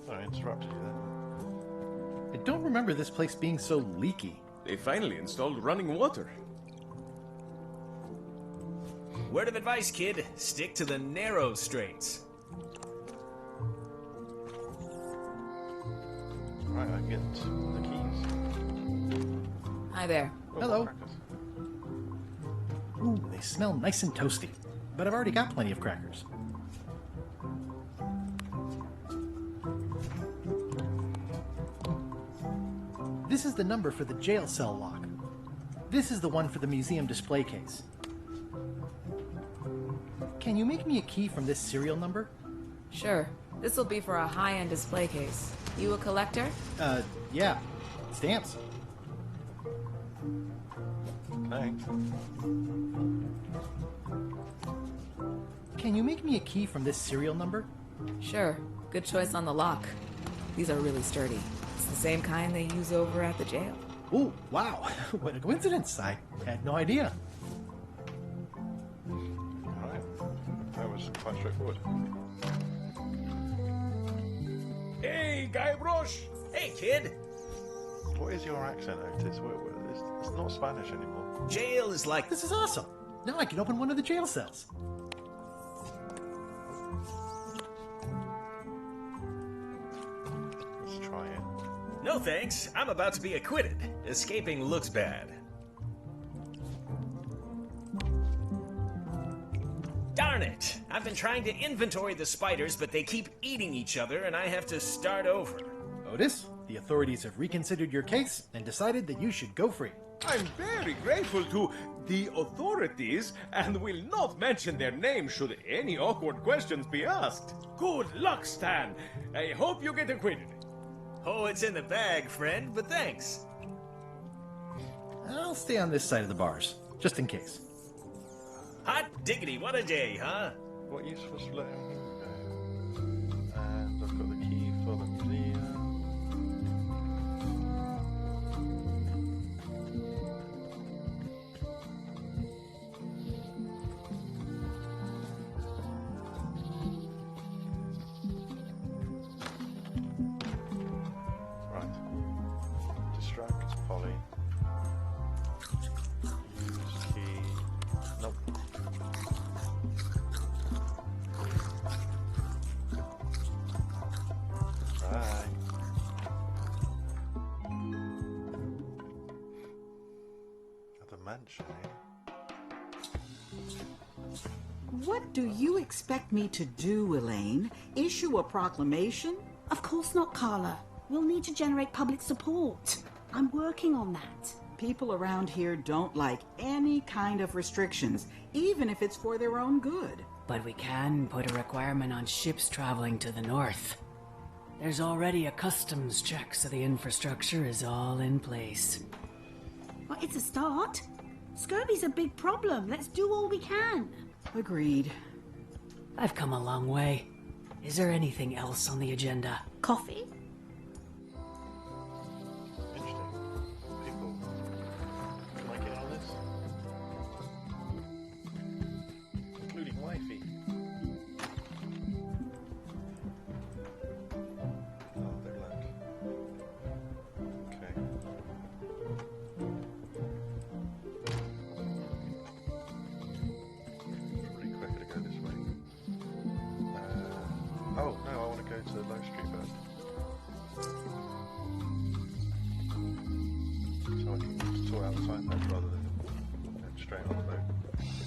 I interrupted you there. I don't remember this place being so leaky. They finally installed running water. Word of advice, kid. Stick to the narrow straights. Right, I can get the keys. Hi there. Oh, Hello. crackers. Ooh, they smell nice and toasty. But I've already got plenty of crackers. This is the number for the jail cell lock. This is the one for the museum display case. Can you make me a key from this serial number? Sure. This'll be for a high-end display case. You a collector? Yeah. Stamps. Thanks. Can you make me a key from this serial number? Sure. Good choice on the lock. These are really sturdy. It's the same kind they use over at the jail. Ooh, wow. What a coincidence. I had no idea. Alright. That was quite straightforward. Hey, Guybrush! Hey, kid! What is your accent, Otis? It's not Spanish anymore. Jail is like... This is awesome. Now I can open one of the jail cells. Let's try it. No thanks. I'm about to be acquitted. Escaping looks bad. Darn it! I've been trying to inventory the spiders, but they keep eating each other, and I have to start over. Otis, the authorities have reconsidered your case and decided that you should go free. I'm very grateful to the authorities and will not mention their name should any awkward questions be asked. Good luck, Stan. I hope you get acquitted. Oh, it's in the bag, friend, but thanks. I'll stay on this side of the bars, just in case. Hot diggity, what a day, huh? What use was letting him go? And I've got the key for the museum. lunch, Elaine. What do you expect me to do, Elaine? Issue a proclamation? Of course not, Carla. We'll need to generate public support. I'm working on that. People around here don't like any kind of restrictions, even if it's for their own good. But we can put a requirement on ships traveling to the north. There's already a customs check, so the infrastructure is all in place. Well, it's a start. Scurvy's a big problem. Let's do all we can. Agreed. I've come a long way. Is there anything else on the agenda? Coffee?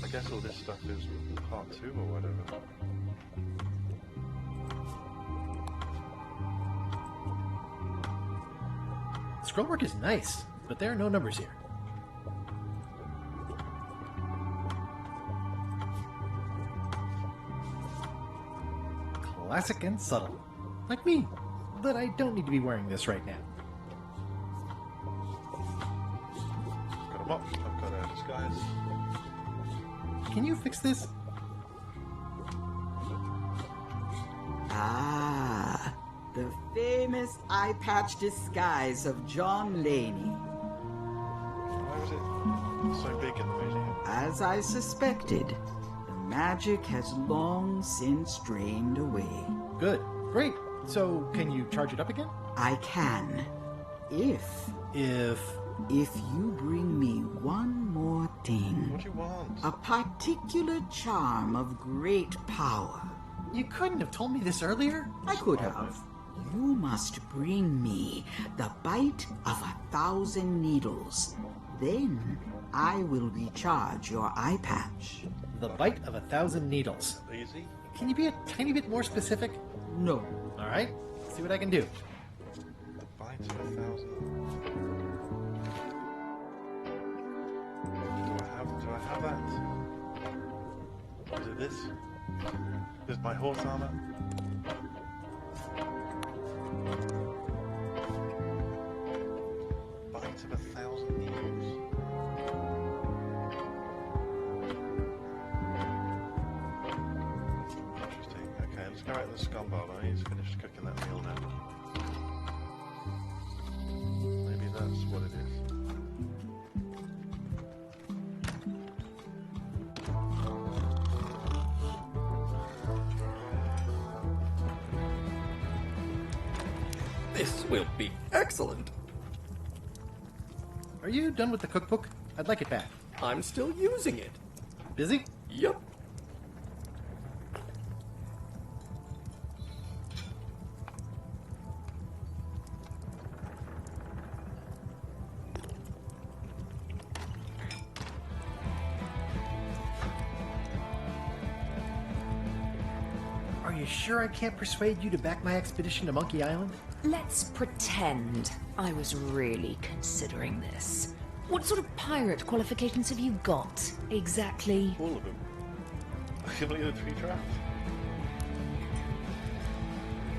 I guess all this stuff is part 2 or whatever. Scrollwork is nice, but there are no numbers here. Classic and subtle. Like me. But I don't need to be wearing this right now. Got a mop, I've got a disguise. Can you fix this? Ah, the famous eye patch disguise of John Laney. Why was it so big in the museum? As I suspected, the magic has long since drained away. Good. Great. So, can you charge it up again? I can. If you bring me one more thing. What do you want? A particular charm of great power. You couldn't have told me this earlier? I could have. You must bring me the bite of 1,000 needles. Then I will recharge your eye patch. The bite of 1,000 needles. Easy? Can you be a tiny bit more specific? No. Alright, let's see what I can do. The bite of 1,000. Do I have that? Is it this? Is my horse armor? Bite of 1,000 needles. Interesting. Okay, let's go out to the scum bowl. I need to finish cooking that meal now. Maybe that's what it is. This will be excellent. Are you done with the cookbook? I'd like it back. I'm still using it. Busy? Yep. Are you sure I can't persuade you to back my expedition to Monkey Island? Let's pretend I was really considering this. What sort of pirate qualifications have you got, exactly? All of them. I completed 3 trials.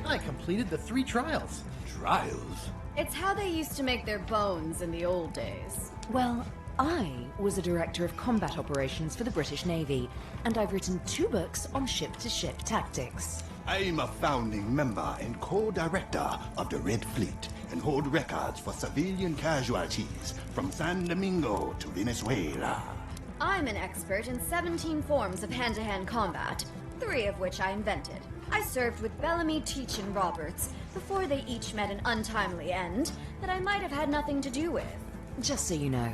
I completed the 3 trials. Trials? It's how they used to make their bones in the old days. Well, I was a director of combat operations for the British Navy, and I've written 2 books on ship-to-ship tactics. I'm a founding member and co-director of the Red Fleet and hold records for civilian casualties from San Domingo to Venezuela. I'm an expert in 17 forms of hand-to-hand combat, 3 of which I invented. I served with Bellamy, Teach, and Roberts before they each met an untimely end that I might have had nothing to do with. Just so you know,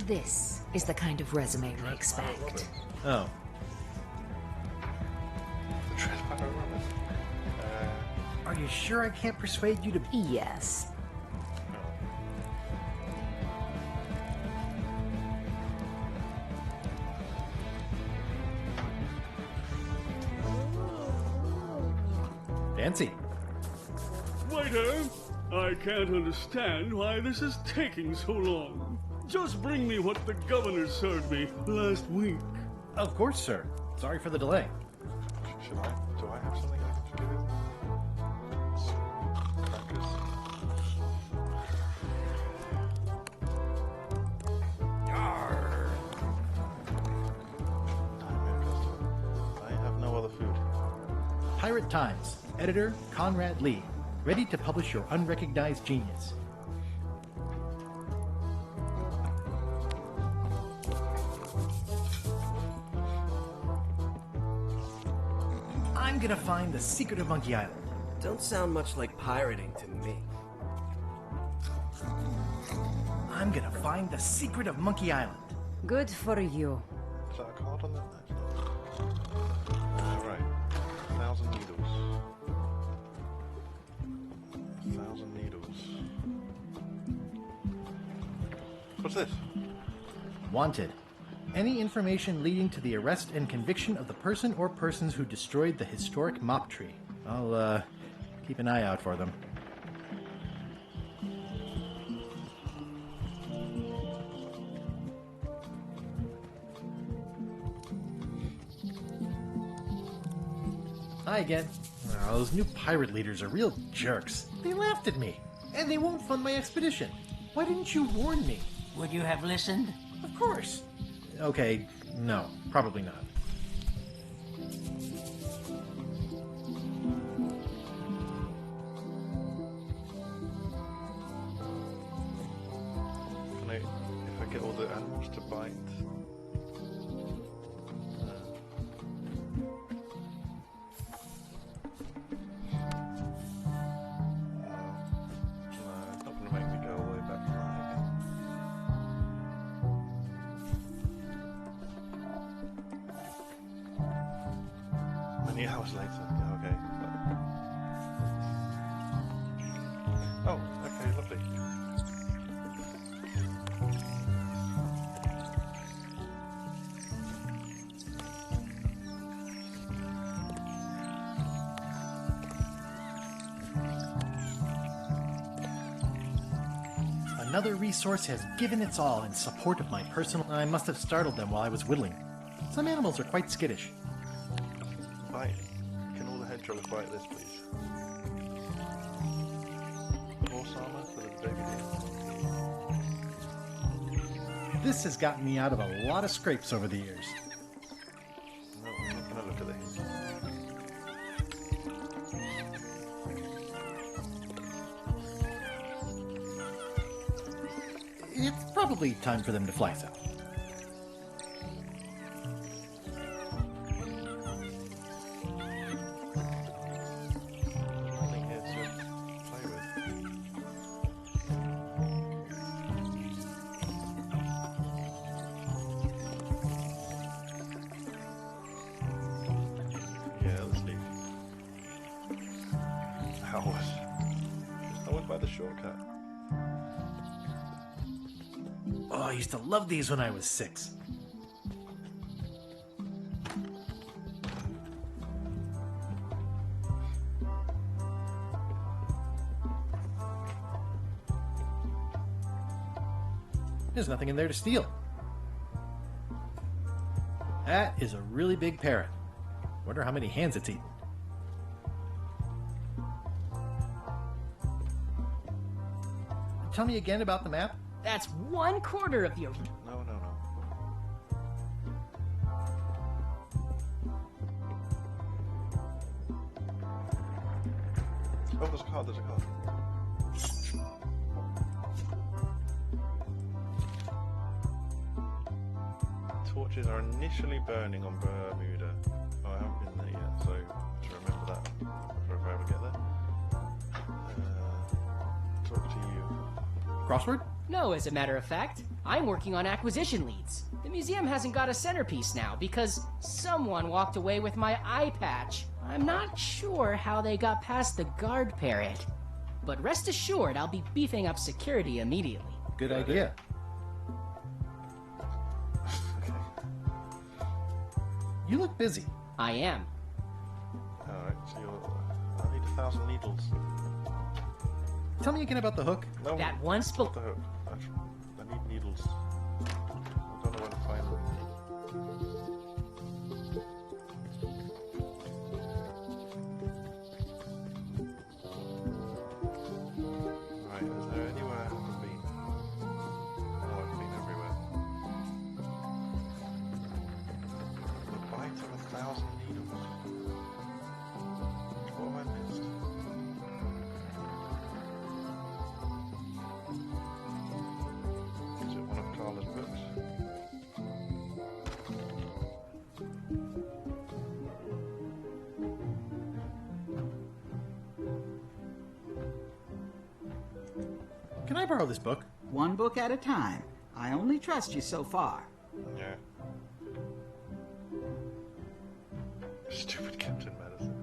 this is the kind of resume we expect. Oh. Are you sure I can't persuade you to... Yes. Fancy. Waiter, I can't understand why this is taking so long. Just bring me what the governor served me last week. Of course, sir. Sorry for the delay. Should I? Do I have something I should do with crackers? I have no other food. Pirate Times. Editor Conrad Lee. Ready to publish your unrecognized genius. I'm gonna find the secret of Monkey Island. Don't sound much like pirating to me. I'm gonna find the secret of Monkey Island. Good for you. Is that a card on that? Right. 1,000 needles. 1,000 needles. What's this? Wanted. Any information leading to the arrest and conviction of the person or persons who destroyed the historic mop tree. I'll, keep an eye out for them. Hi again. Oh, those new pirate leaders are real jerks. They laughed at me, and they won't fund my expedition. Why didn't you warn me? Would you have listened? Of course. Okay, no, probably not. Can I, if I get all the animals to bite? No, it's not going to make me go all the way back to that again. Many hours later. Yeah, okay. Oh, okay, lovely. Another resource has given its all in support of my personal... I must have startled them while I was whittling. Some animals are quite skittish. Bite. Can all the hedgehogs bite this, please? Horse armor for the baby deer. This has gotten me out of a lot of scrapes over the years. No, I'm not going to look at these. It's probably time for them to fly south. Nothing here to play with. Yeah, let's leave. I went by the shortcut. Oh, I used to love these when I was 6. There's nothing in there to steal. That is a really big parrot. Wonder how many hands it's eaten. Tell me again about the map. That's 1/4 of the... No. Oh, there's a card. Torches are initially burning on Bermuda. Oh, I haven't been there yet, so to remember that for if I ever get there. Talk to you. Crossword? No, as a matter of fact. I'm working on acquisition leads. The museum hasn't got a centerpiece now because someone walked away with my eye patch. I'm not sure how they got past the guard parrot. But rest assured, I'll be beefing up security immediately. Good idea. You look busy. I am. Alright, so I need to 1,000 needles. Tell me again about the hook. No, That one spoke. the hook. I need needles. I don't know where to find them. Right, is there anywhere I haven't been? Oh, I've been everywhere. The bite of 1,000 needles. What have I missed? Is it one of Carla's books? Can I borrow this book? One book at a time. I only trust you so far. Yeah. Stupid Captain Madison.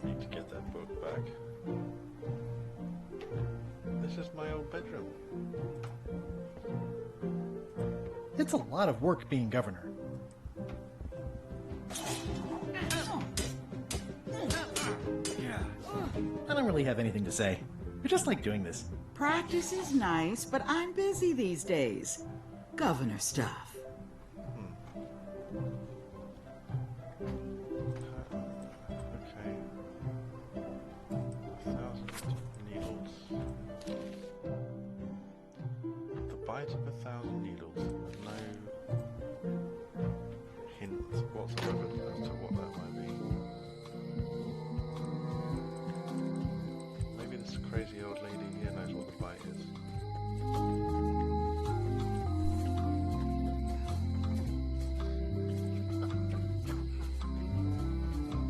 I need to get that book back. This is my old bedroom. It's a lot of work being governor. I don't really have anything to say. I just like doing this. Practice is nice, but I'm busy these days. Governor stuff. Okay. 1,000 needles. The bite of 1,000 needles. No hint whatsoever as to what that might be. Maybe this crazy old lady here knows what the bite is.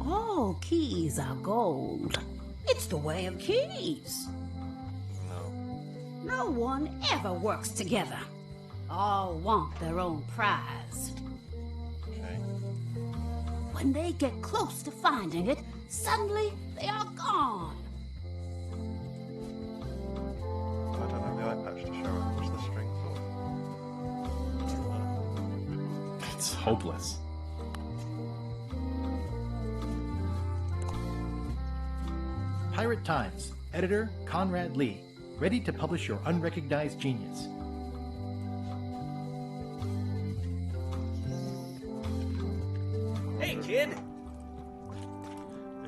All keys are gold. It's the way of keys. No one ever works together. All want their own prize. Okay. When they get close to finding it, suddenly they are gone. I don't have the eye patch to show her. What's the string for? It's hopeless. Pirate Times, editor Conrad Lee, ready to publish your unrecognized genius. Hey, kid!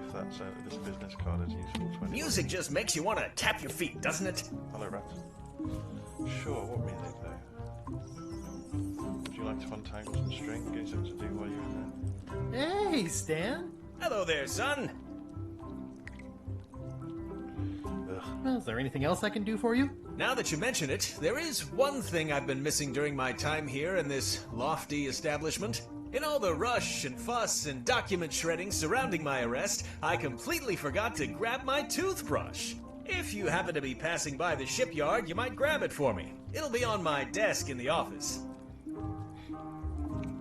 If that's this business card is useful to anyone. Music just makes you want to tap your feet, doesn't it? Hello, Rat. Sure, what music though? Would you like to untangle some string? Get you something to do while you're in there? Hey, Stan! Hello there, son. Well, is there anything else I can do for you? Now that you mention it, there is one thing I've been missing during my time here in this lofty establishment. In all the rush and fuss and document shredding surrounding my arrest, I completely forgot to grab my toothbrush. If you happen to be passing by the shipyard, you might grab it for me. It'll be on my desk in the office.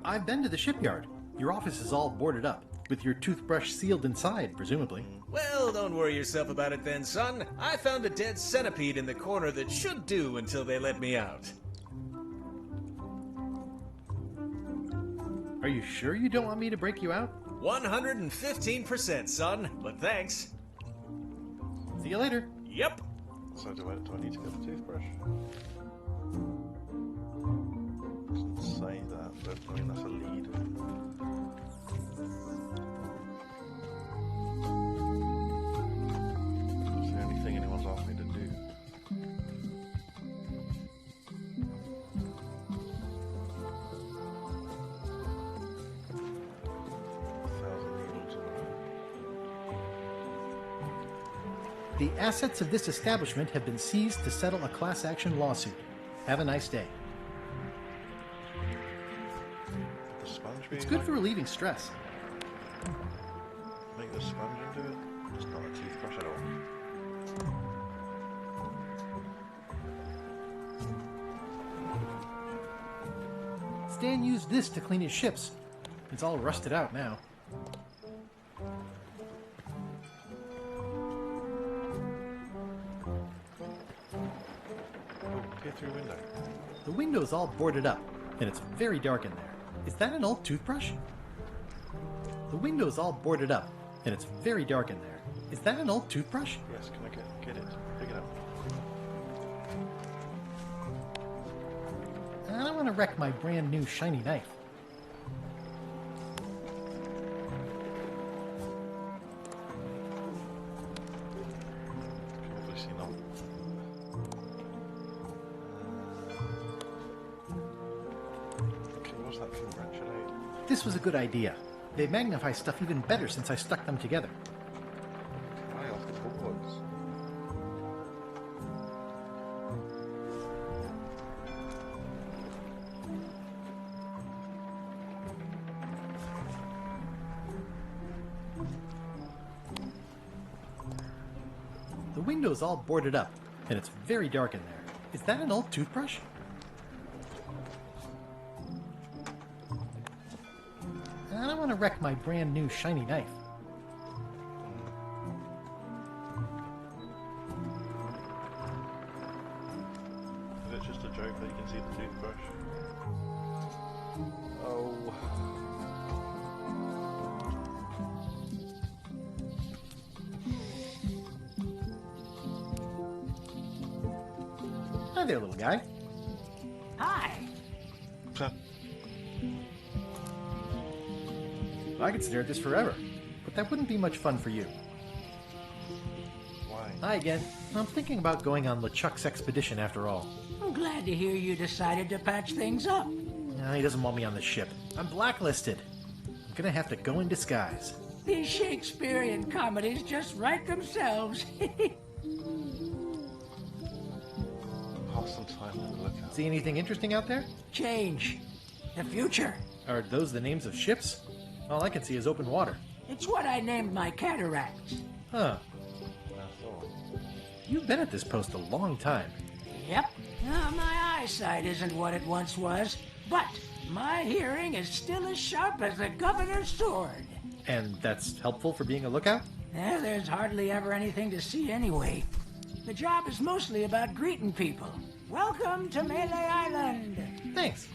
I've been to the shipyard. Your office is all boarded up, with your toothbrush sealed inside, presumably. Well, don't worry yourself about it then, son. I found a dead centipede in the corner that should do until they let me out. Are you sure you don't want me to break you out? 115%, son, but thanks. See you later. Yep. So do I need to get the toothbrush? Doesn't say that, but I mean that's a lead. It's the only thing anyone's asked me to do. The assets of this establishment have been seized to settle a class action lawsuit. Have a nice day. The sponge It's being good like- for relieving stress. Make the sponge into it? It's not a toothbrush at all. Stan used this to clean his ships. It's all rusted out now. Oh, peer through window. The window's all boarded up, and it's very dark in there. Is that an old toothbrush? The window's all boarded up, and it's very dark in there. Is that an old toothbrush? Yes, can I get it? Pick it up. I don't want to wreck my brand new shiny knife. Obviously not. Okay, what's that congratulate? This was a good idea. They magnify stuff even better since I stuck them together. Fly off the boards. The window's all boarded up, and it's very dark in there. Is that an old toothbrush? I don't want to wreck my brand new shiny knife. Is it just a joke that you can see the toothbrush? Oh. Hi there, little guy. Hi. I could stare at this forever, but that wouldn't be much fun for you. Why? Hi again. I'm thinking about going on LeChuck's expedition after all. I'm glad to hear you decided to patch things up. No, he doesn't want me on the ship. I'm blacklisted. I'm gonna have to go in disguise. These Shakespearean comedies just write themselves. Pass some time on the lookout. See anything interesting out there? Change. The future. Are those the names of ships? All I can see is open water. It's what I named my cataracts. Huh. You've been at this post a long time. Yep. My eyesight isn't what it once was, but my hearing is still as sharp as the governor's sword. And that's helpful for being a lookout? There's hardly ever anything to see anyway. The job is mostly about greeting people. Welcome to Melee Island. Thanks.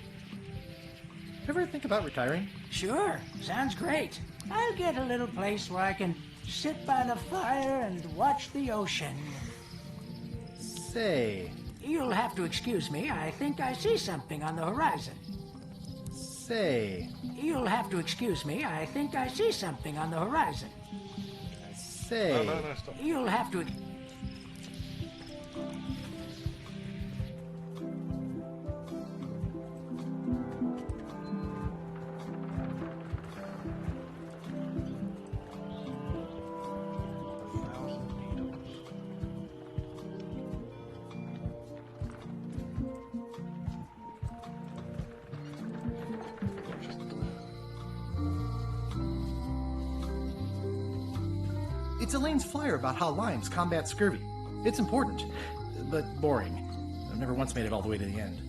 Ever think about retiring? Sure, sounds great. I'll get a little place where I can sit by the fire and watch the ocean. Say. You'll have to excuse me. I think I see something on the horizon. Say. You'll have to excuse me. I think I see something on the horizon. Say. No, stop. You'll have to... It's Elaine's flyer about how limes combat scurvy. It's important, but boring. I've never once made it all the way to the end.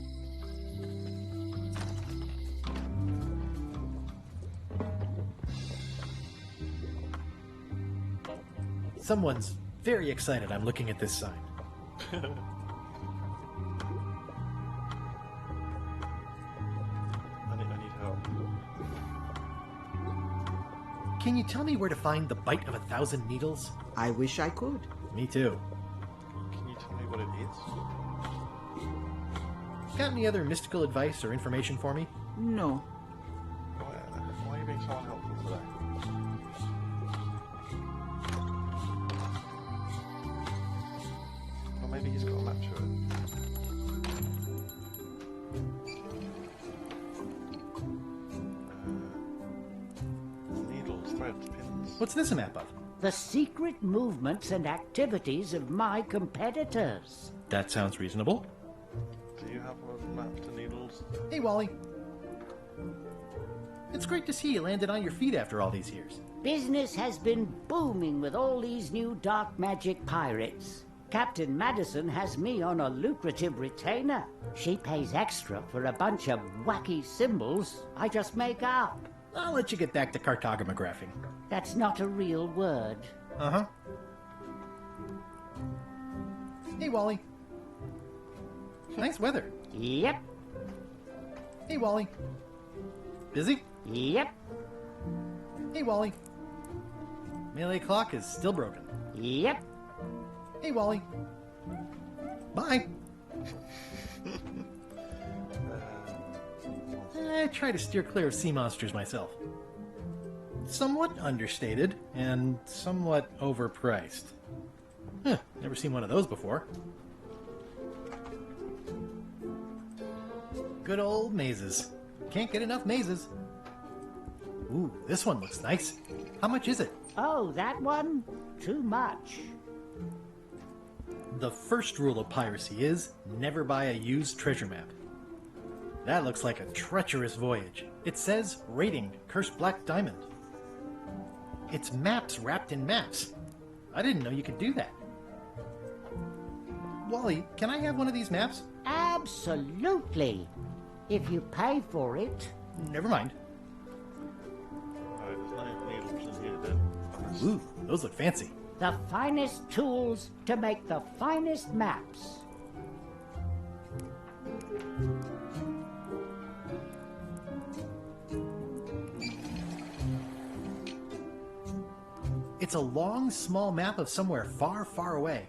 Someone's very excited I'm looking at this sign. I need help. Can you tell me where to find the Bite of 1,000 Needles? I wish I could. Me too. Can you tell me what it is? Got any other mystical advice or information for me? No. Why are you being so unhelpful today? Well, maybe he's got a map to it. Needles, threads, pins. What's this a map of? The secret movements and activities of my competitors. That sounds reasonable. Do you have a map to Needles? Hey, Wally. It's great to see you landed on your feet after all these years. Business has been booming with all these new dark magic pirates. Captain Madison has me on a lucrative retainer. She pays extra for a bunch of wacky symbols I just make up. I'll let you get back to cartographing. That's not a real word. Uh-huh. Hey, Wally. Nice weather. Yep. Hey, Wally. Busy? Yep. Hey, Wally. Melee clock is still broken. Yep. Hey, Wally. Bye. I try to steer clear of sea monsters myself. Somewhat understated and somewhat overpriced. Never seen one of those before. Good old mazes. Can't get enough mazes. Ooh, this one looks nice. How much is it? Oh, that one? Too much. The first rule of piracy is never buy a used treasure map. That looks like a treacherous voyage. It says rating Cursed Black Diamond. It's maps wrapped in maps. I didn't know you could do that. Wally, can I have one of these maps? Absolutely. If you pay for it. Never mind. Alright, there's no needles in here then. Ooh, those look fancy. The finest tools to make the finest maps. It's a long, small map of somewhere far, far away.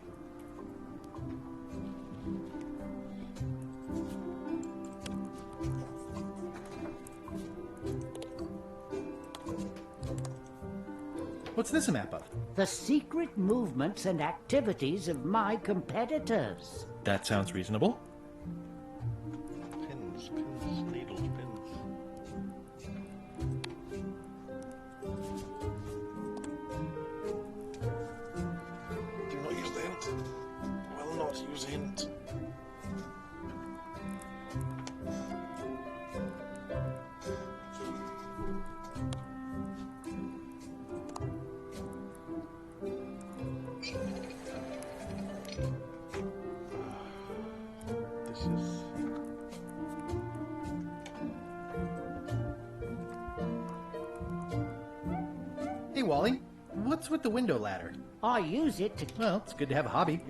What's this a map of? The secret movements and activities of my competitors. That sounds reasonable. Pins, needles, pins. Do not use the hint. Will not use hint. This is... Hey, Wally, what's with the window ladder? I use it to... Well, it's good to have a hobby.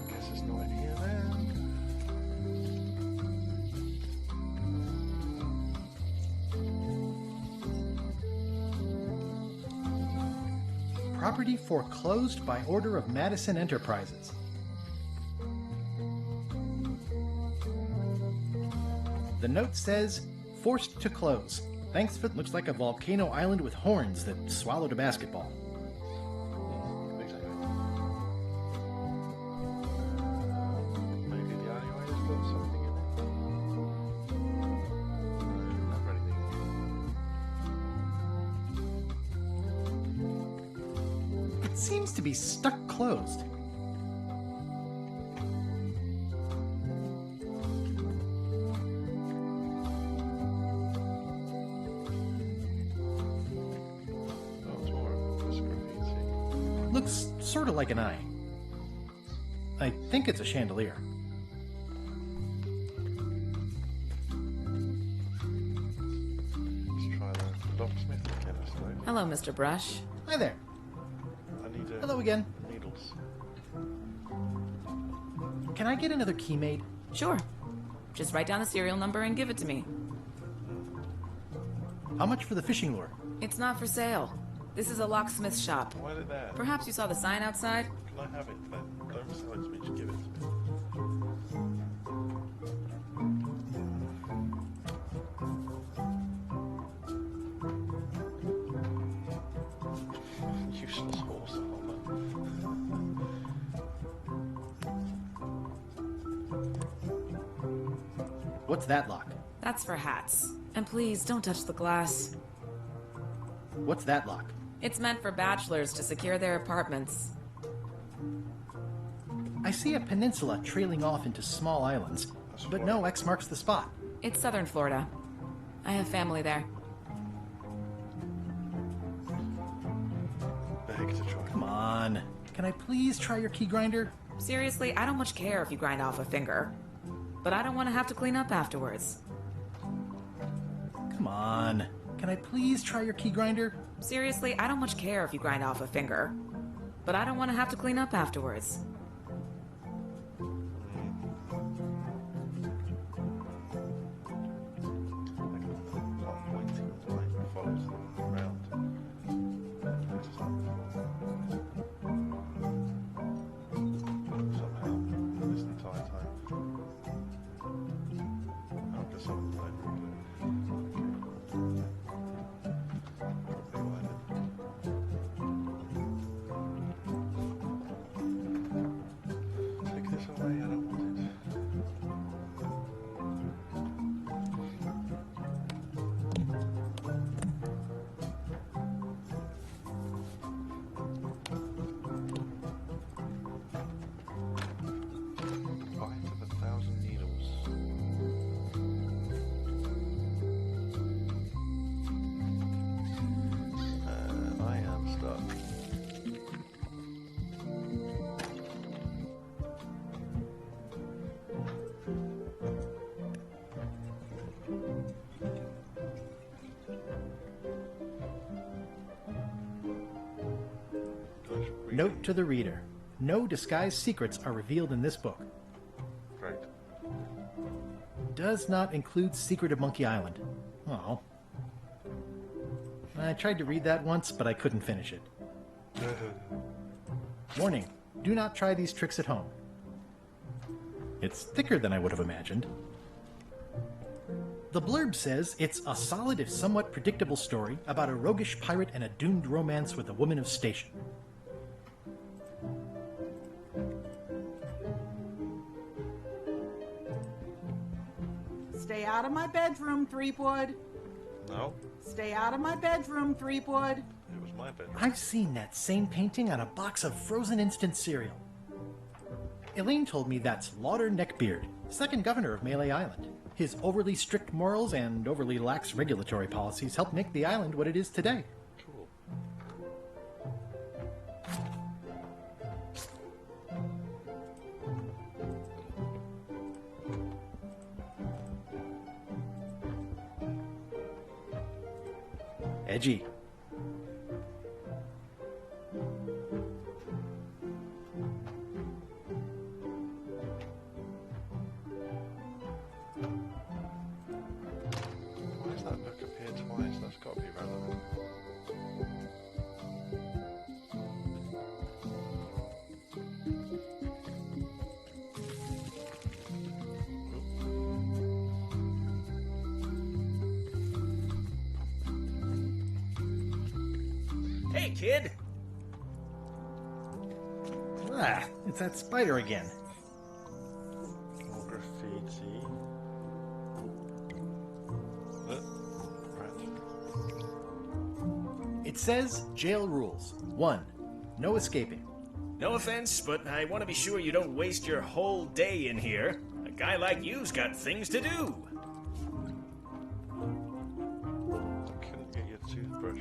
Guess it's not in here then. Property foreclosed by order of Madison Enterprises. The note says, forced to close. Thanks for looks like a volcano island with horns that swallowed a basketball. Maybe the alleyway has got something in it. Not anything. It seems to be stuck closed. Oh, it's more of this graffiti. Looks sort of like an eye. I think it's a chandelier. Let's try the locksmith and chemist, right? Hello, Mr. Brush. Hi there. I need Hello again. needles. Can I get another key made? Sure. Just write down the serial number and give it to me. How much for the fishing lure? It's not for sale. This is a locksmith shop. Why did that? Perhaps you saw the sign outside? Can I have it then? Don't sell it to me, just give it to me. Useless horse armor. What's that lock? That's for hats. And please, don't touch the glass. What's that lock? It's meant for bachelors to secure their apartments. I see a peninsula trailing off into small islands, but no X marks the spot. It's southern Florida. I have family there. Beg to try. Come on. Can I please try your key grinder? Seriously, I don't much care if you grind off a finger. But I don't want to have to clean up afterwards. Come on. Can I please try your key grinder? Seriously, I don't much care if you grind off a finger. But I don't want to have to clean up afterwards. Not pointing, right? Follows. Note to the reader. No disguised secrets are revealed in this book. Great. Does not include Secret of Monkey Island. Oh. I tried to read that once, but I couldn't finish it. Warning, do not try these tricks at home. It's thicker than I would have imagined. The blurb says it's a solid if somewhat predictable story about a roguish pirate and a doomed romance with a woman of station. Stay out of my bedroom, Threepwood. No, Stay out of my bedroom, Threepwood. it was my bedroom. I've seen that same painting on a box of frozen instant cereal. Elaine told me that's Lauder Neckbeard, second governor of Melee Island. His overly strict morals and overly lax regulatory policies helped make the island what it is today. Cool. Edgy. Why does that book appear twice? That's got to be relevant. Hey, kid! Ah, it's that spider again. More graffiti. It says jail rules. 1. No escaping. No offense, but I want to be sure you don't waste your whole day in here. A guy like you's got things to do. I couldn't get your toothbrush.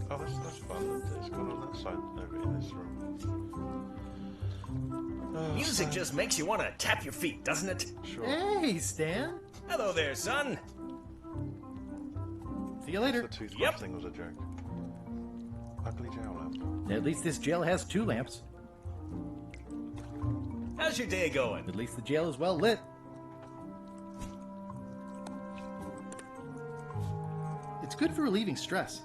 Oh, that's fun. It's gone on that side over in this room. Oh, Music just makes you want to tap your feet, doesn't it? Sure. Hey, Stan. Hello there, son. See you later. The toothbrush thing was a joke. Ugly jail lamp. At least this jail has 2 lamps. How's your day going? At least the jail is well lit. It's good for relieving stress.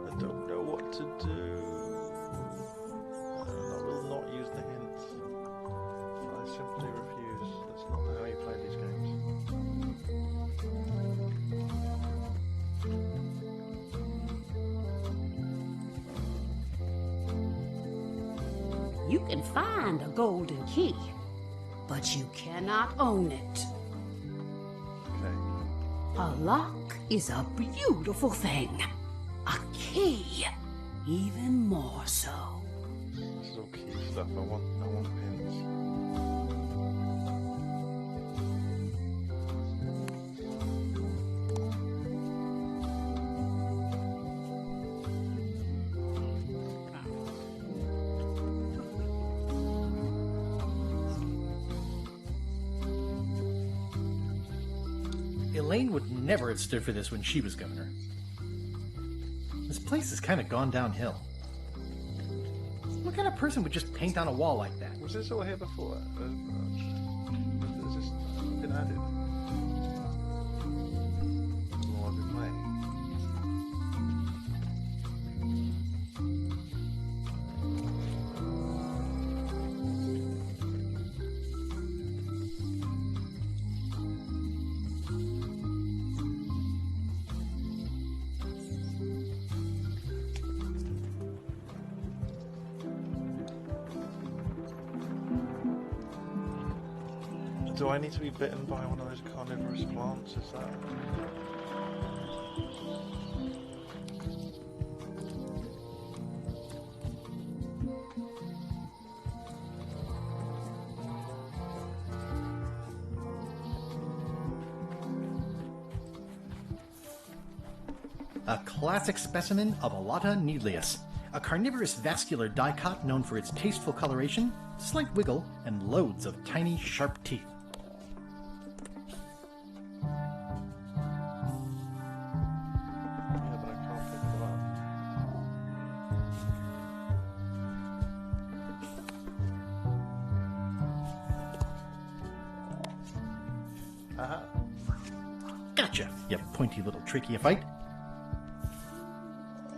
I don't know what to do. I will not use the hints. I simply refuse. That's not how you play these games. You can find a golden key, but you cannot own it. A lock is a beautiful thing. A key, even more so. This is all key stuff. I want pins. Elaine would never have stood for this when she was governor. This place has kind of gone downhill. What kind of person would just paint on a wall like that? Was this all here before? Has this been added? Or I've been playing? Do I need to be bitten by one of those carnivorous plants? Is that... A classic specimen of Alata needleus, a carnivorous vascular dicot known for its tasteful coloration, slight wiggle, and loads of tiny, sharp teeth. Gotcha, you pointy little trichiophyte.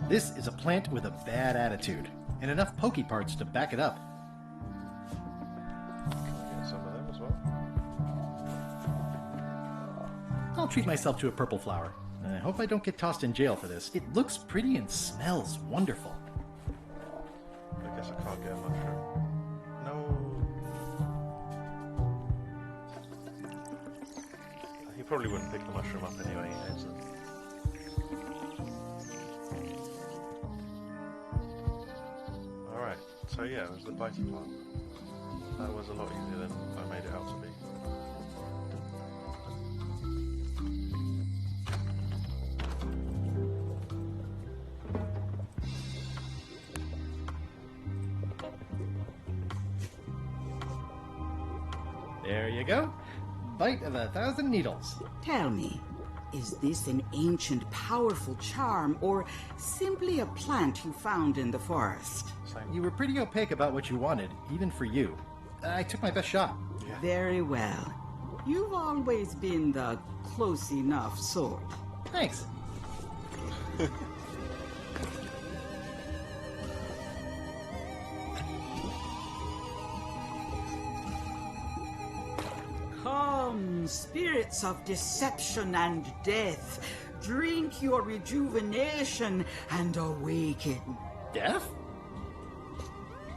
This is a plant with a bad attitude, and enough pokey parts to back it up. Can I get some of them as well? I'll treat myself to a purple flower. I hope I don't get tossed in jail for this. It looks pretty and smells wonderful. I guess I can't get a mushroom. No. He probably wouldn't pick the mushroom up anyway. He hates it. Alright, so yeah, it was the bitey part. That was a lot easier than I made it out to be. There you go. Bite of 1,000 needles. Tell me, is this an ancient, powerful charm, or simply a plant you found in the forest? You were pretty opaque about what you wanted, even for you. I took my best shot. Very well. You've always been the close enough sort. Thanks. Come, spirits of deception and death, drink your rejuvenation and awaken. Death?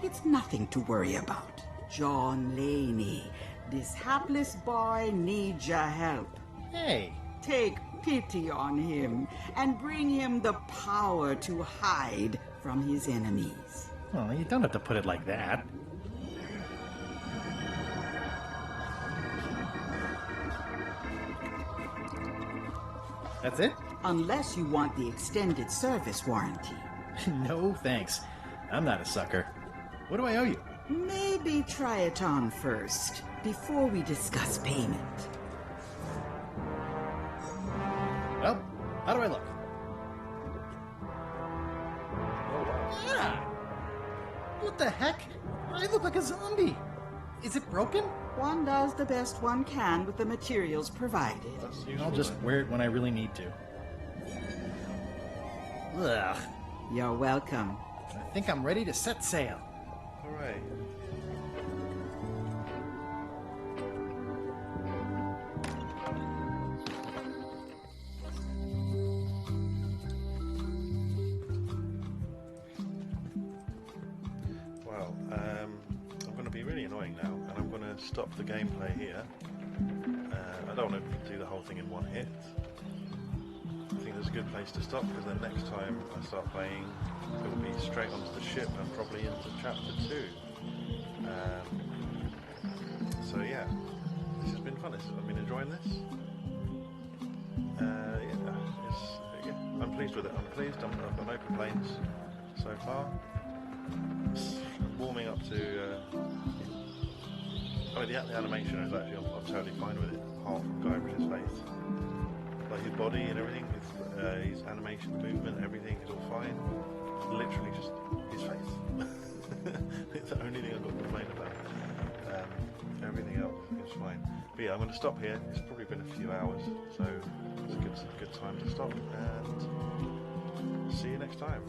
It's nothing to worry about. John Laney, this hapless boy needs your help. Hey. Take pity on him and bring him the power to hide from his enemies. Well, you don't have to put it like that. That's it? Unless you want the extended service warranty. No, thanks. I'm not a sucker. What do I owe you? Maybe try it on first, before we discuss payment. Well, how do I look? Yeah! What the heck? I look like a zombie. Is it broken? One does the best one can with the materials provided. I'll just wear it when I really need to. Ugh. You're welcome. I think I'm ready to set sail. Hooray. Well, I'm going to be really annoying now, and I'm going to stop the gameplay here. I don't want to do the whole thing in one hit. I think there's a good place to stop, because then next time I start playing, it will be straight onto the ship and probably into chapter 2. So yeah, this has been fun. I've been enjoying this. Yeah, I'm pleased with it. I'm pleased. I've got no complaints so far. I'm warming up to. I mean, the animation is actually I'm totally fine with it. Apart from Guy Ritchie's face, like his body and everything, his animation, movement, everything is all fine. Literally just his face. It's the only thing I've got to complain about. Everything else is fine. But yeah, I'm going to stop here. It's probably been a few hours, so it's a good time to stop. And see you next time.